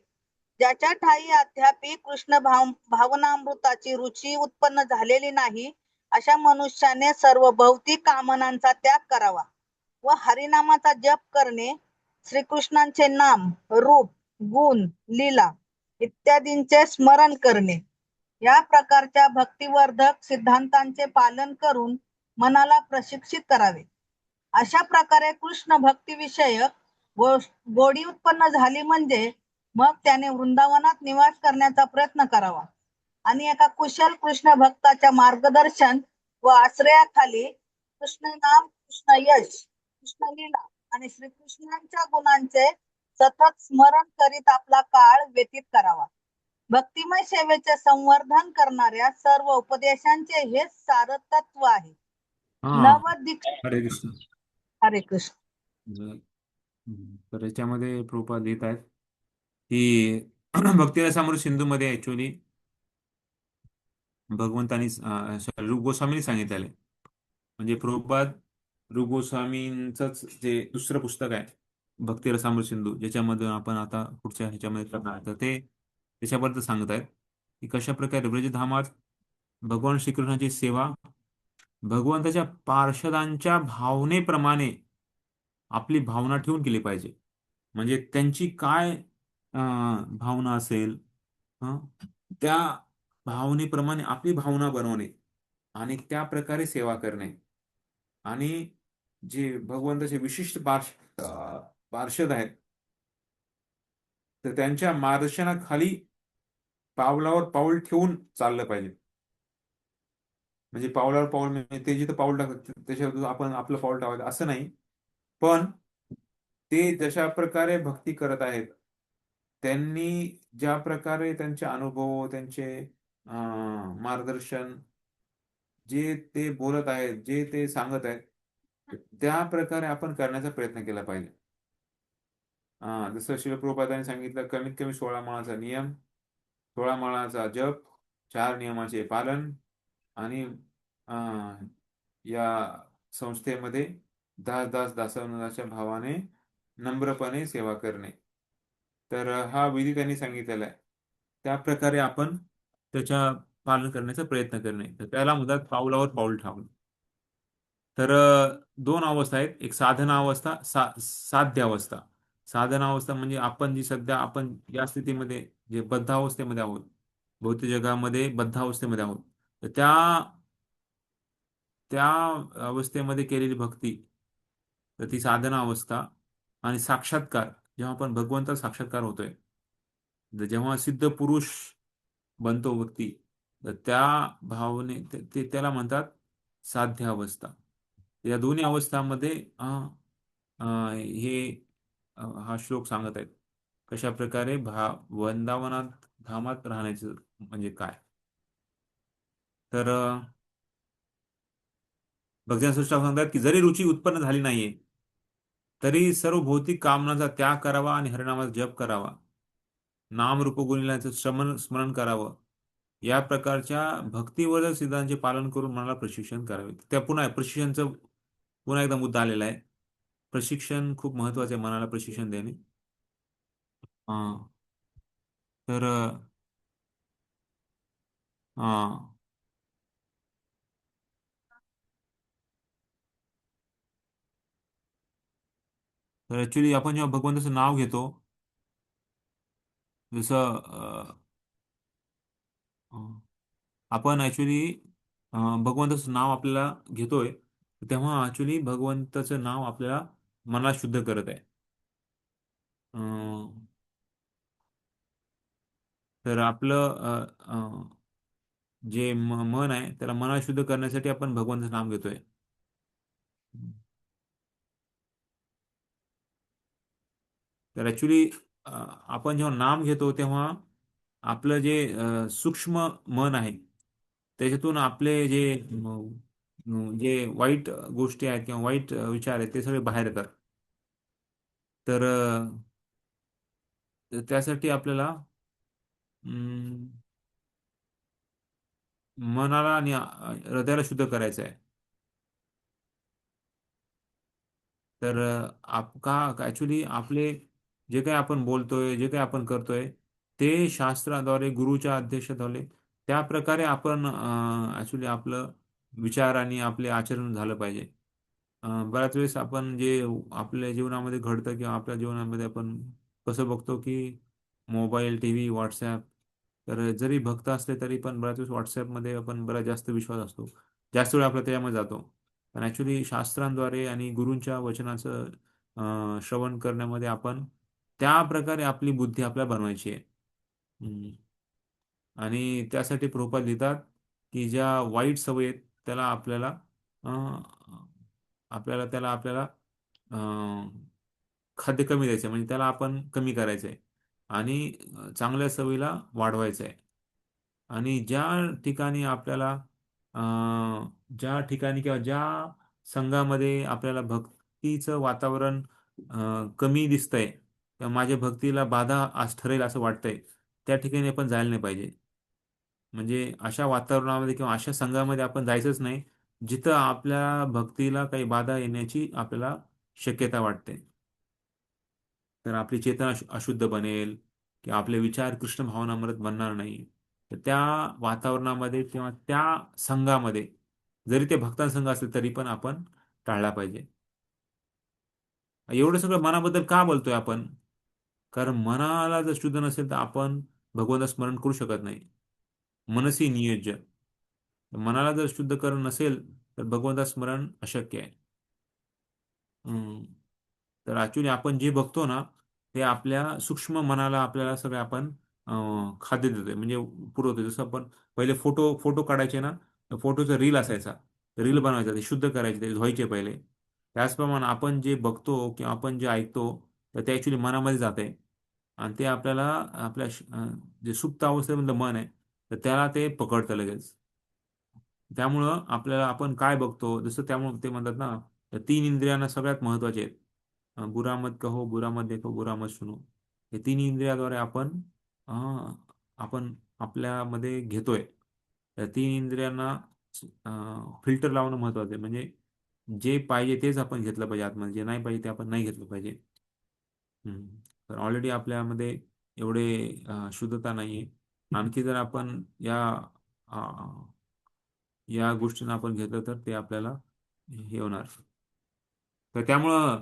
ज्याच्या ठायी अद्यापि कृष्ण भावनामृताची रुची उत्पन्न झालेली नाही, अशा मनुष्याने सर्व भौतिक कामनांचा त्याग करावा व हरिनामाचा जप करणे, श्रीकृष्णांचे नाम, रूप, गुण, लीला इत्यादींचे स्मरण करणे, या प्रकारच्या भक्तिवर्धक सिद्धांतांचे पालन करून मनाला प्रशिक्षित करावे. अशा प्रकारे कृष्ण भक्ती विषयक गोडी उत्पन्न झाली म्हणजे मग त्याने वृंदावनात निवास करण्याचा प्रयत्न करावा आणि एका कुशल कृष्ण भक्ताच्या मार्गदर्शन व आश्रयाखाली कृष्ण नाम, कृष्ण यश, कृष्ण लीला आणि श्रीकृष्णांच्या गुणांचे सतत स्मरण करीत आपला काळ व्यतीत करावा. भक्तिमय सेवेचे संवर्धन करणाऱ्या सर्व उपदेशांचे हे सार तत्व आहे. हा. नवदीक्षा. हरे कृष्ण. हरे कृष्ण. तर याच्यामध्ये प्रभुपाद देत आहेत की भक्तिरसामृत सिंधू मध्ये ऍक्च्युअली भगवंतांनी रूप गोस्वामींनी सांगितलेलं आहे. म्हणजे प्रभुपाद रूप गोस्वामींचंच जे दुसरं पुस्तक आहे भक्तिरसामृत सिंधू, ज्याच्यामधून आपण आता पुढच्या ह्याच्यामध्ये करणार, तर ते त्याच्याबद्दल सांगत आहेत की कशा प्रकारे ब्रजधामात भगवान श्रीकृष्णाची सेवा भगवंताच्या पार्षदांच्या भावनेप्रमाणे आपली भावना ठेवून केली पाहिजे. म्हणजे त्यांची काय भावना असेल, त्या भावनेप्रमाणे आपली भावना बनवणे आणि त्या प्रकारे सेवा करणे. आणि जे भगवंताचे विशिष्ट पार्षद आहेत, तर त्यांच्या मार्गदर्शनाखाली पावलावर पाऊल ठेवून चाललं पाहिजे. म्हणजे पावलावर पाऊल म्हणजे ते जिथं पाऊल टाकतात त्याच्यावर आपण आपलं पाऊल टाकायचं असं नाही, पण ते जशा प्रकारे भक्ती करत आहेत, त्यांनी ज्या प्रकारे त्यांचे अनुभव, त्यांचे मार्गदर्शन जे ते बोलत आहेत, जे ते सांगत आहेत, त्या प्रकारे आपण करण्याचा प्रयत्न केला पाहिजे. जसं शिल प्रभुपादांनी सांगितलं, कमीत कमी 16 माळाचा नियम, 16 माळाचा जप, 4 नियमाचे पालन, आणि अं, या संस्थेमध्ये दासानुदासाच्या भावाने नम्रपणे सेवा करणे. तर हा विधी त्यांनी सांगितलेला आहे. त्या प्रकारे आपण त्याच्या पालन करण्याचा प्रयत्न करणे. तर त्याला म्हणतात पावलावर पाऊल ठेवणे. तर दोन अवस्था आहेत. एक साधना अवस्था, साध्य अवस्था. साधना अवस्था म्हणजे आपण जी सध्या आपण या स्थितीमध्ये जे बद्ध अवस्थेमध्ये आहोत, भौतिक जगामध्ये बद्ध अवस्थेमध्ये आहोत, तर त्या त्या अवस्थेमध्ये केलेली भक्ती, तर ती साधना अवस्था. आणि साक्षात्कार, जेव्हा आपण भगवंता साक्षात्कार होतोय, जेव्हा सिद्ध पुरुष बनतो व्यक्ती, तर त्या भावने त्याला म्हणतात साध्य अवस्था. या दोन्ही अवस्थांमध्ये हे हा श्लोक सांगत आहेत कशा प्रकारे वृंदावनात धामात राहण्याचं म्हणजे काय. तर भक्ती सृष्टी सांगतात की जरी रुची उत्पन्न झाली नाहीये, तरी सर्व भौतिक कामनाचा त्याग करावा आणि हरिनामाचा जप करावा, नाम रूप गुणिलाचं स्मरण करावं. या प्रकारच्या भक्तिवर्धक सिद्धांचे पालन करून मनाला प्रशिक्षण करावे. त्या पुन्हा प्रशिक्षणचं पुन्हा एकदा मुद्दा आलेला आहे. प्रशिक्षण खूप महत्वाचं आहे, मनाला प्रशिक्षण देणे. हा. तर हा. तर ऍक्च्युली आपण जेव्हा भगवंताचं नाव घेतो, जसं आपण ऍक्च्युली भगवंताचं नाव आपल्याला घेतोय, तेव्हा ऍक्च्युली भगवंताचं नाव आपल्याला मनाला शुद्ध करत आहे. तर आपलं जे मन आहे त्याला मनाला शुद्ध करण्यासाठी आपण भगवंताचं नाम घेतोय. तर ऍक्च्युली आपण जेव्हा नाम घेतो तेव्हा आपलं जे सूक्ष्म मन आहे, त्याच्यातून आपले जे वाईट गोष्टी आहेत किंवा वाईट विचार आहेत ते सगळे बाहेर येतात. तर त्यासाठी आपल्याला अं, मनाला आणि हृदयाला शुद्ध करायचं आहे. तर का ऍक्च्युली आपले जे काही आपण बोलतोय, जे काही आपण करतोय, ते शास्त्राद्वारे गुरुच्या अध्यक्षाद्वारे त्या प्रकारे आपण ऍक्च्युली आपलं विचार आणि आपले आचरण झालं पाहिजे. बऱ्याच वेळेस आपण जे आपल्या जीवनामध्ये घडतं किंवा आपल्या जीवनामध्ये आपण कसं बघतो की मोबाईल, टीव्ही, व्हॉट्सॲप, तर जरी भक्त असले तरी पण बऱ्याच वेळेस व्हॉट्सॲपमध्ये आपण बराच जास्त विश्वास असतो, जास्त वेळ आपला त्याच्यामध्ये जातो. पण ॲक्च्युली शास्त्रांद्वारे आणि गुरूंच्या वचनाचं श्रवण करण्यामध्ये आपण त्या प्रकारे आपली बुद्धी आपल्याला बनवायची आहे. हम्म. आणि त्यासाठी प्रभुपाद लिहितात की ज्या वाईट सवयी आहेत त्याला आपल्याला अं, आपल्याला खाद्य कमी द्यायचं म्हणजे त्याला आपण कमी करायचं आहे, आणि चांगल्या सवयीला वाढवायचं आहे. आणि ठिकाणी आपल्याला ज्या ठिकाणी किंवा ज्या संघामध्ये आपल्याला भक्तीचं वातावरण कमी दिसतंय किंवा माझ्या भक्तीला बाधा आज ठरेल असं वाटतंय, त्या ठिकाणी आपण जायला नाही पाहिजे. म्हणजे अशा वातावरणामध्ये किंवा अशा संघामध्ये आपण जायचंच नाही जिथं आपल्या भक्तीला काही बाधा येण्याची आपल्याला शक्यता वाटते. तर आपली चेतना अशुद्ध बनेल किंवा आपले विचार कृष्ण भावनामृत बनणार नाही. तर त्या वातावरणामध्ये किंवा त्या संघामध्ये, जरी ते भक्तांसंघ असेल तरी पण आपण टाळला पाहिजे. एवढं सगळं मनाबद्दल का बोलतोय आपण? कारण मनाला जर शुद्ध नसेल तर आपण भगवंता स्मरण करू शकत नाही. मनसी नियोज्य. मनाला जर शुद्ध करणं नसेल तर भगवंता स्मरण अशक्य आहे. हम्म. तर ऍक्च्युली आपण जे बघतो ना, ते आपल्या सूक्ष्म मनाला आपल्याला सगळं आपण खाद्य देतोय म्हणजे पुरवतोय. जसं आपण पहिले फोटो फोटो काढायचे ना, तर फोटोचा रील असायचा, रील बनवायचा, ते शुद्ध करायचे, ते धुवायचे पहिले. त्याचप्रमाणे आपण जे बघतो किंवा आपण जे ऐकतो, तर ते ऍक्च्युली मनामध्ये जाते आणि ते आपल्याला आपल्या जे सुप्त अवस्थेमधलं मन आहे, तर त्याला ते पकडतं लगेच. त्यामुळं आपल्याला आपण काय बघतो, जसं त्यामुळे ते म्हणतात ना, त्या तीन इंद्रियांना सगळ्यात महत्वाचे आहेत. बुरा मत कहो, बुरा मत देखो, बुरा मत सुनो. हे तीन इंद्रियाद्वारे आपण आपल्यामध्ये घेतोय. त्या तीन इंद्रियांना फिल्टर लावणं महत्वाचं आहे. म्हणजे जे पाहिजे तेच आपण घेतलं पाहिजे आतमध्ये, जे नाही पाहिजे ते आपण नाही घेतलं पाहिजे. तर ऑलरेडी आपल्यामध्ये एवढे शुद्धता नाहीये. आणखी जर आपण अ, या गोष्टींना आपण घेतलं तर ते आपल्याला हे होणार. तर त्यामुळं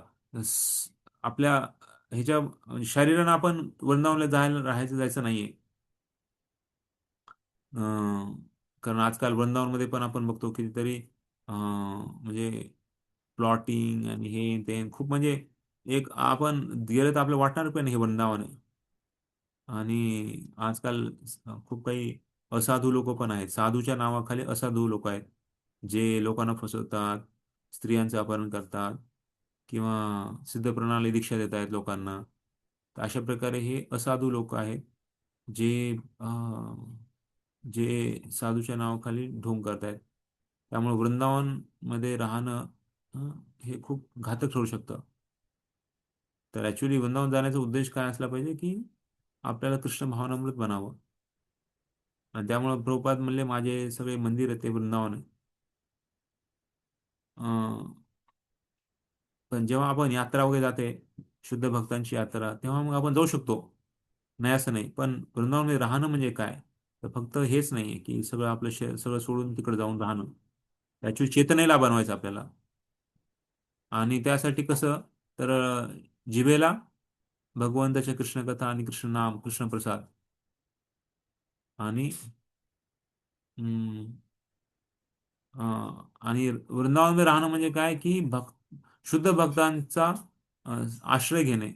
आपल्या ह्याच्या शरीरानं आपण वृंदावनला राहायचं जायचं नाहीये. कारण आजकाल वृंदावनमध्ये पण आपण बघतो कितीतरी म्हणजे प्लॉटिंग आणि हे ते खूप, म्हणजे एक आपण गेलं तर आपल्याला वाटणार पण हे वृंदावन आहे. आणि आजकाल खूप काही असाधू लोक पण आहेत. साधूच्या नावाखाली असाधू लोक आहेत, जे लोकांना फसवतात, स्त्रियांचं अपहरण करतात किंवा सिद्ध प्रणाली दीक्षा देत आहेत लोकांना. तर अशा प्रकारे हे असाधू लोक आहेत, जे साधूच्या नावाखाली ढोंग करतायत. त्यामुळे वृंदावन मध्ये राहणं अं, हे खूप घातक ठरू शकतं. तर ऍक्च्युली वृंदावन जाण्याचा उद्देश काय असला पाहिजे, की आपल्याला कृष्ण भावनामृत बनावं. आणि त्यामुळे प्रभुपाद म्हणले माझे सगळे मंदिर आहे ते वृंदावन आहे. अं, पण जेव्हा आपण यात्रा वगैरे जाते, शुद्ध भक्तांची यात्रा, तेव्हा मग आपण जाऊ शकतो, नाही असं नाही. पण वृंदावनमध्ये राहणं म्हणजे काय, तर फक्त हेच नाहीये की सगळं आपलं सगळं सोडून तिकडे जाऊन राहणं. ऍक्च्युली चेतनेला बनवायचं आपल्याला. आणि त्यासाठी कसं, तर जिभेला भगवंताच्या कृष्णकथा आणि कृष्ण नाम, कृष्ण प्रसाद. आणि हम्म, आणि वृंदावनमध्ये राहणं म्हणजे काय, की शुद्ध भक्तांचा आश्रय घेणे.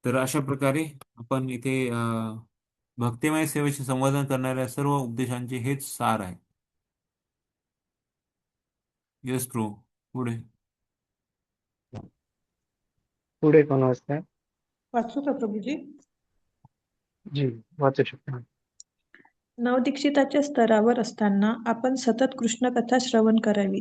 तर अशा प्रकारे आपण इथे भक्तिमय सेवेचे संवर्धन करणाऱ्या सर्व उपदेशांचे हेच सार आहे. येस प्रो, पुढे. पुढे कोण वाचताय? वाचू का प्रभूजी? जी, वाचू शकता. नवदीक्षिताच्या स्तरावर असताना आपण सतत कृष्णकथा श्रवण करावी.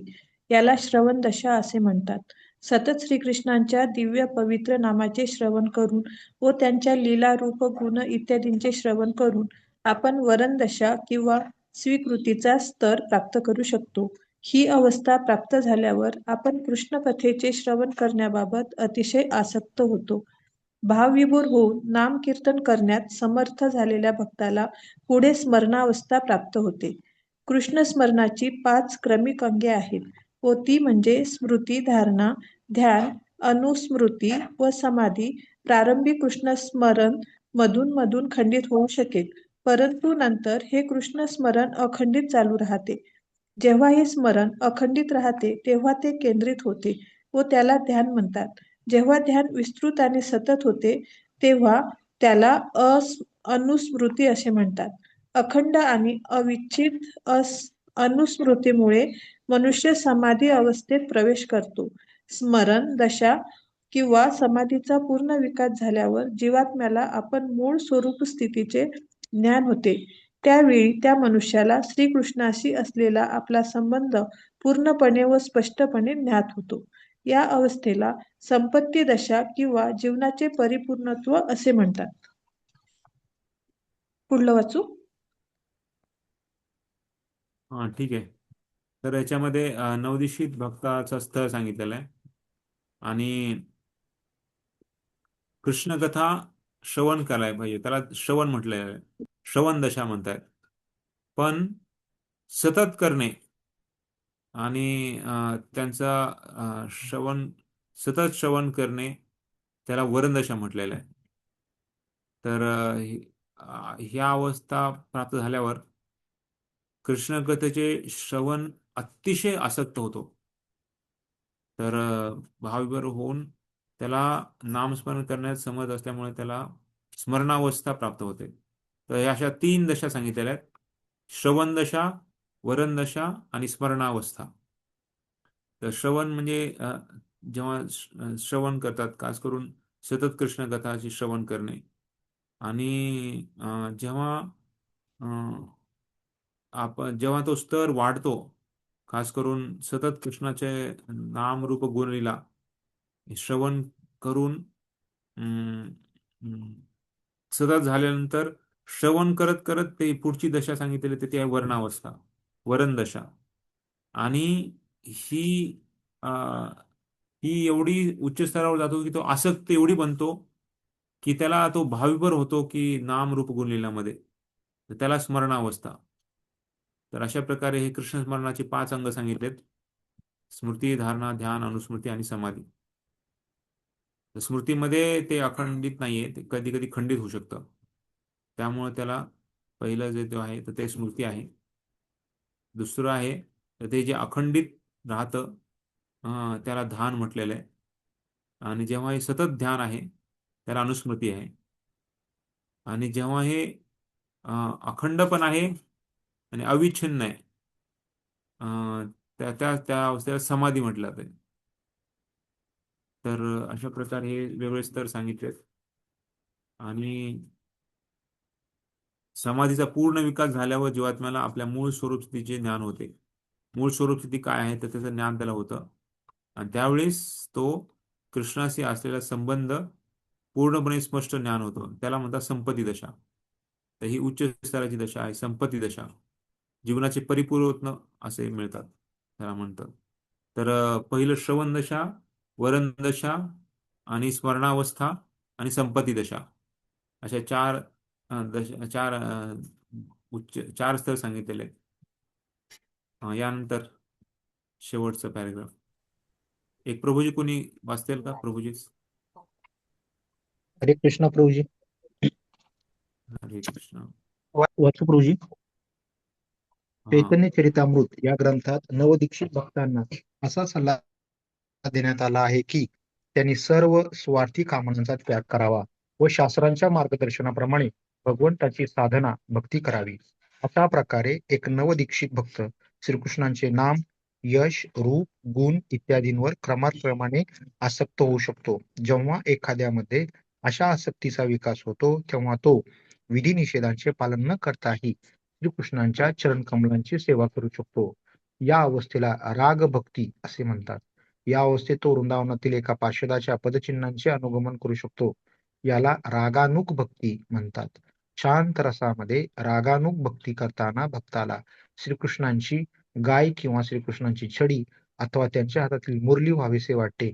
याला श्रवण दशा असे म्हणतात. सतत श्रीकृष्णांच्या दिव्य पवित्र नामाचे श्रवण करून व त्यांच्या लीला रूप गुण इत्यादींचे श्रवण करून आपण वरण दशा किंवा स्वीकृतीचा स्तर प्राप्त करू शकतो. ही अवस्था प्राप्त झाल्यावर आपण कृष्णकथेचे श्रवण करण्याबाबत अतिशय आसक्त होतो. भावविभोर होऊन नामकीर्तन करण्यात समर्थ झालेल्या भक्ताला पुढे स्मरणावस्था प्राप्त होते. कृष्ण स्मरणाची 5 क्रमिक अंगे आहेत व ती म्हणजे स्मृती, धारणा, ध्यान, अनुस्मृती व समाधी. प्रारंभी कृष्ण स्मरण मधून मधून खंडित होऊ शकेल, परंतु नंतर हे कृष्ण स्मरण अखंडित चालू राहते. जेव्हा हे स्मरण अखंडित राहते तेव्हा ते केंद्रित होते व त्याला ध्यान म्हणतात. जेव्हा ध्यान विस्तृत आणि सतत होते तेव्हा त्याला अनुस्मृती असे म्हणतात. अखंड आणि अविच्छिन्न अनुस्मृतीमुळे मनुष्य समाधी अवस्थेत प्रवेश करतो. स्मरण दशा किंवा समाधीचा पूर्ण विकास झाल्यावर जीवात्म्याला आपण मूळ स्वरूप स्थितीचे ज्ञान होते. त्यावेळी त्या मनुष्याला श्रीकृष्णाशी असलेला आपला संबंध पूर्णपणे व स्पष्टपणे ज्ञात होतो. या अवस्थेला संपत्ती दशा किंवा जीवनाचे परिपूर्णत्व असे म्हणतात. पुढलं वाचू? हा, ठीक आहे. तर याच्यामध्ये नवदीक्षित भक्ताचं स्थळ सांगितलेलं आहे. आणि कृष्णकथा श्रवण करायला पाहिजे, त्याला श्रवण म्हटलेलं आहे. श्रवण दशा म्हणतात. पण सतत करणे आणि त्यांचा सतत श्रवण करणे, त्याला वरदशा म्हटलेलं आहे. तर ह्या अवस्था प्राप्त झाल्यावर कृष्णकथेचे श्रवण अतिशय आसक्त होतो. तर भावविभोर होऊन त्याला नामस्मरण करण्यात समर्थ असल्यामुळे त्याला स्मरणावस्था प्राप्त होते. तर या अशा 3 दशा सांगितलेल्या आहेत: श्रवण दशा, वरण दशा आणि स्मरणावस्था. तर श्रवण म्हणजे जेव्हा श्रवण करतात, खास करून सतत कृष्ण कथाची श्रवण करणे. आणि जेव्हा आपण जेव्हा तो स्तर वाढतो, खास करून सतत कृष्णाचे नाम रूप गुणलीला श्रवण करून अं, अं, सतत झाल्यानंतर श्रवण करत करत ते पुढची दशा सांगितलेली ते आहे वर्णावस्था, वरण दशा. आणि ही अ, ही एवढी उच्च स्तरावर जातो की तो आसक्त एवढी बनतो की त्याला तो भाविपर होतो की नाम रूप गुणलीलामध्ये, तर त्याला स्मरणावस्था. तर अशा प्रकारे हे कृष्ण स्मरणाचे 5 अंग सांगितलेत: स्मृती, धारणा, ध्यान, अनुस्मृती आणि समाधी. तर स्मृतीमध्ये ते अखंडित नाहीये, ते कधी कधी खंडित होऊ शकतं. त्यामुळे त्याला पहिलं जे ते आहे तर ते स्मृती आहे. दुसरं आहे तर ते जे अखंडित राहतं, त्याला ध्यान म्हटलेलं आहे. आणि जेव्हा हे सतत ध्यान आहे त्याला अनुस्मृती आहे. आणि जेव्हा हे अखंड पण आहे आणि अविच्छिन्न आहे, अ, त्या त्या त्या अवस्थेला समाधी म्हटलं जाते. तर अशा प्रकारे हे वेगवेगळे स्तर सांगितलेत. आणि समाधीचा पूर्ण विकास झाल्यावर जीवात्म्याला आपल्या मूळ स्वरूप स्थितीचे ज्ञान होते. मूळ स्वरूप स्थिती काय आहे तर त्याचं ज्ञान त्याला होतं. आणि त्यावेळेस तो कृष्णाशी असलेला संबंध पूर्णपणे स्पष्ट ज्ञान होतं. त्याला म्हणतात संपत्ती दशा. तर ही उच्च स्तराची दशा आहे, संपत्ती दशा. जीवनाचे परिपूर्ण असे मिळतात, त्याला म्हणतात. तर पहिलं श्रवण दशा, वरण दशा आणि स्मरणावस्था आणि संपत्ती दशा, अशा चार उच्च 4 स्तर सांगितलेले आहेत. यानंतर शेवटचं पॅरेग्राफ. एक प्रभूजी कोणी वाचतील का? प्रभूजीच. हरे कृष्ण प्रभूजी. हरे कृष्ण. वाचू प्रभूजी. हा. चैतन्य चरितामृत या ग्रंथात नवदीक्षित भक्तांना असा सल्ला देण्यात आला आहे की त्यांनी सर्व स्वार्थी कामनांचा त्याग करावा व शास्त्रांच्या मार्गदर्शनाप्रमाणे भगवंताची साधना भक्ती करावी. अशा प्रकारे एक नवदीक्षित भक्त श्रीकृष्णांचे नाम, यश, रूप, गुण इत्यादींवर क्रमाक्रमाने आसक्त होऊ शकतो. जेव्हा एखाद्यामध्ये अशा आसक्तीचा विकास होतो तेव्हा तो विधी निषेधांचे पालन न करताही श्रीकृष्णांच्या चरणकमलांची सेवा करू शकतो. या अवस्थेला राग भक्ती असे म्हणतात. या अवस्थेत तो वृंदावनातील एका पार्षदाच्या पदचिन्हांचे अनुगमन करू शकतो. याला रागानुग भक्ती म्हणतात. शांत रसामध्ये रागानुग भक्ती करताना भक्ताला श्रीकृष्णांची गाय किंवा श्रीकृष्णांची छडी अथवा त्यांच्या हातातील मुरली व्हावीसे वाटते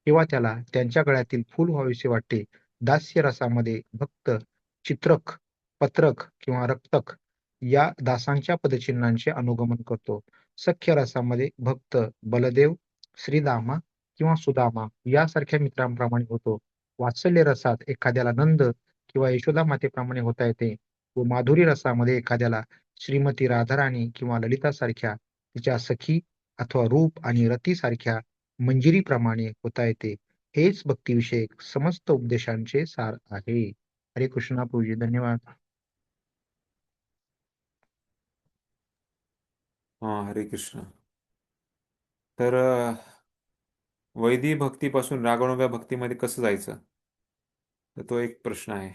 किंवा त्याला त्यांच्या गळ्यातील फूल व्हावीसे वाटते. दास्य रसामध्ये भक्त चित्रक, पत्रक किंवा रक्तक या दासांच्या पदचिन्हांचे अनुगमन करतो. सख्य रसामध्ये भक्त बलदेव, श्रीदामा किंवा सुदामा यासारख्या मित्रांप्रमाणे होतो. वात्सल्य रसात एखाद्याला नंद किंवा यशोदा मातेप्रमाणे होता येते व माधुरी रसामध्ये एखाद्याला श्रीमती राधाराणी किंवा ललितासारख्या तिच्या सखी अथवा रूप आणि रती सारख्या मंजिरीप्रमाणे होता येते. हेच भक्तिविषयक समस्त उपदेशांचे सार आहे. हरे कृष्णा प्रभूजी. धन्यवाद. हा. हरे कृष्ण. तर वैदिक भक्तीपासून रागानुगा भक्तीमध्ये कसं जायचं, तर तो एक प्रश्न आहे.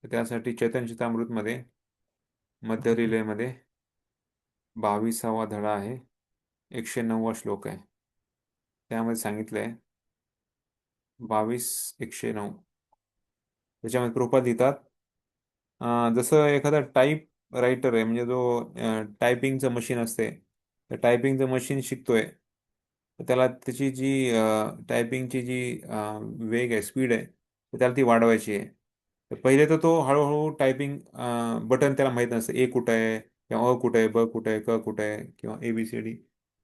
तर त्यासाठी चैतन्य चरितामृतमध्ये मध्य रिलेमध्ये 22वा धडा आहे, 109वा श्लोक आहे. त्यामध्ये सांगितलंय 22:109. त्याच्यामध्ये प्रभुपाद लिहितात, जसं एखादा टाईप रायटर आहे, म्हणजे जो टायपिंगचं मशीन असते, तर टायपिंगचं मशीन शिकतोय, तर त्याला त्याची जी टायपिंगची जी वेग आहे, स्पीड आहे, तर त्याला ती वाढवायची आहे. तर पहिले तर तो हळूहळू टायपिंग बटन त्याला माहीत नसतं, ए कुठं आहे किंवा अ कुठं आहे, ब कुठं आहे, क कुठं आहे किंवा ABCD.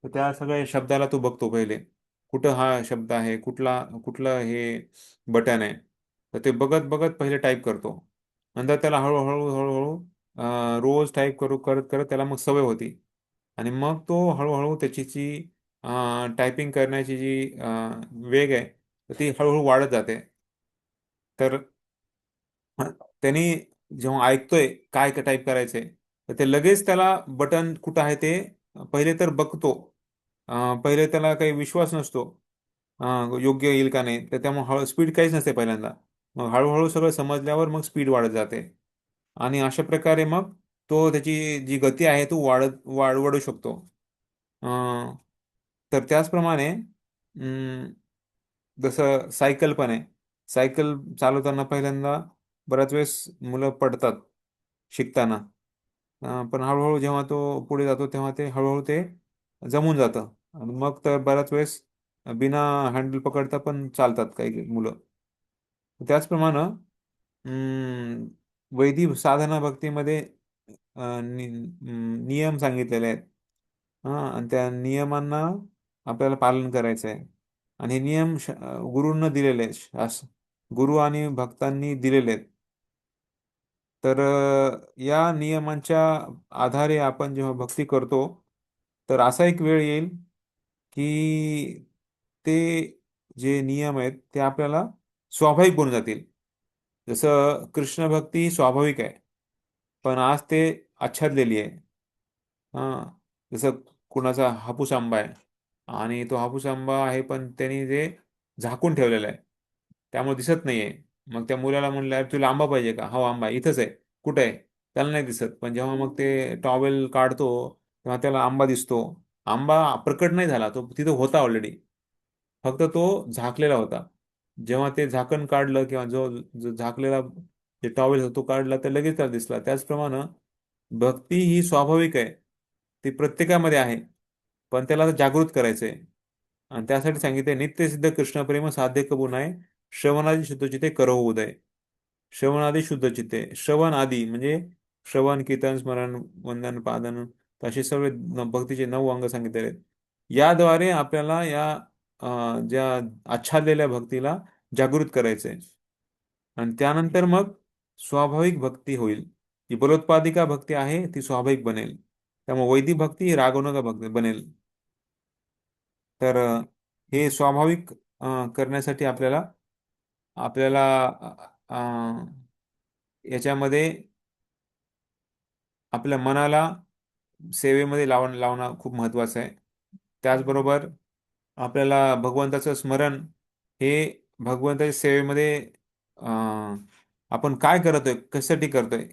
तर त्या सगळ्या शब्दाला तो बघतो पहिले, कुठं हा शब्द आहे, कुठलं हे बटन आहे. तर ते बघत बघत पहिले टाईप करतो. नंतर त्याला हळूहळू हळूहळू रोज टाईप करत करत त्याला मग सवय होती. आणि मग तो हळूहळू त्याची जी टायपिंग करण्याची जी वेग आहे, तर ती हळूहळू वाढत जाते. तर हा, त्यांनी जेव्हा ऐकतोय काय टाईप करायचंय, तर ते लगेच त्याला बटन कुठं आहे ते पहिले तर बघतो. पहिले त्याला काही विश्वास नसतो योग्य येईल का नाही, तर त्यामुळे स्पीड काहीच नसते पहिल्यांदा. मग हळूहळू सगळं समजल्यावर मग स्पीड वाढत जाते. आणि अशा प्रकारे मग तो त्याची जी गती आहे तो वाढवू शकतो. अं, तर त्याचप्रमाणे जसं सायकल पण आहे. सायकल चालवताना पहिल्यांदा बऱ्याच वेळेस मुलं पडतात शिकताना. पण हळूहळू जेव्हा तो पुढे जातो तेव्हा ते हळूहळू ते जमून जातं आणि मग तर बऱ्याच वेळेस बिना हँडल पकडता पण चालतात काही मुलं. त्याचप्रमाणे वैदिक साधना भक्तीमध्ये नियम सांगितलेले आहेत. आणि त्या नियमांना आपल्याला पालन करायचं आहे. आणि हे नियम गुरूंना दिलेले आहेत. गुरु आणि भक्तांनी दिलेले आहेत. तर या नियमांच्या आधारे आपण जेव्हा भक्ती करतो तर असा एक वेळ येईल की ते जे नियम आहेत ते आपल्याला स्वाभाविक बनून जातील. जसं कृष्ण भक्ती स्वाभाविक आहे पण आज ते आच्छादलेली आहे. हां, जसं कुणाचा हापूस आंबा आहे आणि तो हापूस आंबा आहे पण त्यांनी ते झाकून ठेवलेला आहे त्यामुळे दिसत नाहीये. मग त्या मुलाला म्हणलं, "अरे तुला आंबा पाहिजे का?" "हो आंबा आहे." "इथंच आहे." "कुठे आहे?" त्याला नाही दिसत. पण जेव्हा मग ते टॉवेल काढतो तेव्हा त्याला आंबा दिसतो. आंबा प्रकट नाही झाला, तो तिथं होता ऑलरेडी, फक्त तो झाकलेला होता. जेव्हा ते झाकण काढलं किंवा जो जो झाकलेला जे टॉवेल तो काढला तर लगेच त्याला दिसला. त्याचप्रमाणे भक्ती ही स्वाभाविक आहे, ती प्रत्येकामध्ये आहे, पण त्याला जागृत करायचंय. आणि त्यासाठी सांगितले नित्यसिद्ध कृष्णप्रेम साध्य कबू नये, श्रवणादी शुद्धचिते करो उदय. श्रवणादी शुद्धचिते, श्रवण आदी म्हणजे श्रवण, कीर्तन, स्मरण, वंदन, पादन असे सगळे भक्तीचे 9 अंग सांगितलेले आहेत. याद्वारे आपल्याला या ज्या आच्छादलेल्या भक्तीला जागृत करायचंय. आणि त्यानंतर मग स्वाभाविक भक्ती होईल. जी बलोत्पादिका भक्ती आहे ती स्वाभाविक बनेल. त्यामुळे वैदिक भक्ती ही रागवणुका भक्ती बनेल. तर हे स्वाभाविक करण्यासाठी आपल्याला आपल्याला अ, अ, याच्यामध्ये आपल्या मनाला सेवेमध्ये लावणं खूप महत्वाचं आहे. त्याचबरोबर आपल्याला भगवंताचं स्मरण हे भगवंताच्या सेवेमध्ये आपण काय करतोय, कशासाठी करतोय,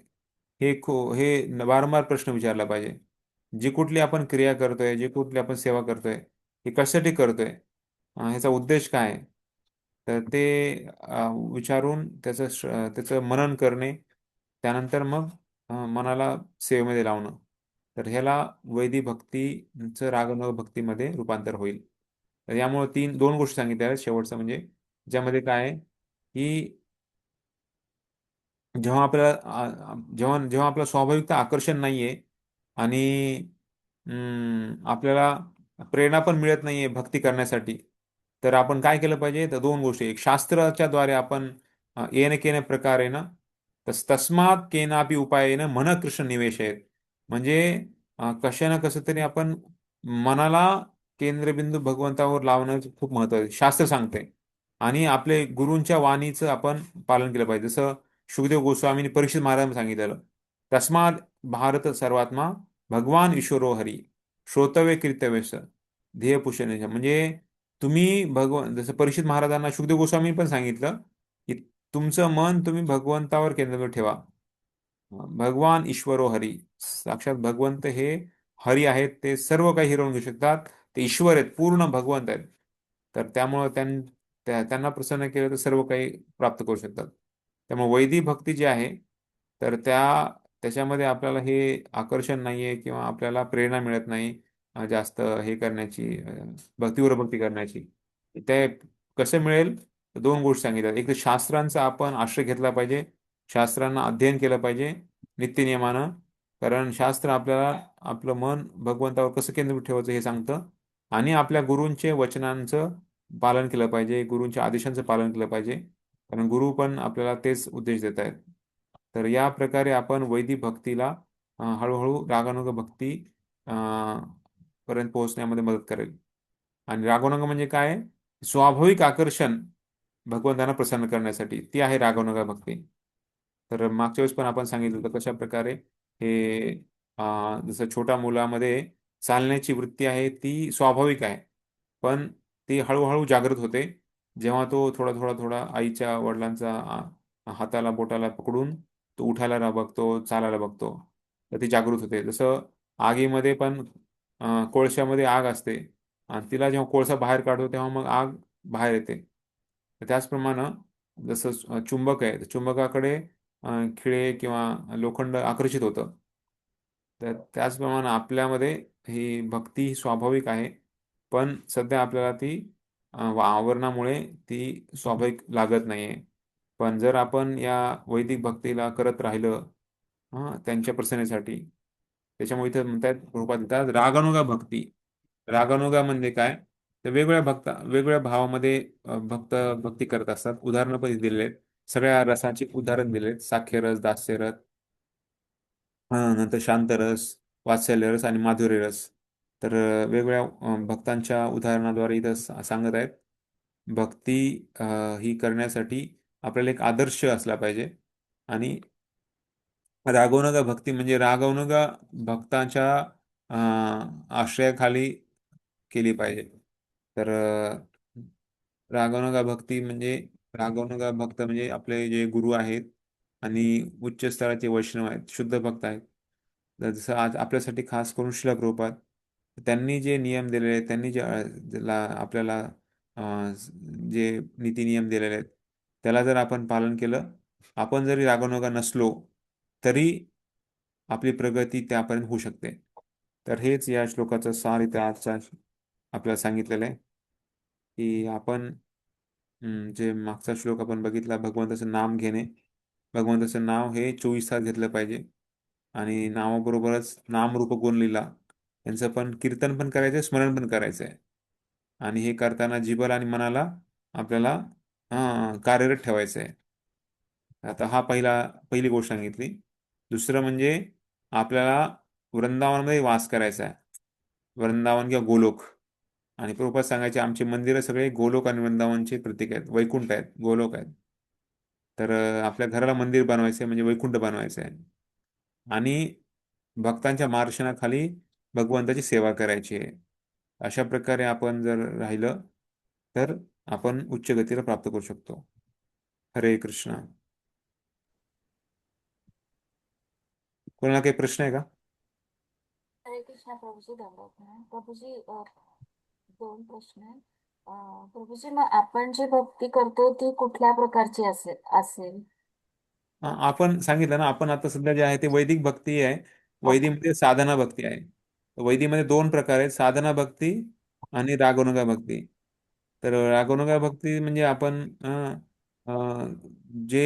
हे वारंवार प्रश्न विचारला पाहिजे. जी कुठली आपण क्रिया करतोय, जी कुठली आपण सेवा करतोय, हे कशासाठी करतोय, ह्याचा उद्देश काय आहे? तर ते विचारून त्याचं मनन करणे, त्यानंतर मग मनाला सेवेमध्ये लावणं. तर ह्याला वैदिक भक्तीचं रागनुग भक्तीमध्ये रूपांतर होईल. तर यामुळे 2 गोष्टी सांगितल्या आहेत. शेवटचं म्हणजे ज्यामध्ये काय आहे, की जेव्हा जेव्हा आपलं स्वाभाविकता आकर्षण नाहीये आणि आपल्याला प्रेरणा पण मिळत नाहीये भक्ती करण्यासाठी, तर आपण काय केलं पाहिजे? तर 2 गोष्टी. एक शास्त्राच्या द्वारे आपण येन केन प्रकारेण तस्मात् केनापि उपायेन मन कृष्ण निवेशयेत. म्हणजे कशा ना कसं तरी आपण मनाला केंद्रबिंदू भगवंतावर लावणं खूप महत्त्वाचं आहे. शास्त्र सांगते. आणि आपले गुरूंच्या वाणीचं आपण पालन केलं पाहिजे. जसं शुकदेव गोस्वामींनी परीक्षित महाराजांना सांगितलेलं, तस्माद भारत सर्वात्मा भगवान ईश्वरो हरी श्रोतव्य कीर्तव्यस ध्येय पुष्यने. म्हणजे तुम्ही भगवान, जसं परीक्षित महाराजांना शुकदेव गोस्वामी पण सांगितलं की तुमचं मन तुम्ही भगवंतावर केंद्रित ठेवा. भगवान ईश्वरो हरी, साक्षात भगवंत हे हरी आहेत. ते सर्व काही हिरवून घेऊ शकतात. ते ईश्वर आहेत, पूर्ण भगवंत आहेत. तर त्यामुळं त्यांना प्रसन्न केलं तर सर्व काही प्राप्त करू शकतात. त्यामुळे वैदिक भक्ती जी आहे तर त्याच्यामध्ये आपल्याला हे आकर्षण नाहीये किंवा आपल्याला प्रेरणा मिळत नाही जास्त हे करण्याची, भक्तीवर भक्ती करण्याची. ते कसं मिळेल? 2 गोष्टी सांगितल्या. एक तर शास्त्रांचा आपण आश्रय घेतला पाहिजे, शास्त्रांना अध्ययन केलं पाहिजे नित्यनियमानं. कारण शास्त्र आपल्याला आपलं मन भगवंतावर कसं केंद्रित ठेवायचं हे सांगतं. आणि आपल्या गुरूंचे वचनांचं पालन केलं पाहिजे, गुरूंच्या आदेशांचं पालन केलं पाहिजे. कारण गुरु पण आपल्याला तेच उद्देश देत आहेत. तर या प्रकारे आपण वैदिक भक्तीला हळूहळू रागानुग भक्ती अ, पर्यंत पोहोचण्यामध्ये मदत करेल. आणि रागानुग म्हणजे काय? स्वाभाविक आकर्षण भगवंतांना प्रसन्न करण्यासाठी ती आहे रागानुगा भक्ती. तर मागच्या वेळेस पण आपण सांगितलं होतं कशा प्रकारे हे जसं छोट्या मुलामध्ये चालण्याची वृत्ती आहे ती स्वाभाविक आहे, पण ती हळूहळू जागृत होते जेव्हा तो थोडा थोडा थोडा आईच्या वडिलांचा हाताला बोटाला पकडून तो उठायला बघतो, चालायला बघतो. तर ती जागृत होते. जसं आगीमध्ये पण कोळशामध्ये आग असते आणि तिला जेव्हा कोळसा बाहेर काढतो तेव्हा मग आग बाहेर येते. तर त्याचप्रमाणे जसं चुंबक आहे, तर चुंबकाकडे खिळे किंवा लोखंड आकर्षित होतं. तर त्याचप्रमाणे आपल्यामध्ये ही भक्ती ही स्वाभाविक आहे, पण सध्या आपल्याला ती आवरणामुळे ती स्वाभाविक लागत नाहीये. पण जर आपण या वैदिक भक्तीला करत राहिलं त्यांच्या प्रसन्नतेसाठी, त्याच्यामुळे इथे म्हणतात प्रभुपाद म्हणतात रागानुगा भक्ती. रागानुगा म्हणजे काय? तर वेगवेगळ्या भावामध्ये भक्त भक्ती करत असतात. उदाहरणं पण दिलेले आहेत. सगळ्या रसाचे उदाहरण दिलेत. साख्य रस, दास्य रस, नंतर शांतरस, वात्सल्य रस आणि माधुर्य रस. तर वेगवेगळ्या भक्तांच्या उदाहरणाद्वारे इथं सांगत आहेत. भक्ती अ, ही करण्यासाठी आपल्याला एक आदर्श असला पाहिजे. आणि रागवणुका भक्ती म्हणजे रागवणुका भक्तांच्या अ, आश्रयाखाली केली पाहिजे. तर रागवणुका भक्ती म्हणजे रागवणुका भक्त म्हणजे आपले जे गुरु आहेत आणि उच्च स्तराचे वैष्णव आहेत, शुद्ध भक्त आहेत. तर जसं आज आपल्यासाठी खास करून श्रील प्रभुपाद त्यांनी जे नियम दिलेले आहेत, त्यांनी जे आपल्याला अ, जे नीती नियम दिलेले आहेत, त्याला जर आपण पालन केलं, आपण जरी रागवणुका नसलो तरी आपली प्रगती त्यापर्यंत होऊ शकते. तर हेच या श्लोकाचं सार इथे आजच्या आपल्याला सांगितलेलं आहे की आपण जे मागचा श्लोक आपण बघितला, भगवंताचं नाम घेणे. भगवंताचं नाव हे 24 तास घेतलं पाहिजे आणि नावाबरोबरच नामरूप गुण लीला यांचं पण कीर्तन पण करायचं, स्मरण पण करायचं आहे. आणि हे करताना जिभेला आणि मनाला आपल्याला कार्यरत ठेवायचं आहे. आता पहिली गोष्ट सांगितली. दुसरं म्हणजे आपल्याला वृंदावनमध्ये वास करायचा आहे. वृंदावन किंवा गोलोक. आणि प्रभुपाद सांगायचे आमचे मंदिरं सगळे गोलोक आणि वृंदावनचे प्रतीक आहेत, वैकुंठ आहेत, गोलोक आहेत. तर आपल्या घराला मंदिर बनवायचं आहे म्हणजे वैकुंठ बनवायचं आहे. आणि भक्तांच्या मार्गदर्शनाखाली भगवंताची सेवा करायची आहे. अशा प्रकारे आपण जर राहिलं तर आपण उच्च गतीला प्राप्त करू शकतो. हरे कृष्ण. कोणाला काही प्रश्न आहे का? हरे कृष्णा प्रभूजी, दंडवत प्रणाम. प्रभूजी, दोन प्रश्न आहेत. प्रभूजी, मग आपण जी भक्ती करतो ती कुठल्या प्रकारची असेल? आपण सांगितलं ना, आपण आता सध्या जे आहे ते वैदिक भक्ती आहे. वैदिकमध्ये साधना भक्ती आहे. वैदिकमध्ये दोन प्रकार आहेत, साधना भक्ती आणि रागवणुका भक्ती. तर रागवणुका भक्ती म्हणजे आपण अ, जे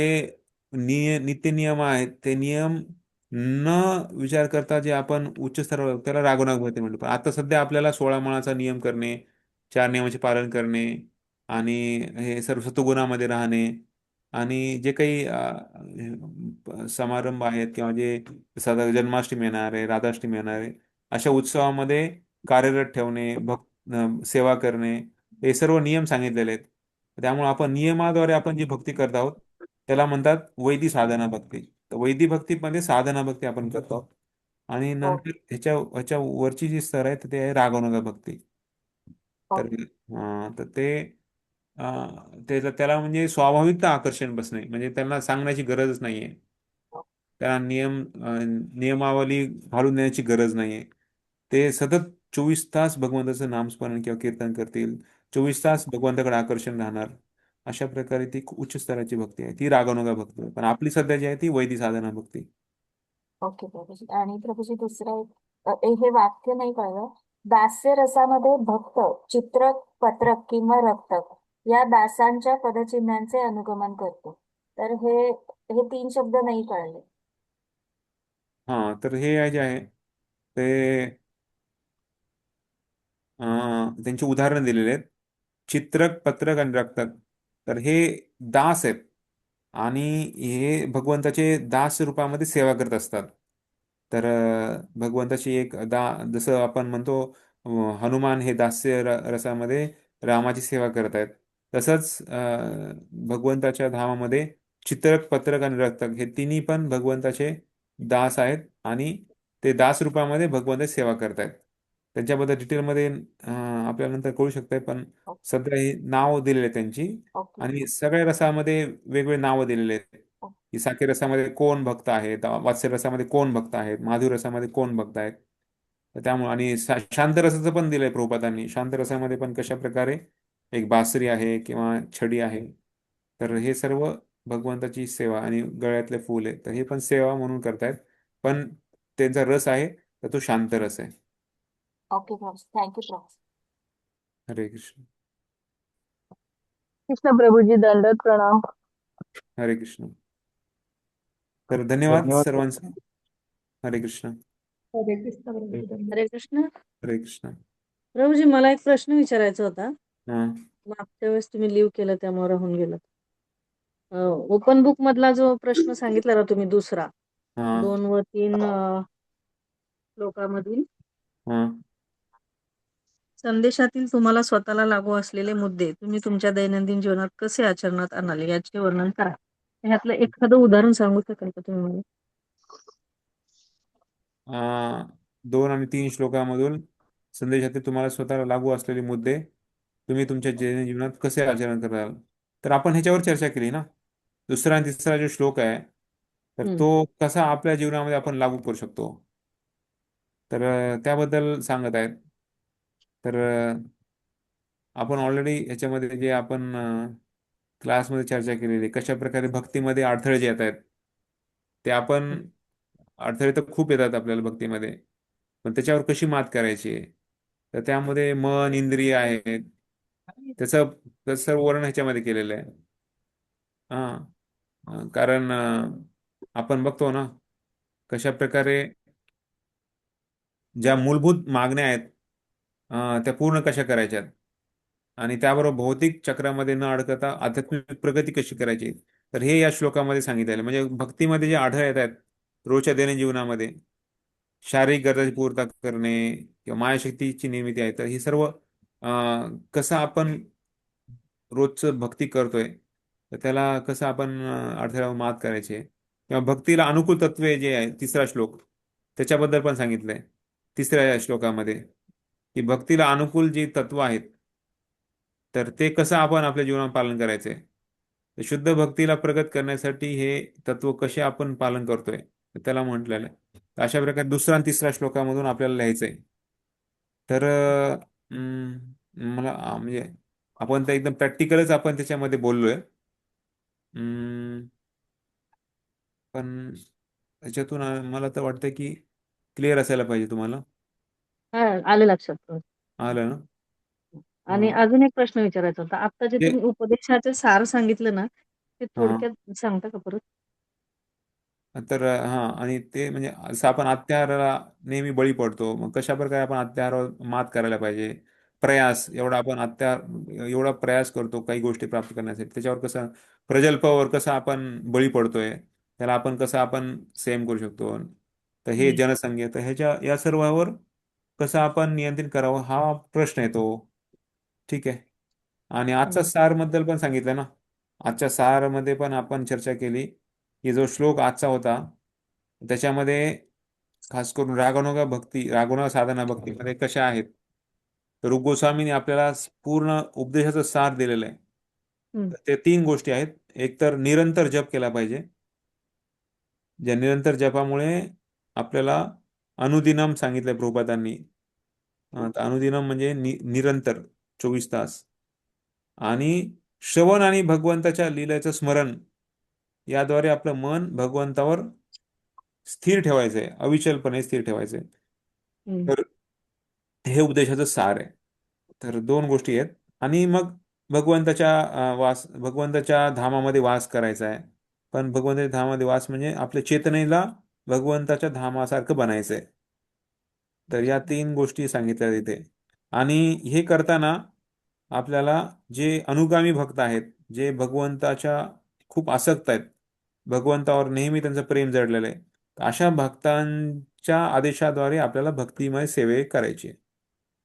नित्य नियम आहेत ते नियम न विचार करता जे आपण उच्च स्तरावर त्याला रागवणुका भक्ती म्हणतो. पण आता सध्या आपल्याला 16 माळाचा नियम करणे, 4 नियमाचे पालन करणे आणि हे सर्व सत्वगुणामध्ये राहणे आणि जे काही समारंभ आहेत किंवा जे साधा जन्माष्टमी येणार आहे, राधाष्टमी येणार आहे, अशा उत्सवामध्ये कार्यरत ठेवणे, सेवा करणे, हे सर्व नियम सांगितलेले आहेत. त्यामुळे आपण नियमाद्वारे आपण जी भक्ती करत आहोत त्याला म्हणतात वैदिक साधना भक्ती. तर वैदिक भक्तीमध्ये साधना भक्ती आपण करतो आहोत. आणि नंतर ह्याच्या वरची जी स्तर आहे तर ते आहे रागवणुका भक्ती. तर तर त्याला म्हणजे स्वाभाविकता आकर्षण बसणे म्हणजे त्यांना सांगण्याची गरजच नाहीये. त्याला नियमावली घालून देण्याची गरज नाहीये. ते सतत 24 तास भगवंताचं नामस्मरण किंवा कीर्तन करतील. 24 तास भगवंताकडे आकर्षण राहणार. अशा प्रकारे ती खूप उच्च स्तराची भक्ती आहे, ती रागवणुका भक्ती आहे. पण आपली सध्या जी आहे ती वैदिक साधना भक्ती. ओके प्रभूजी. आणि प्रभूजी, दुसरं एक, हे वाक्य नाही कळलं. दास्य रसामध्ये भक्त चित्रक, पत्रक किंवा रक्तक या दासांच्या पदचिन्हांचे अनुगमन करतो. तर हे तीन शब्द नाही कळले. तर हे जे आहे ते त्यांची उदाहरणं दिलेली आहेत. चित्रक, पत्रक आणि रक्तक. तर हे दास आहेत आणि हे भगवंताचे दास रूपामध्ये सेवा करत असतात. तर भगवंताची एक जसं आपण म्हणतो हनुमान हे दास्य रसामध्ये रामाची सेवा करत आहेत. तसंच भगवंताच्या धामामध्ये चित्रक, पत्रक आणि रक्तक हे तिन्ही पण भगवंताचे दास आहेत आणि ते दास रूपामध्ये भगवंताची सेवा करतायत. त्यांच्याबद्दल डिटेलमध्ये आपल्याला नंतर कळू शकतंय, पण सध्या हे नाव दिलेले आहेत त्यांची ओके. आणि सगळ्या रसामध्ये वेगवेगळे नावं दिलेले आहेत. की साखर रसामध्ये कोण भक्त आहेत, वात्स्य रसामध्ये कोण भक्त आहेत, माधुर रसामध्ये कोण भक्त आहेत. तर त्यामुळे आणि शांत रसाचं पण दिलंय प्रभुपादांनी. शांत रसामध्ये पण कशा प्रकारे एक बासरी आहे किंवा छडी आहे. तर हे सर्व भगवंताची सेवा आणि गळ्यातले फूल आहे तर हे पण सेवा म्हणून करतायत. पण त्यांचा रस आहे तर तो शांत रस आहे. Okay Prabhuji, thank you Prabhuji. हरे कृष्ण. कृष्ण प्रभूजी, दंडवत प्रणाम. हरे कृष्ण. तर धन्यवाद सर्वांचा. हरे कृष्ण. हरे कृष्ण प्रभुजी, धन्यवाद. हरे कृष्ण. हरे कृष्ण. प्रभूजी, मला एक प्रश्न विचारायचा होता. हा मागच्या वेळेस तुम्ही लिव्ह केलं त्यामुळे राहून गेलं. ओपन बुक मधला जो प्रश्न सांगितला ना तुम्ही दुसरा, हा 2 व 3 श्लोकामधील हा संदेशातील तुम्हाला स्वतःला लागू असलेले मुद्दे तुम्ही तुमच्या दैनंदिन जीवनात कसे आचरणात आणाले याचे वर्णन करा. ह्यातलं एखादं उदाहरण सांगू शकाल का तुम्ही मला? 2 आणि 3 श्लोकामधून संदेशातील तुम्हाला स्वतःला लागू असलेले मुद्दे तुम्ही तुमच्या दैनंदिन जीवनात कसे आचरण कराल. तर आपण ह्याच्यावर चर्चा केली ना. दुसरा आणि तिसरा जो श्लोक आहे तर हम्म. तो कसा आपल्या जीवनामध्ये आपण लागू करू शकतो तर त्याबद्दल सांगत आहेत. तर आपण ऑलरेडी ह्याच्यामध्ये जे आपण क्लासमध्ये चर्चा केलेली कशा प्रकारे भक्तीमध्ये अडथळे जे येत आहेत ते आपण अडथळे तर खूप येतात आपल्याला भक्तीमध्ये पण त्याच्यावर कशी मात करायची तर त्यामध्ये मन इंद्रिय आहेत त्याचं त्याचं सर्व वर्णन ह्याच्यामध्ये केलेलं आहे. हा कारण आपण बघतो ना कशा प्रकारे ज्या मूलभूत मागण्या आहेत त्या पूर्ण कशा करायच्यात आणि त्याबरोबर भौतिक चक्रामध्ये न अडकता आध्यात्मिक प्रगती कशी करायची तर हे या श्लोकामध्ये सांगितलेलं आहे. म्हणजे भक्तीमध्ये जे आढळ येत आहेत रोजच्या दैनंदिन जीवनामध्ये शारीरिक गरजाची पूर्तता करणे किंवा मायाशक्तीची निर्मिती आहे तर ही सर्व कसं आपण रोजचं भक्ती करतोय तर त्याला कसं आपण अडथळ्यावर मात करायचे किंवा भक्तीला अनुकूल तत्वे जे आहे तिसरा श्लोक त्याच्याबद्दल पण सांगितलंय तिसऱ्या श्लोकामध्ये की भक्तीला अनुकूल जी तत्व आहेत तर ते कसं आपण आपल्या जीवनात पालन करायचंय. तर शुद्ध भक्तीला प्रगत करण्यासाठी हे तत्व कसे आपण पालन करतोय तर त्याला म्हटलेलं आहे. तर अशा प्रकारे दुसरा आणि तिसरा श्लोकामधून आपल्याला लिहायचंय. तर मला म्हणजे आपण तर एकदम प्रॅक्टिकलच आपण त्याच्यामध्ये बोललोय. अं, पण त्याच्यातून मला तर वाटतं की क्लिअर असायला पाहिजे तुम्हाला. हा, आलं लक्षात. आलं ना. आणि हा. अजून एक प्रश्न विचारायचा होता. आता जे ते तुम्ही उपदेशाचे सार सांगितलं ना, ते हा थोडक्यात सांगता का परत? तर हा आणि ते म्हणजे असं आपण अत्याहाराला नेहमी बळी पडतो मग कशा प्रकारे आपण अत्याहारावर मात करायला पाहिजे. प्रयास एवढा आपण अत्याहार एवढा प्रयास करतो काही गोष्टी प्राप्त करण्यासाठी त्याच्यावर कसं प्रजल्पावर कसं आपण बळी पडतोय त्याला आपण कसं आपण सेम करू शकतो. तर हे हम्म. जनसंघ तर ह्याच्या या सर्वावर कसं आपण नियंत्रण करावं हा प्रश्न येतो. ठीक आहे. आणि आजचा हम्म. सारबद्दल पण सांगितलं ना. आजच्या सारमध्ये पण आपण चर्चा केली की जो श्लोक आजचा होता त्याच्यामध्ये खास करून रागवणुका साधना भक्तीमध्ये कशा आहेत तर रूप गोस्वामीने आपल्याला पूर्ण उपदेशाचं सार दिलेलं आहे. हम्म. तर ते 3 गोष्टी आहेत. एक तर निरंतर जप केला पाहिजे. ज्या निरंतर जपामुळे आपल्याला अनुदिनम सांगितलंय प्रभुपादांनी. तर अनुदिनम म्हणजे निरंतर 24 तास आणि श्रवण आणि भगवंताच्या लीलेचं स्मरण याद्वारे आपलं मन भगवंतावर स्थिर ठेवायचंय अविचलपणे स्थिर ठेवायचंय. हम्म. तर हे उपदेशाचं सार आहे. तर 2 गोष्टी आहेत आणि मग भगवंताच्या धामामध्ये वास करायचा आहे. पण भगवंताच्या धामामध्ये वास म्हणजे आपल्या चेतनेला भगवंताच्या धामासारखं बनायचंय. तर या 3 गोष्टी सांगितल्या तिथे आणि हे करताना आपल्याला जे अनुगामी भक्त आहेत जे भगवंताच्या खूप आसक्त आहेत भगवंतावर नेहमी त्यांचं प्रेम जडलेलं आहे अशा भक्तांच्या आदेशाद्वारे आपल्याला भक्तिमय सेवे करायची आहे.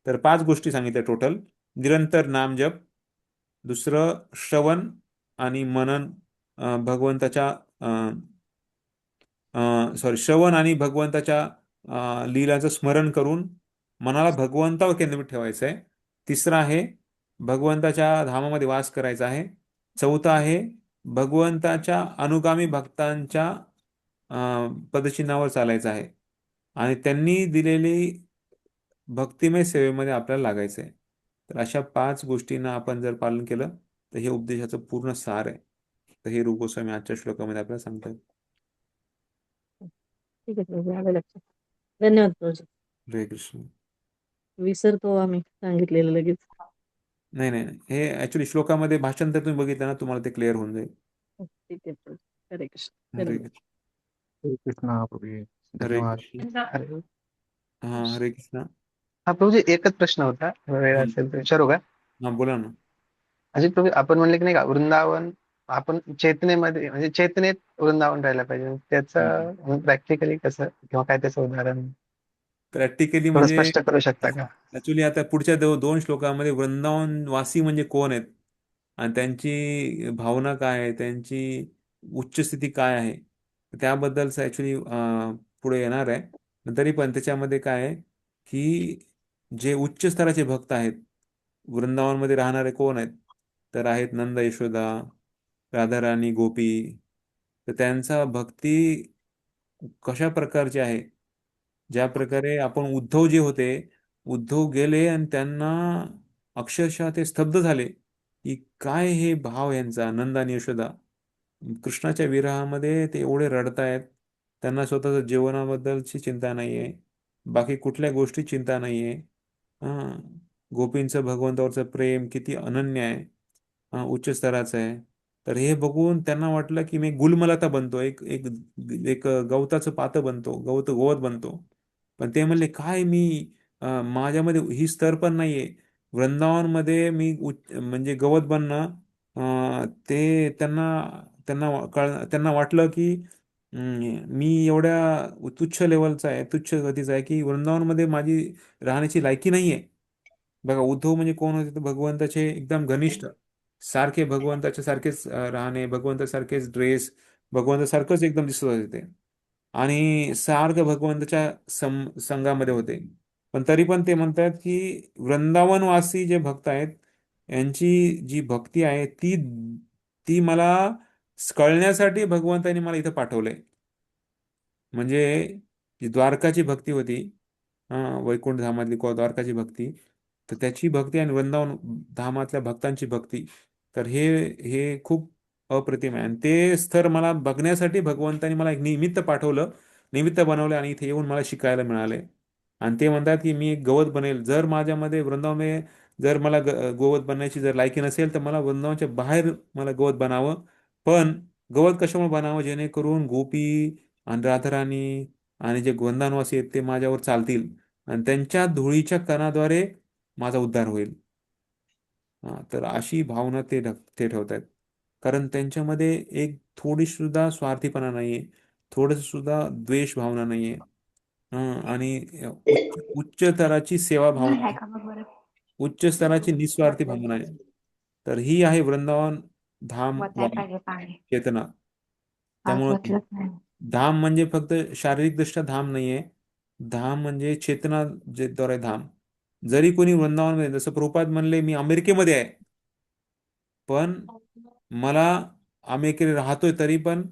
तर 5 गोष्टी सांगितल्या टोटल. निरंतर नामजप, दुसरं श्रवण आणि मनन भगवंताच्या श्रवण आणि भगवंताच्या लीलाचं स्मरण करून मनाला भगवंतावर केंद्रित ठेवायचं आहे. तिसरं आहे भगवंताच्या धामामध्ये वास करायचा आहे. चौथं आहे भगवंताच्या अनुगामी भक्तांच्या पदचिन्हावर चालायचं आहे आणि त्यांनी दिलेली भक्तिमय सेवेमध्ये आपल्याला लागायचं आहे. तर अशा 5 गोष्टींना आपण जर पालन केलं तर हे उपदेशाचं पूर्ण सार आहे. तर हे रूप गोस्वामी आजच्या श्लोकामध्ये आपल्याला सांगतात. ठीक आहे प्रभू, आलं लक्षात. धन्यवाद प्रभूजी. हरे कृष्ण. विसरतो आम्ही सांगितलेलं लगेच. नाही नाही नाही. हे ऍक्च्युली श्लोकामध्ये भाषांतर तुम्ही बघितलं ना, तुम्हाला ते क्लिअर होऊन जाईल. ठीक आहे प्रभू. हरे कृष्ण. हरे धन्यवाद. कृष्ण. श्री कृष्ण प्रभू. हरे धन्यवाद. कृष्ण. अरे हा हरे कृष्ण. हा प्रभूजी, एकच प्रश्न होता, वेळ हा असेल तर विचारू का? हा, बोला ना. अजित प्रभू, आपण म्हणले की नाही का, वृंदावन आपण चेतनेमध्ये म्हणजे चेतनेत वृंदावन राहायला पाहिजे, त्याचं प्रॅक्टिकली कसं किंवा काय त्याचं उदाहरण प्रॅक्टिकली थोडं म्हणजे स्पष्ट करू शकता का? ऍक्च्युली आता पुढच्या 2 श्लोकामध्ये वृंदावन वासी म्हणजे कोण आहेत आणि त्यांची भावना काय आहे, त्यांची उच्च स्थिती काय आहे, त्याबद्दलच ऍक्च्युली पुढे येणार आहे. तरी पण त्याच्यामध्ये काय आहे की जे उच्च स्तराचे भक्त आहेत, वृंदावनमध्ये राहणारे कोण आहेत, तर आहेत नंद यशोदा, राधाराणी, गोपी. तर त्यांचा भक्ती कशा प्रकारची आहे, ज्या प्रकारे आपण उद्धव जे होते, उद्धव गेले आणि त्यांना अक्षरशः ते स्तब्ध झाले की काय हे भाव यांचा, नंद आणि यशोदा कृष्णाच्या विरहामध्ये ते एवढे रडतायत. त्यांना स्वतःच्या जीवनाबद्दलची चिंता नाहीये, बाकी कुठल्या गोष्टी चिंता नाहीये. हा, गोपींचं भगवंतावरचं प्रेम किती अनन्य आहे, उच्च स्तराचं आहे. तर हे बघून त्यांना वाटलं की मी गुलमलता बनतो, एक एक एक गवताचं पातं बनतो, गवत बनतो. पण ते म्हणले काय मी माझ्यामध्ये ही स्तर पण नाहीये. वृंदावनमध्ये मी म्हणजे गवत बनणं, ते त्यांना त्यांना त्यांना वाटलं की मी एवढ्या तुच्छ लेवलचा आहे, तुच्छ गतीचा आहे की वृंदावनमध्ये माझी राहण्याची लायकी नाहीये. बघा, उद्धव म्हणजे कोण होते, तर भगवंताचे एकदम घनिष्ठ, सारखे भगवंताच्या सारखेच राहणे, भगवंतासारखेच ड्रेस, भगवंतासारखंच एकदम दिसत होते ते आणि सारखं भगवंताच्या संघामध्ये होते. पण तरी पण ते म्हणतात की वृंदावनवासी जे भक्त आहेत, यांची जी भक्ती आहे ती ती मला कळण्यासाठी भगवंतानी मला इथं पाठवलंय. म्हणजे जी द्वारकाची भक्ती होती, वैकुंठ धामातली किंवा द्वारकाची भक्ती, तर त्याची भक्ती आणि वृंदावन धामातल्या भक्तांची भक्ती, तर हे हे खूप अप्रतिम आहे. आणि ते स्तर मला बघण्यासाठी भगवंतानी मला एक निमित्त पाठवलं, निमित्त बनवलं आणि इथे येऊन मला शिकायला मिळाले. आणि ते म्हणतात की मी एक गवत बनेल, जर माझ्यामध्ये वृंदावन, जर मला गवत बनण्याची जर लायकी नसेल तर मला वृंदावनच्या बाहेर मला गवत बनावं. पण गवत कशामुळे बनावं, जेणेकरून गोपी आणि राधाराणी आणि जे गोंदानवासी आहेत ते माझ्यावर चालतील आणि त्यांच्या धुळीच्या कणाद्वारे माझा उद्धार होईल. तर अशी भावना ते ठेवतात. कारण त्यांच्यामध्ये एक थोडी सुद्धा स्वार्थीपणा नाहीये, थोडस सुद्धा द्वेष भावना नाहीये. आणि उच्च उच्च स्तराची सेवा भावना आहे, उच्च स्तराची निस्वार्थी भावना आहे. तर ही आहे वृंदावन धाम वाणी चेतना. त्यामुळं धाम म्हणजे फक्त शारीरिक दृष्ट्या धाम नाहीये, धाम म्हणजे चेतना जे द्वारे धाम. जरी कोणी वृंदावनमध्ये, जसं प्रभुपाद म्हणले मी अमेरिकेमध्ये आहे, पण मला अमेरिकेत राहतोय तरी पण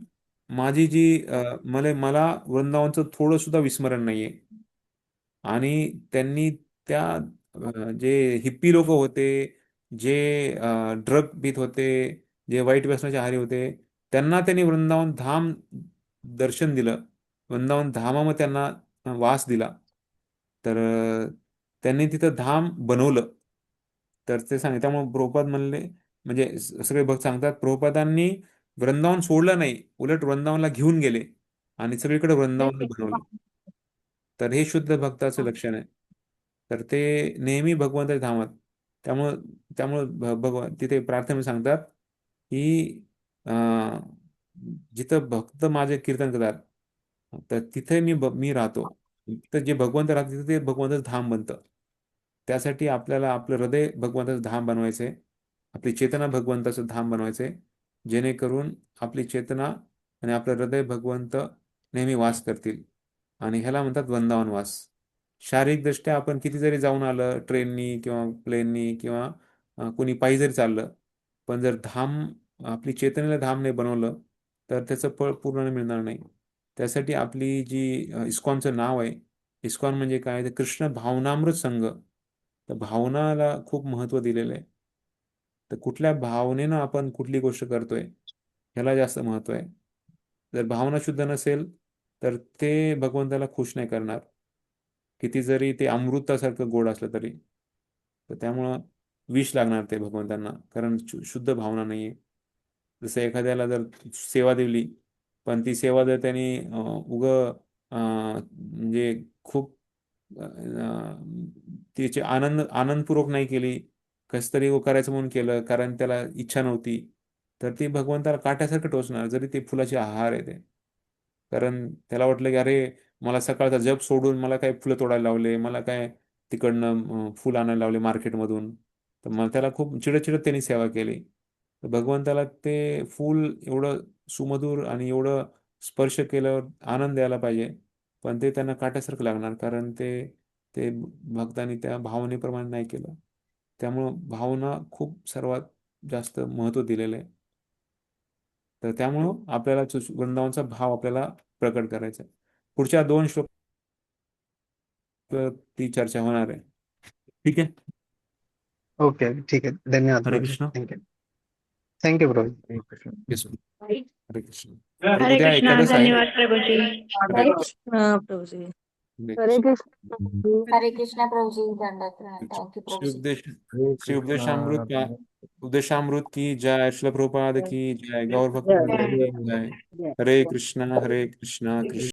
माझी जी मला वृंदावनचं थोडं सुद्धा विस्मरण नाहीये. आणि त्यांनी त्या जे हिप्पी लोक होते, जे ड्रग पीत होते, जे वाईट व्यसनाचे आहारी होते, त्यांना त्यांनी वृंदावन धाम दर्शन दिलं, वृंदावन धामामध्ये त्यांना वास दिला. तर त्यांनी तिथं धाम बनवलं. तर ते सांग त्यामुळे प्रभुपाद म्हणले, म्हणजे सगळे भक्त सांगतात प्रभुपादांनी वृंदावन सोडलं नाही, उलट वृंदावनला घेऊन गेले आणि सगळीकडे वृंदावन बनवलं. तर हे शुद्ध भक्ताचं लक्षण आहे. तर ते नेहमी भगवंताच्या धामात. त्यामुळं त्यामुळं भगवान तिथे प्रार्थना सांगतात की अं, जिथं भक्त माझे कीर्तन करतात, तर तिथे मी राहतो. तर जे भगवंत राहतात तिथे ते भगवंताचं धाम बनतं. त्यासाठी आपल्याला आपलं हृदय भगवंताचं धाम बनवायचंय, आपली चेतना भगवंताचं धाम बनवायचंय, जेणेकरून आपली चेतना आणि आपलं हृदय भगवंत नेहमी वास करतील. आणि ह्याला म्हणतात वृंदावनवास. शारीरिकदृष्ट्या आपण किती जरी जाऊन आलं ट्रेननी किंवा प्लेननी किंवा कोणी पायी जरी चाललं, पण जर धाम आपली चैतन्याला धाम नाही बनवलं तर त्याचं फळ पूर्ण मिळणार नाही. त्यासाठी आपली जी इस्कॉनचं नाव आहे, इस्कॉन म्हणजे काय, तर कृष्ण भावनामृत संघ. तर भावनाला खूप महत्त्व दिलेलं आहे. तर कुठल्या भावनेनं आपण कुठली गोष्ट करतोय ह्याला जास्त महत्त्व आहे. जर भावना शुद्ध नसेल तर ते भगवंताला खुश नाही करणार, किती जरी ते अमृतासारखं गोड असलं तरी. तर त्यामुळं विष लागणार ते भगवंतांना, कारण शुद्ध भावना नाही आहे. जसं एखाद्याला जर सेवा दिली पण ती सेवा जर त्यांनी म्हणजे खूप तिचे आनंदपूर्वक नाही केली, कसं तरी करायचं म्हणून केलं कारण त्याला इच्छा नव्हती, तर ती भगवंताला काट्यासारखं टोचणार, जरी ते फुलाचे आहार आहे ते. कारण त्याला वाटलं की अरे, मला सकाळचा जप सोडून मला काय फुलं तोडायला लावले, मला काय तिकडनं फुल आणायला लावले मार्केटमधून. तर मग त्याला खूप चिडत त्यांनी सेवा केली. तर भगवंताला ते फूल एवढं सुमधुर आणि एवढं स्पर्श केल्यावर आनंद द्यायला पाहिजे, पण ते त्यांना काट्यासारखं लागणार, कारण ते ते भक्तांनी त्या भावनेप्रमाणे नाही केलं. त्यामुळं भावना खूप सर्वात जास्त महत्त्व दिलेलं आहे. तर त्यामुळं आपल्याला वृंदावनचा भाव आपल्याला प्रकट करायचा आहे. पुढच्या 2 श्लोक ती चर्चा होणार आहे. ठीक आहे. ओके, ठीक आहे. धन्यवाद हरे प्रभूजी. कृष्ण. थँक्यू प्रभूजी. हरे कृष्ण. येस. हरे कृष्ण. हरे उद्या कृष्ण, एकादश आहे. धन्यवाद प्रभूजी. हरे कृष्ण. प्रभूजी. हरे हरे कृष्ण. कृष्ण हरे कृष्ण प्रभूजी. दंडवत प्रणाम. थँक्यू श्री प्रभूजी. उपदेश हरे श्री उपदेशामृत कृष्ण. उपदेशामृत की जय, श्रील प्रभुपाद की जय, गौर भक्त की जय. हरे कृष्ण कृष्ण